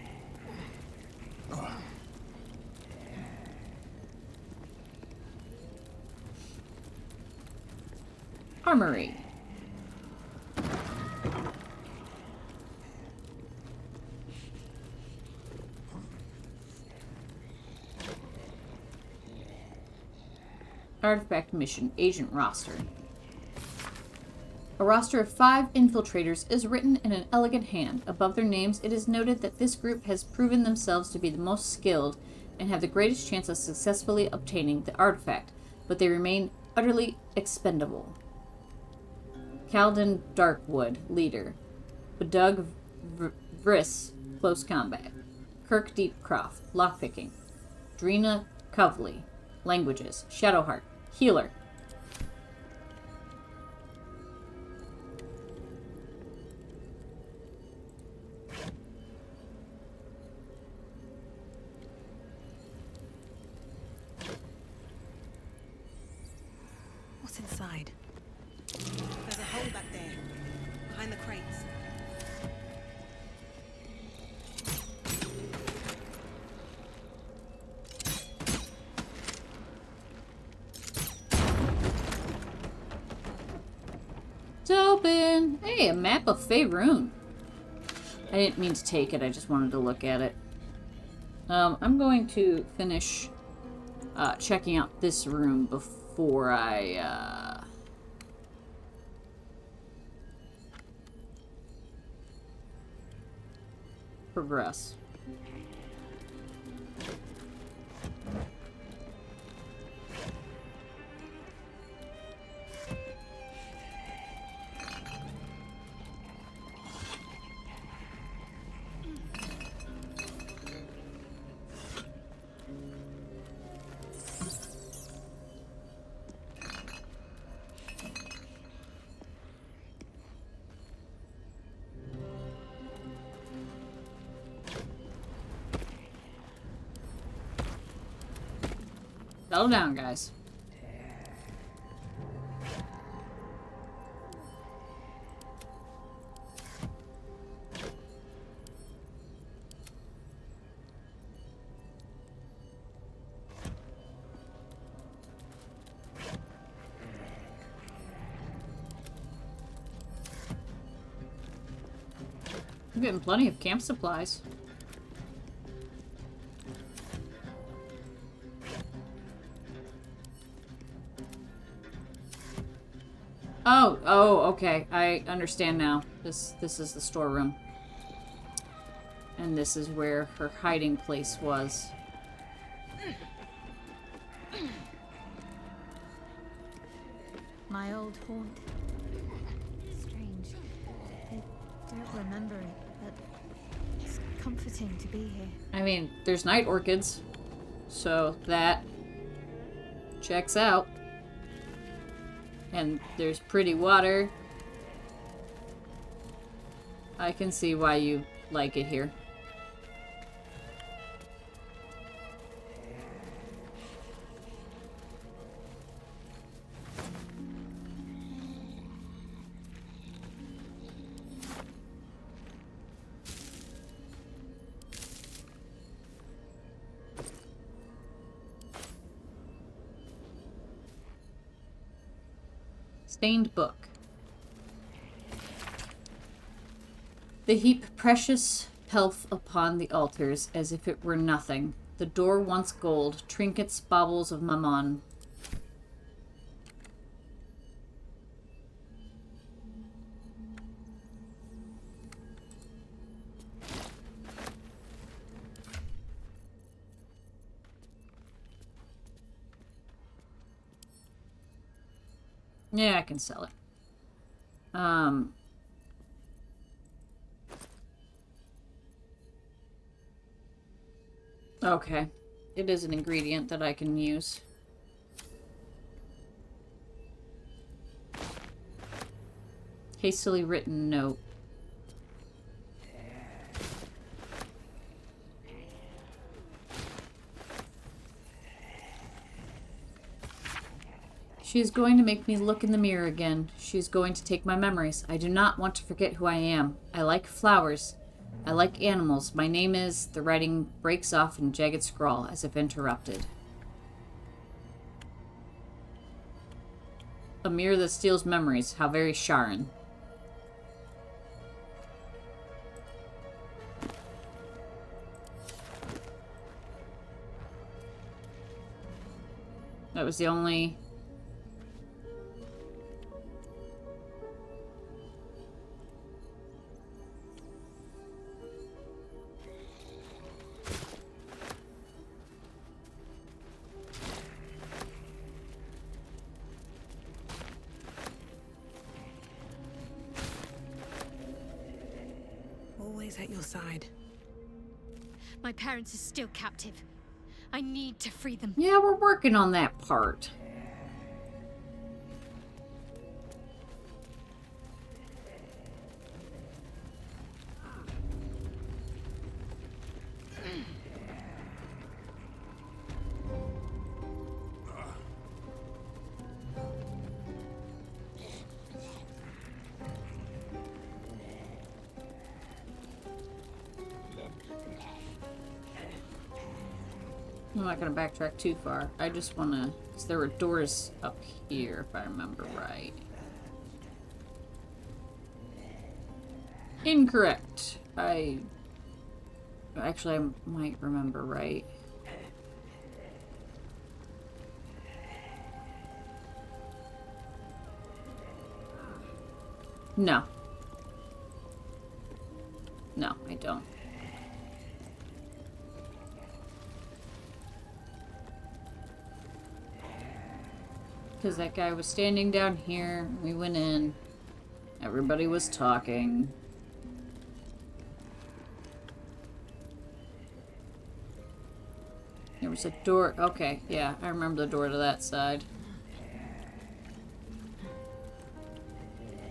A: Armory. Artifact mission, agent roster. A roster of 5 infiltrators is written in an elegant hand. Above their names, it is noted that this group has proven themselves to be the most skilled and have the greatest chance of successfully obtaining the artifact, but they remain utterly expendable. Calden Darkwood, leader. Badug Vriss, close combat. Kirk Deepcroft, lockpicking. Drina Covley, languages. Shadowheart, healer.
B: What's inside? There's a hole back there, behind the crates.
A: It's open! Hey, a map of Faerun. I didn't mean to take it, I just wanted to look at it. I'm going to finish checking out this room before I progress. Settle down, guys. I'm getting plenty of camp supplies. Oh, okay. I understand now. This is the storeroom. And this is where her hiding place was.
G: My old haunt. Strange. I don't remember it, but it's comforting to be here.
A: I mean, there's night orchids, so that checks out. And there's pretty water. I can see why you like it here. Stained book. They heap precious pelf upon the altars as if it were nothing. The door once gold, trinkets, baubles of mammon, Yeah, I can sell it. Okay. It is an ingredient that I can use. Hastily written note. She is going to make me look in the mirror again. She is going to take my memories. I do not want to forget who I am. I like flowers. I like animals. My name is... The writing breaks off in a jagged scrawl, as if interrupted. A mirror that steals memories. How very Sharon. That was the only...
B: Always at your side.
G: My parents are still captive. I need to free them.
A: Yeah, we're working on that part. I'm not going to backtrack too far. I just want to... Because there were doors up here, if I remember right. Incorrect. Actually, I might remember right. No. No, I don't. Because that guy was standing down here. We went in. Everybody was talking. There was a door. Okay, yeah, I remember the door to that side.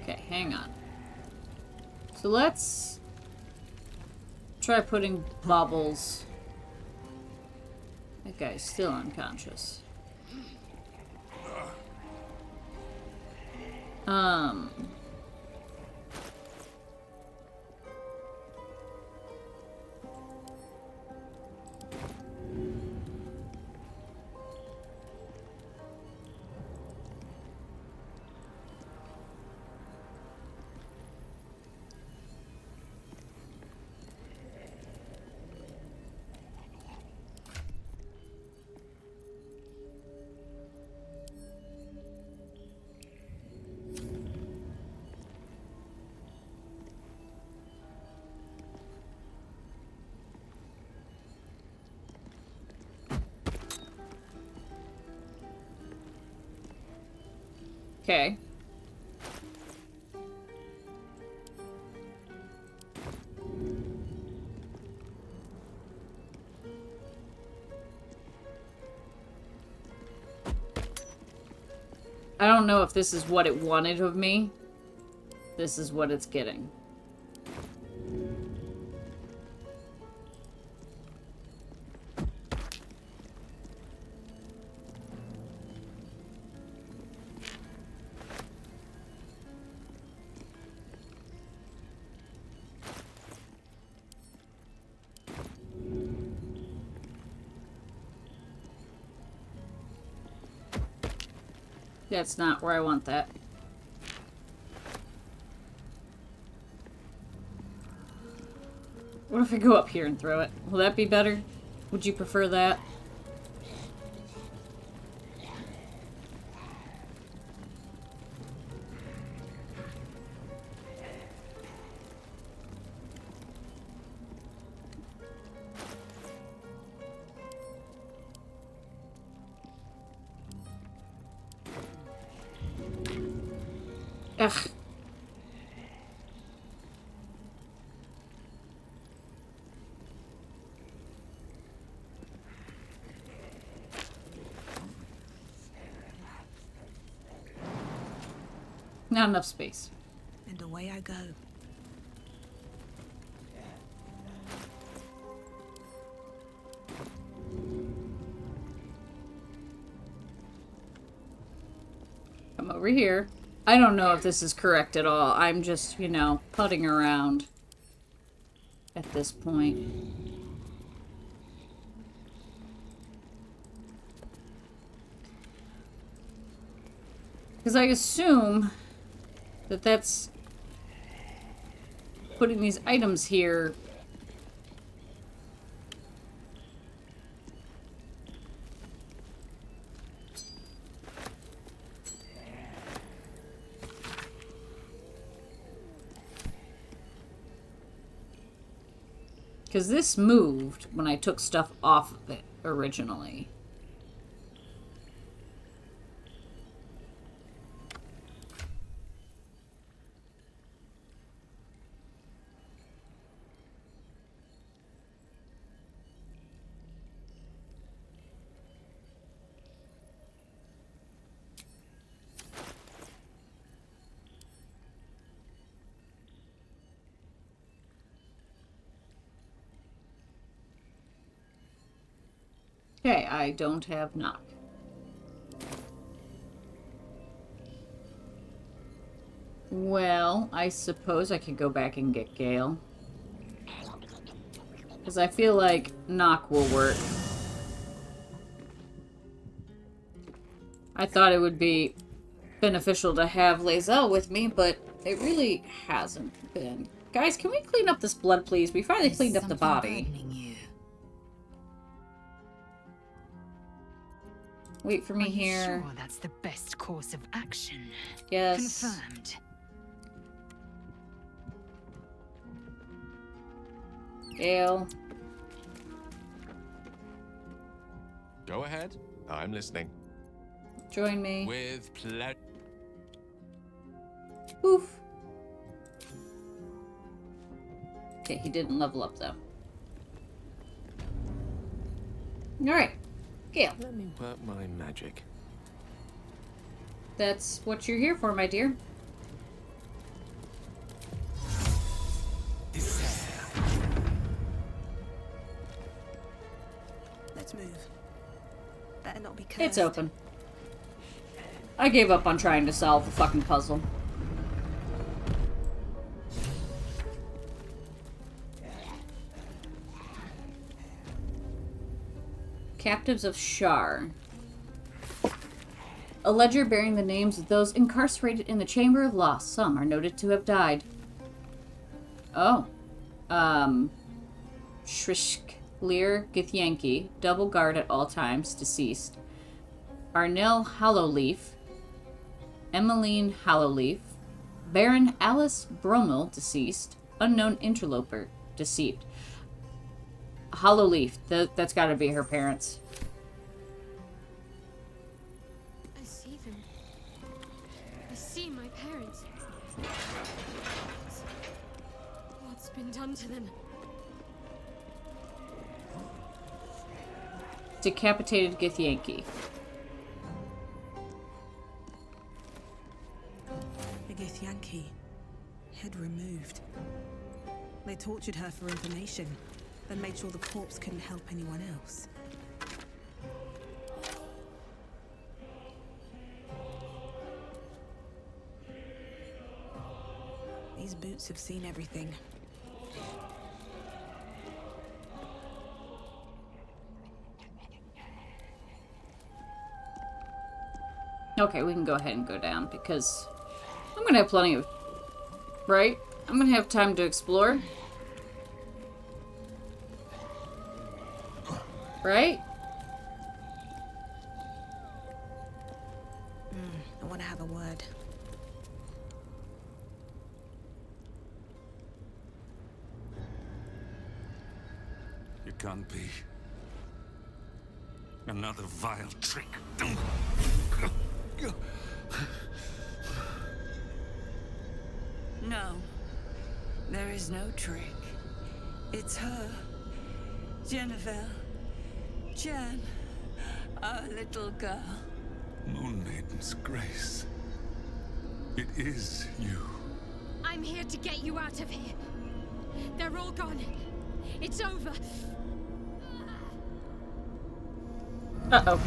A: Okay, hang on. So let's try putting Bobbles. That guy's still unconscious. Okay. I don't know if this is what it wanted of me. This is what it's getting. That's not where I want that. What if I go up here and throw it? Will that be better? Would you prefer that? Ugh. Not enough space.
B: And away I go.
A: Come over here. I don't know if this is correct at all. I'm just, you know, putting around at this point. Because I assume that that's putting these items here. Because this moved when I took stuff off of it originally. Okay, I don't have knock. Well, I suppose I could go back and get Gale. Because I feel like knock will work. I thought it would be beneficial to have Lae'zel with me, but it really hasn't been. Guys, can we clean up this blood, please? We finally cleaned up the body. Wait for me here.
S: Sure, that's the best course of action.
A: Yes.
S: Confirmed.
A: Gale.
V: Go ahead. I'm listening.
A: Join me.
V: With pleasure.
A: Oof. Okay, he didn't level up though. Alright. Gale.
V: Let me work my magic.
A: That's what you're here for, my dear.
B: Let's move. Better not be cursed.
A: It's open. I gave up on trying to solve the fucking puzzle. Captives of Shar. A ledger bearing the names of those incarcerated in the Chamber of Loss. Some are noted to have died. Oh. Shrishklir Githyanki, double guard at all times, deceased. Arnell Hollowleaf. Emmeline Hollowleaf. Baron Alice Bromel, deceased. Unknown interloper, deceased. Hollowleaf, that's gotta be her parents.
G: I see them. I see my parents. What's been done to them?
A: Decapitated Githyanki.
B: A Githyanki. Head removed. They tortured her for information, then made sure the corpse couldn't help anyone else. These boots have seen everything.
A: Okay, we can go ahead and go down because I'm gonna have plenty of... Right? I'm gonna have time to explore. Right?
B: I want to have a word.
D: It can't be. Another vile trick.
F: No. There is no trick. It's her. Jennifer. Jan. Our little girl.
D: Moon Maiden's grace. It is you.
G: I'm here to get you out of here. They're all gone. It's over.
A: Uh-oh.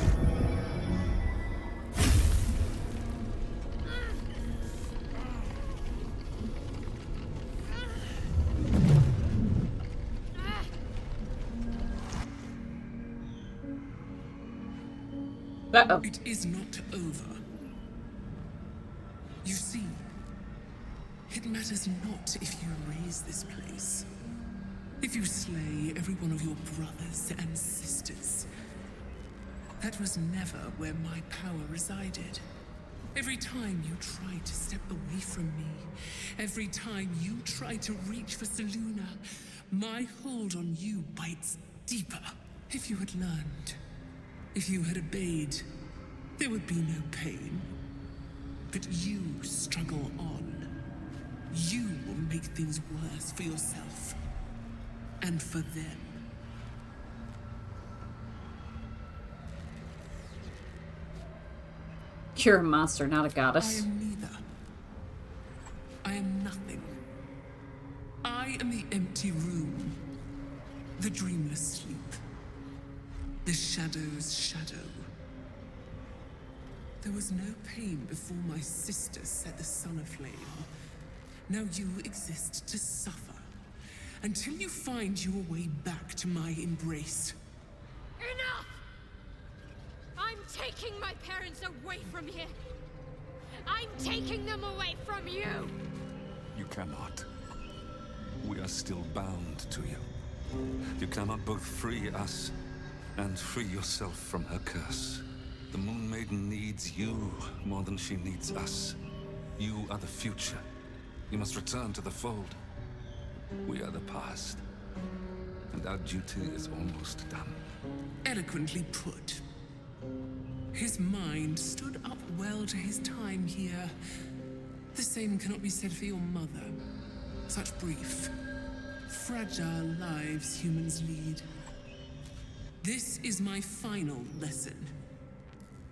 A: Uh-oh.
C: It is not over. You see, it matters not if you raise this place. If you slay every one of your brothers and sisters. That was never where my power resided. Every time you try to step away from me, every time you try to reach for Selûne, my hold on you bites deeper. If you had learned, if you had obeyed, there would be no pain. But you struggle on. You will make things worse for yourself. And for them.
A: You're a monster, not a goddess.
C: I am neither. I am nothing. I am the empty room. The dreamless sleep. The shadow's shadow. There was no pain before my sister set the sun aflame. Now you exist to suffer. Until you find your way back to my embrace.
G: Enough! I'm taking my parents away from here. I'm taking them away from you.
D: You cannot. We are still bound to you. You cannot both free us and free yourself from her curse. The Moon Maiden needs you more than she needs us. You are the future. You must return to the fold. We are the past. And our duty is almost done.
C: Eloquently put. His mind stood up well to his time here. The same cannot be said for your mother. Such brief, fragile lives humans lead. This is my final lesson.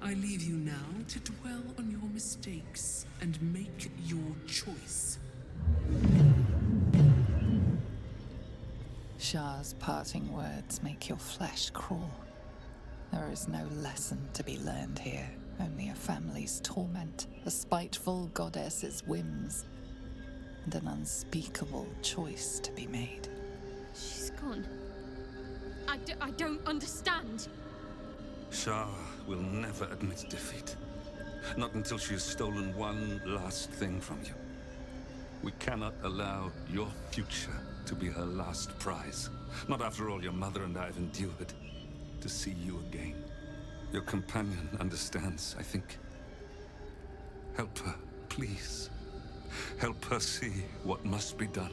C: I leave you now to dwell on your mistakes and make your choice.
I: Shah's parting words make your flesh crawl. There is no lesson to be learned here, only a family's torment, a spiteful goddess's whims, and an unspeakable choice to be made.
G: She's gone. I don't understand.
D: Shah will never admit defeat. Not until she has stolen one last thing from you. We cannot allow your future to be her last prize. Not after all your mother and I have endured. To see you again. Your companion understands, I think. Help her, please. Help her see what must be done.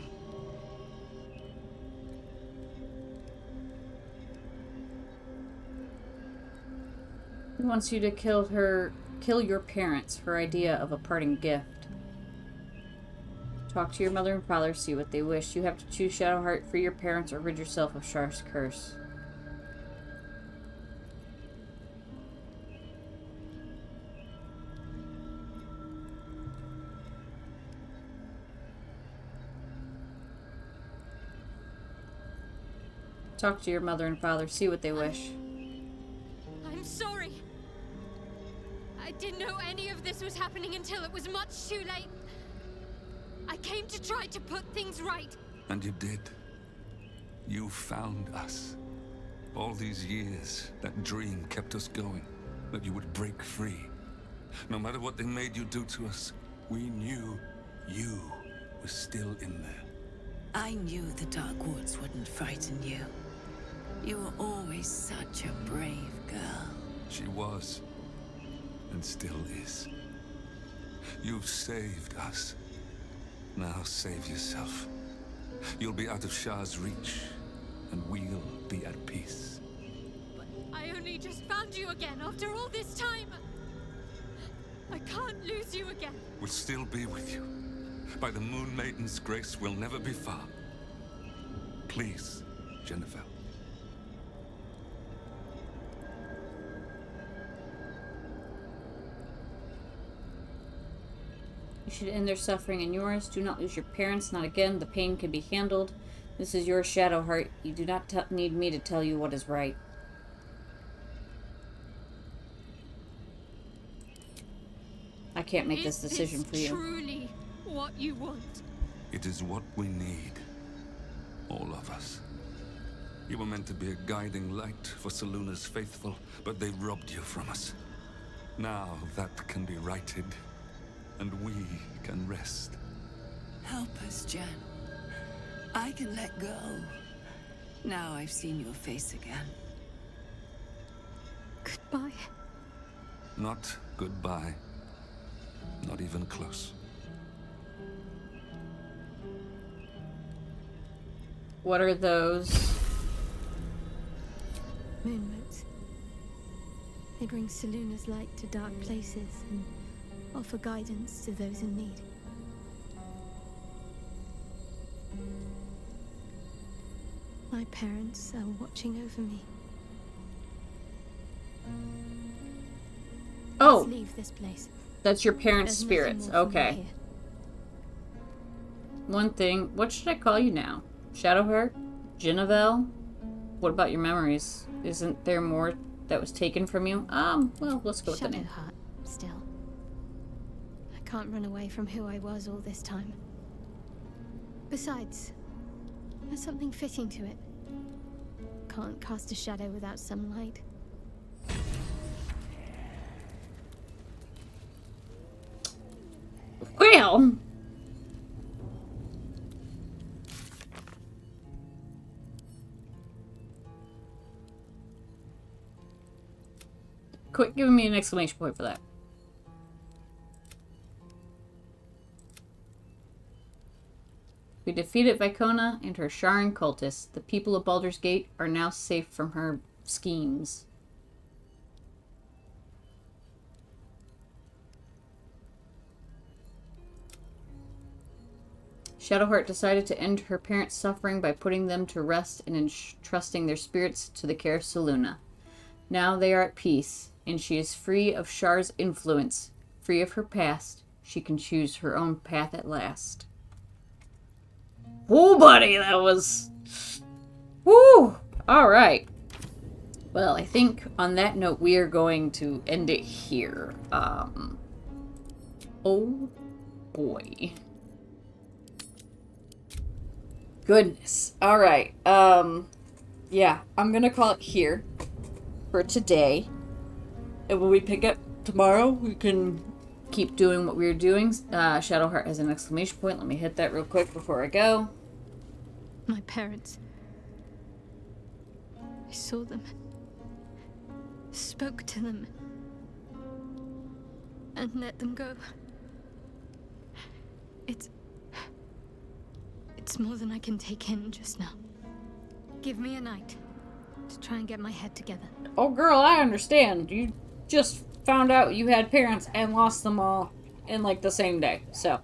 A: He wants you to kill your parents, her idea of a parting gift. Talk to your mother and father, see what they wish. You have to choose Shadowheart, free your parents, or rid yourself of Shar's curse. Talk to your mother and father, see what they wish.
G: I'm sorry. I didn't know any of this was happening until it was much too late. I came to try to put things right.
D: And you did. You found us. All these years, that dream kept us going. That you would break free. No matter what they made you do to us, we knew you were still in there.
F: I knew the Dark Woods wouldn't frighten you. You were always such a brave girl.
D: She was. And still is. You've saved us. Now save yourself. You'll be out of Shah's reach, and we'll be at peace.
G: But I only just found you again after all this time. I can't lose you again.
D: We'll still be with you. By the Moon Maiden's grace, we'll never be far. Please, Jennifer.
A: You should end their suffering and yours. Do not lose your parents, not again. The pain can be handled. This is your Shadowheart. You do not need me to tell you what is right. I can't make this decision for you.
G: Truly what you want?
D: It is what we need. All of us. You were meant to be a guiding light for Selûne's faithful, but they robbed you from us. Now that can be righted, and we can rest.
J: Help us, Jen. I can let go. Now I've seen your face again.
G: Goodbye.
D: Not goodbye. Not even close.
A: What are those?
G: Moonmotes. They bring Selûne's light to dark places and offer guidance to those in need. My parents are watching over me.
A: Oh!
G: Let's leave this place.
A: That's your parents'
G: There's nothing
A: spirits.
G: more for me
A: Okay.
G: here.
A: One thing. What should I call you now? Shadowheart? Jennifer? What about your memories? Isn't there more that was taken from you? Well, let's go with the name.
G: Shadowheart, still. I can't run away from who I was all this time. Besides, there's something fitting to it. Can't cast a shadow without some light.
A: Well... Quit giving me an exclamation point for that. We defeated Vicona and her Sharan cultists. The people of Baldur's Gate are now safe from her schemes. Shadowheart decided to end her parents' suffering by putting them to rest and entrusting their spirits to the care of Selûne. Now they are at peace, and she is free of Shar's influence, free of her past. She can choose her own path at last. Woo, buddy, that was... Woo! Alright. Well, I think on that note, we are going to end it here. Oh, boy. Goodness. Alright. Yeah, I'm gonna call it here for today. And when we pick up tomorrow, we can keep doing what we were doing. Shadowheart has an exclamation point. Let me hit that real quick before I go.
G: My parents. I saw them. Spoke to them. And let them go. It's more than I can take in just now. Give me a night to try and get my head together.
A: Oh, girl, I understand. You just found out you had parents and lost them all in, like, the same day. So,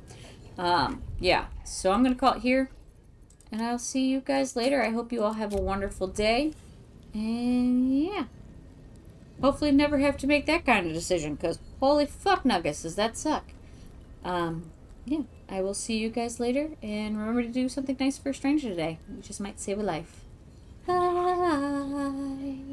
A: yeah. So I'm going to call it here. And I'll see you guys later. I hope you all have a wonderful day. And, yeah. Hopefully never have to make that kind of decision. Because, holy fuck nuggets, does that suck. Yeah. I will see you guys later. And remember to do something nice for a stranger today. You just might save a life. Bye.